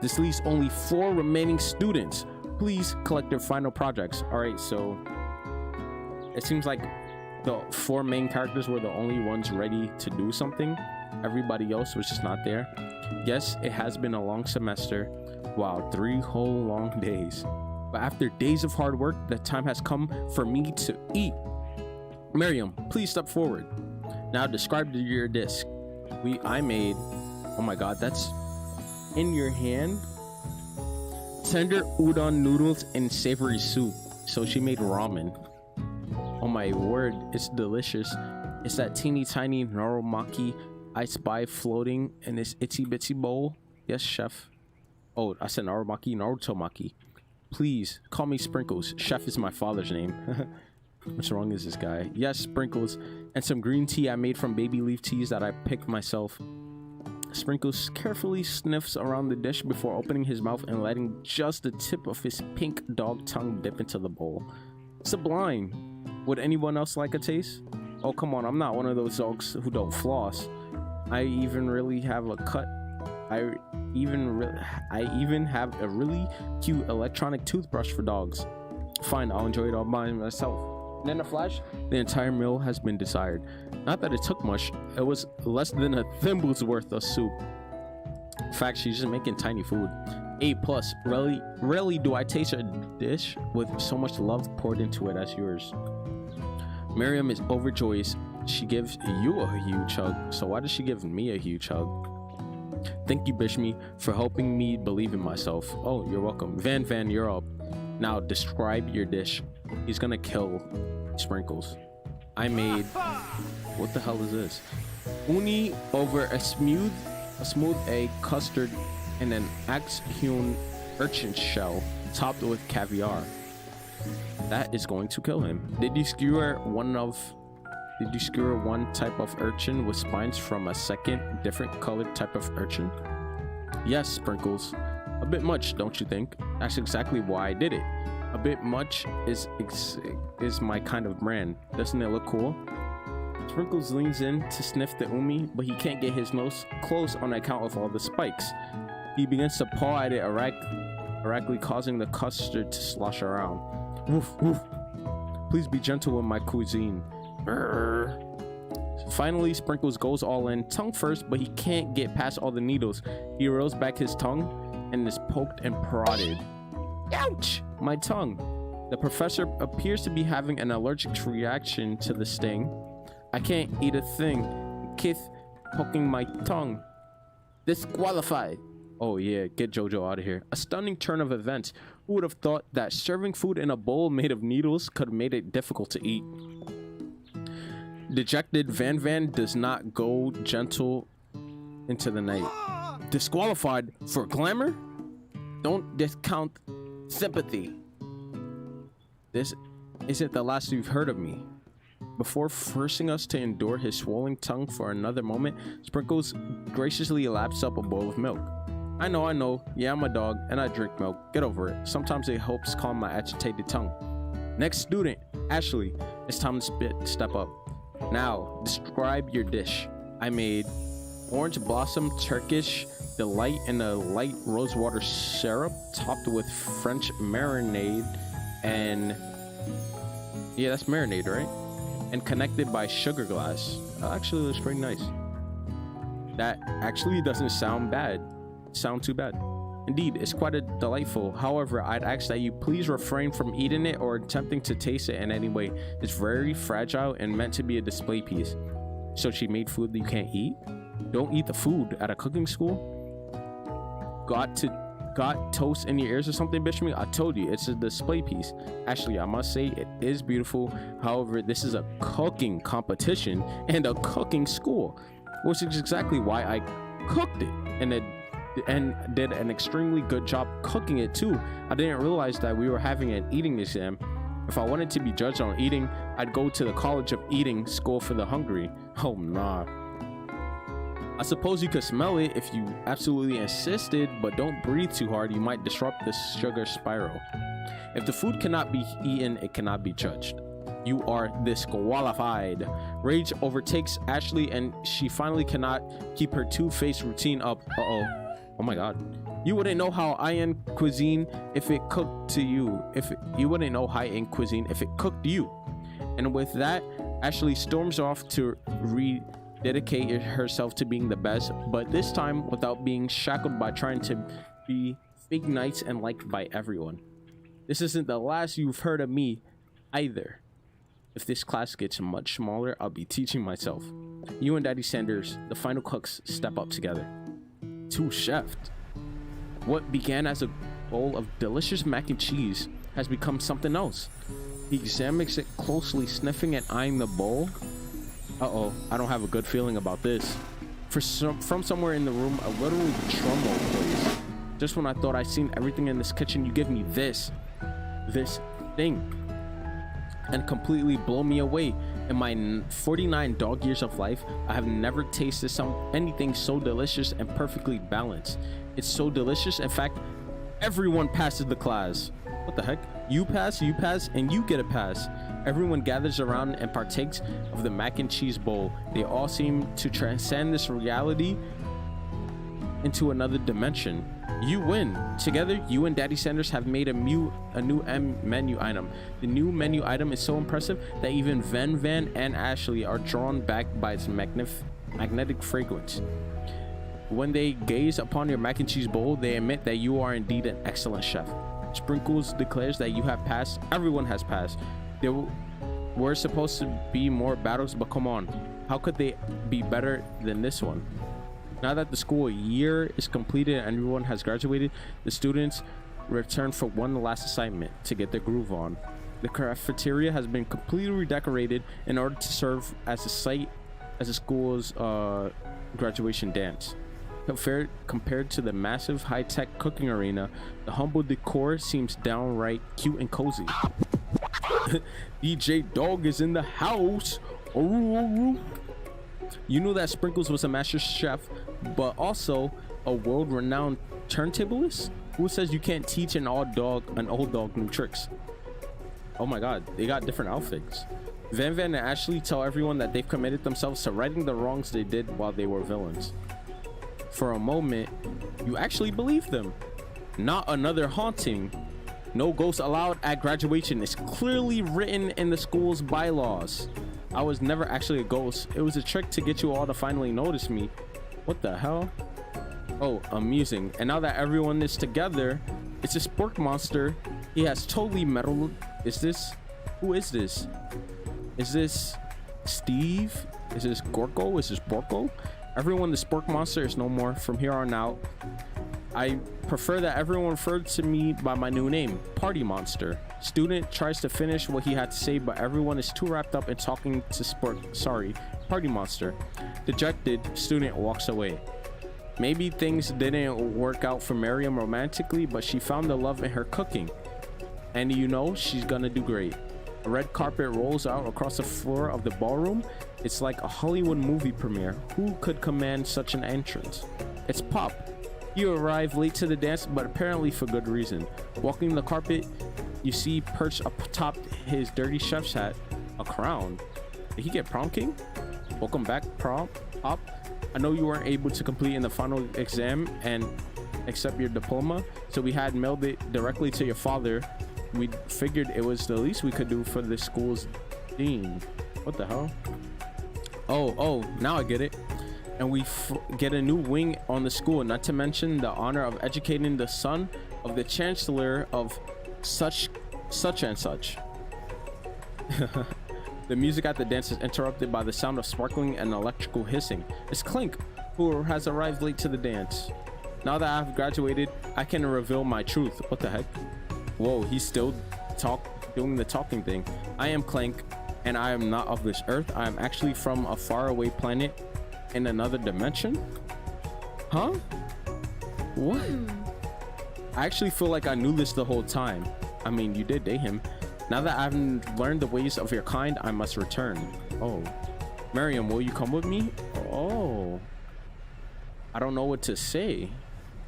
This leaves only 4 remaining students. Please collect their final projects. All right, so it seems like the 4 main characters were the only ones ready to do something. Everybody else was just not there. Yes, it has been a long semester. Wow, 3 whole long days. But after days of hard work, the time has come for me to eat. Miriam, please step forward. Now describe your dish. I made, oh my god, that's in your hand. Tender udon noodles and savory soup. So she made ramen. Oh my word, it's delicious. It's that teeny tiny noromaki I spy floating in this itsy bitsy bowl. Yes, chef. Oh, I said noromaki, narutomaki. Please call me Sprinkles. Chef is my father's name. What's wrong is this guy? Yes, Sprinkles. And some green tea I made from baby leaf teas that I picked myself. Sprinkles carefully sniffs around the dish before opening his mouth and letting just the tip of his pink dog tongue dip into the bowl. Sublime. Would anyone else like a taste? Oh, come on, I'm not one of those dogs who don't floss. I even really have a cut. I even have a really cute electronic toothbrush for dogs. Fine, I'll enjoy it all by myself. And in a flash, the entire meal has been desired. Not that it took much, it was less than a thimble's worth of soup. In fact, she's just making tiny food. A+. Rarely do I taste a dish with so much love poured into it as yours. Miriam is overjoyed. She gives you a huge hug. So why does she give me a huge hug? Thank you, Bishmi, for helping me believe in myself. Oh, you're welcome. Van, you're up. Now describe your dish. He's gonna kill Sprinkles. I made, what the hell is this? Uni over a smooth egg custard and an axe-hewn urchin shell topped with caviar. That is going to kill him. Did you skewer one type of urchin with spines from a second different colored type of urchin? Yes, Sprinkles. A bit much, don't you think? That's exactly why I did it. A bit much is my kind of brand. Doesn't it look cool? Sprinkles leans in to sniff the umi, but he can't get his nose close on account of all the spikes. He begins to paw at it erratically, causing the custard to slosh around. Woof, woof. Please be gentle with my cuisine. Brr. Finally, Sprinkles goes all in, tongue first, but he can't get past all the needles. He rolls back his tongue and is poked and prodded. Ouch! My tongue. The professor appears to be having an allergic reaction to the sting. I can't eat a thing. Keith poking my tongue. Disqualified. Oh yeah, get Jojo out of here. A stunning turn of events. Who would have thought that serving food in a bowl made of needles could have made it difficult to eat? Dejected Van does not go gentle into the night. Disqualified for glamour? Don't discount sympathy. This isn't the last you've heard of me. Before forcing us to endure his swollen tongue for another moment, Sprinkles graciously laps up a bowl of milk. I know. Yeah, I'm a dog, and I drink milk. Get over it. Sometimes it helps calm my agitated tongue. Next student, Ashley. It's time to step up. Now, describe your dish. I made orange blossom Turkish delight in a light rosewater syrup topped with French marinade and... yeah, that's marinade, right? And connected by sugar glass. Actually looks pretty nice. That actually doesn't sound too bad. Indeed, it's quite delightful. However, I'd ask that you please refrain from eating it or attempting to taste it in any way. It's very fragile and meant to be a display piece. So she made food that you can't eat? Don't eat the food at a cooking school? Got toast in your ears or something, bitch me? I told you, it's a display piece. Actually, I must say it is beautiful. However, this is a cooking competition and a cooking school, which is exactly why I cooked it and did an extremely good job cooking it too. I didn't realize that we were having an eating exam. If I wanted to be judged on eating, I'd go to the College of Eating School for the Hungry. Oh nah. I suppose you could smell it if you absolutely insisted, but don't breathe too hard. You might disrupt the sugar spiral. If the food cannot be eaten, it cannot be judged. You are disqualified. Rage overtakes Ashley and she finally cannot keep her two-faced routine up. Oh my god. You wouldn't know how high-end cuisine if it cooked to you. You wouldn't know high-end cuisine if it cooked you. And with that, Ashley storms off to rededicate herself to being the best, but this time without being shackled by trying to be fake nice and liked by everyone. This isn't the last you've heard of me either. If this class gets much smaller, I'll be teaching myself. You and Daddy Sanders, the final cooks, step up together. Two chefs. What began as a bowl of delicious mac and cheese has become something else. He examines it closely, sniffing and eyeing the bowl. I don't have a good feeling about this. From somewhere in the room, a literal drum roll plays. Just when I thought I'd seen everything in this kitchen, you give me this thing, and completely blow me away. In my 49 dog years of life, I have never tasted anything so delicious and perfectly balanced. It's so delicious. In fact, everyone passes the class. What the heck? You pass, and you get a pass. Everyone gathers around and partakes of the mac and cheese bowl. They all seem to transcend this reality into another dimension. You win. Together, you and Daddy Sanders have made a new menu item. The new menu item is so impressive that even Van and Ashley are drawn back by its magnetic fragrance. When they gaze upon your mac and cheese bowl, they admit that you are indeed an excellent chef. Sprinkles declares that you have passed. Everyone has passed. There were supposed to be more battles, but come on. How could they be better than this one? Now that the school year is completed and everyone has graduated, the students return for one last assignment to get their groove on. The cafeteria has been completely redecorated in order to serve as a site as the school's graduation dance. Compared to the massive high-tech cooking arena, the humble decor seems downright cute and cozy. DJ Dog is in the house. You knew that Sprinkles was a master chef, but also a world-renowned turntablist? Who says you can't teach an old dog new tricks? Oh my god, they got different outfits. Van and Ashley tell everyone that they've committed themselves to righting the wrongs they did while they were villains. For a moment, you actually believe them. Not another haunting. No ghosts allowed at graduation. It's clearly written in the school's bylaws. I was never actually a ghost. It was a trick to get you all to finally notice me. What the hell? Oh, amusing. And now that everyone is together, it's a spork monster. He has totally meddled Is this? Who is this? Is this Steve? Is this Gorko? Is this Borko? Everyone, the Spork Monster is no more. From here on out, I prefer that everyone refer to me by my new name, Party Monster. Student tries to finish what he had to say, but everyone is too wrapped up in talking to Spork. Sorry, Party Monster. Dejected, student walks away. Maybe things didn't work out for Miriam romantically, but she found the love in her cooking. And you know, she's gonna do great. A red carpet rolls out across the floor of the ballroom. It's like a Hollywood movie premiere. Who could command such an entrance? It's Pop. You arrive late to the dance, but apparently for good reason. Walking the carpet, you see perched atop his dirty chef's hat, a crown. Did he get prom king? Welcome back, Pop. I know you weren't able to complete in the final exam and accept your diploma, so we had mailed it directly to your father. We figured it was the least we could do for the school's dean. What the hell? Oh, now I get it. And we get a new wing on the school, not to mention the honor of educating the son of the chancellor of such and such. The music at the dance is interrupted by the sound of sparkling and electrical hissing. It's Clink, who has arrived late to the dance. Now that I've graduated, I can reveal my truth. What the heck? Whoa, he's still doing the talking thing. I am Clank, and I am not of this earth. I am actually from a faraway planet in another dimension. Huh? What? I actually feel like I knew this the whole time. I mean, you did date him. Now that I've learned the ways of your kind, I must return. Oh, Miriam, will you come with me? Oh, I don't know what to say.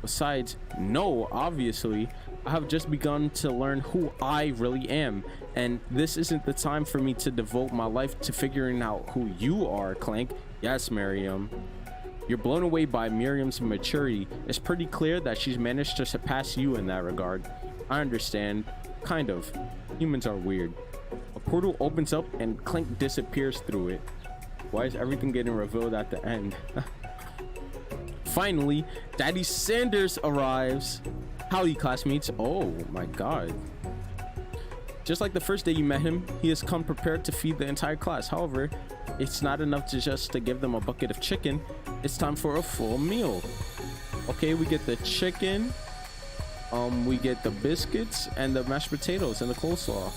Besides, no, obviously, I have just begun to learn who I really am, and this isn't the time for me to devote my life to figuring out who you are, Clank. Yes, Miriam. You're blown away by Miriam's maturity. It's pretty clear that she's managed to surpass you in that regard. I understand. Kind of. Humans are weird. A portal opens up and Clank disappears through it. Why is everything getting revealed at the end? Finally, Daddy Sanders arrives. Howdy, classmates. Oh my god. Just like the first day you met him, he has come prepared to feed the entire class. However, it's not enough to give them a bucket of chicken. It's time for a full meal. Okay, we get the chicken. We get the biscuits and the mashed potatoes and the coleslaw.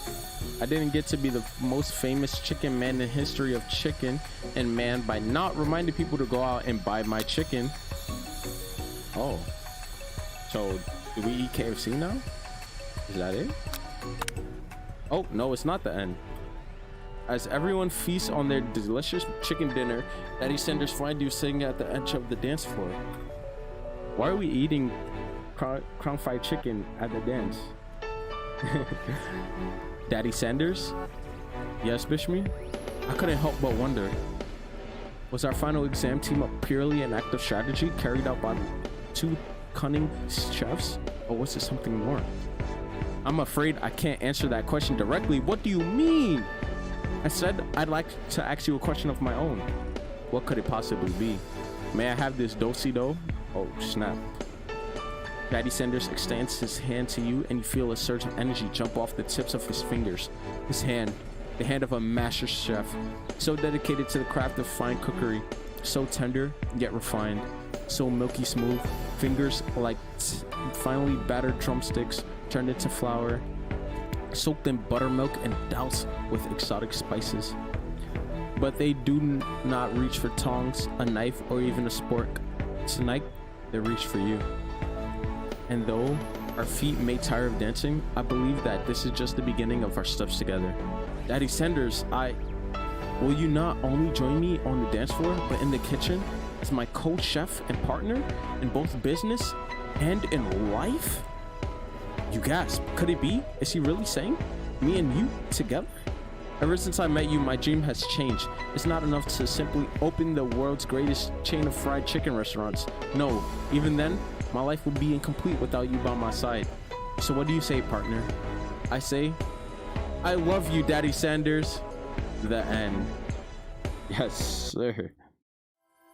I didn't get to be the most famous chicken man in history of chicken and man by not reminding people to go out and buy my chicken. Oh, so do we eat KFC now? Is that it? Oh no, it's not the end. As everyone feasts on their delicious chicken dinner, Daddy Sanders find you sitting at the edge of the dance floor. Why are we eating crown fried chicken at the dance? Daddy Sanders? Yes, Bishmi? I couldn't help but wonder, was our final exam team up purely an act of strategy carried out by two cunning chefs, or was it something more? I'm afraid I can't answer that question directly. What do you mean? I said I'd like to ask you a question of my own. What could it possibly be? May I have this do-si-do? Oh snap. Daddy Sanders extends his hand to you and you feel a surge of energy jump off the tips of his fingers. His hand, the hand of a master chef, so dedicated to the craft of fine cookery, so tender yet refined, so milky smooth, fingers like finely battered drumsticks turned into flour, soaked in buttermilk and doused with exotic spices. But they do not reach for tongs, a knife, or even a spork. Tonight, they reach for you. And though our feet may tire of dancing, I believe that this is just the beginning of our steps together. Daddy Sanders, will you not only join me on the dance floor, but in the kitchen as my co-chef and partner in both business and in life? You gasp. Could it be? Is he really saying me and you together? Ever since I met you, my dream has changed. It's not enough to simply open the world's greatest chain of fried chicken restaurants. No, even then, my life would be incomplete without you by my side. So what do you say, partner? I say, I love you, Daddy Sanders. The end. Yes, sir.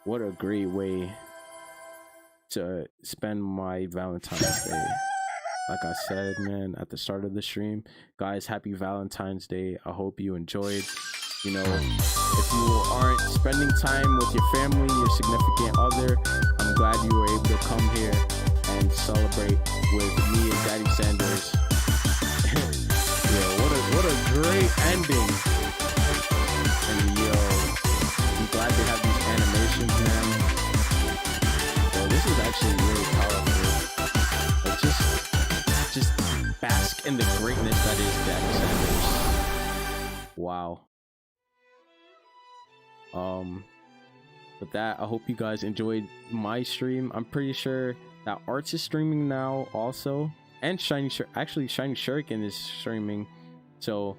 What a great way to spend my Valentine's Day. like I said, man, at the start of the stream, guys, happy Valentine's Day. I hope you enjoyed. You know, if you aren't spending time with your family, your significant other, I'm glad you were able to come here and celebrate with me and Daddy Sanders. Yo, what a great ending. And yo, I'm glad they have these animations, man. Yo, this is actually really powerful. Like, just bask in the greatness that is Daddy Sanders. Wow. With that, I hope you guys enjoyed my stream. I'm pretty sure that Arts is streaming now also, and Shiny Shuriken is streaming. So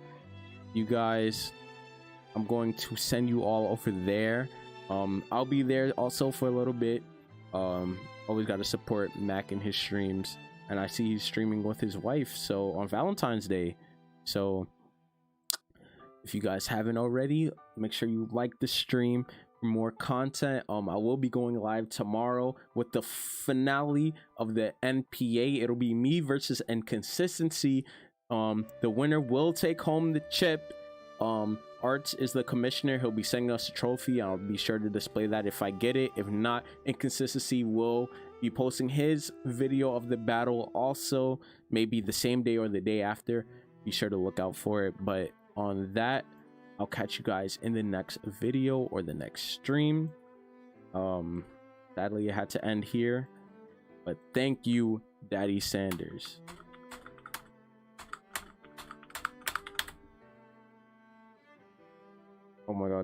you guys, I'm going to send you all over there. I'll be there also for a little bit. Always got to support Mac in his streams, and I see he's streaming with his wife, so on Valentine's Day. So if you guys haven't already, make sure you like the stream for more content. I will be going live tomorrow with the finale of the NPA. It'll be me versus Inconsistency. The winner will take home the chip. Arts is the commissioner. He'll be sending us a trophy. I'll be sure to display that if I get it. If not, Inconsistency will be posting his video of the battle also, maybe the same day or the day after. Be sure to look out for it. But on that, I'll catch you guys in the next video or the next stream. Sadly, it had to end here, but thank you, Daddy Sanders. Oh my god.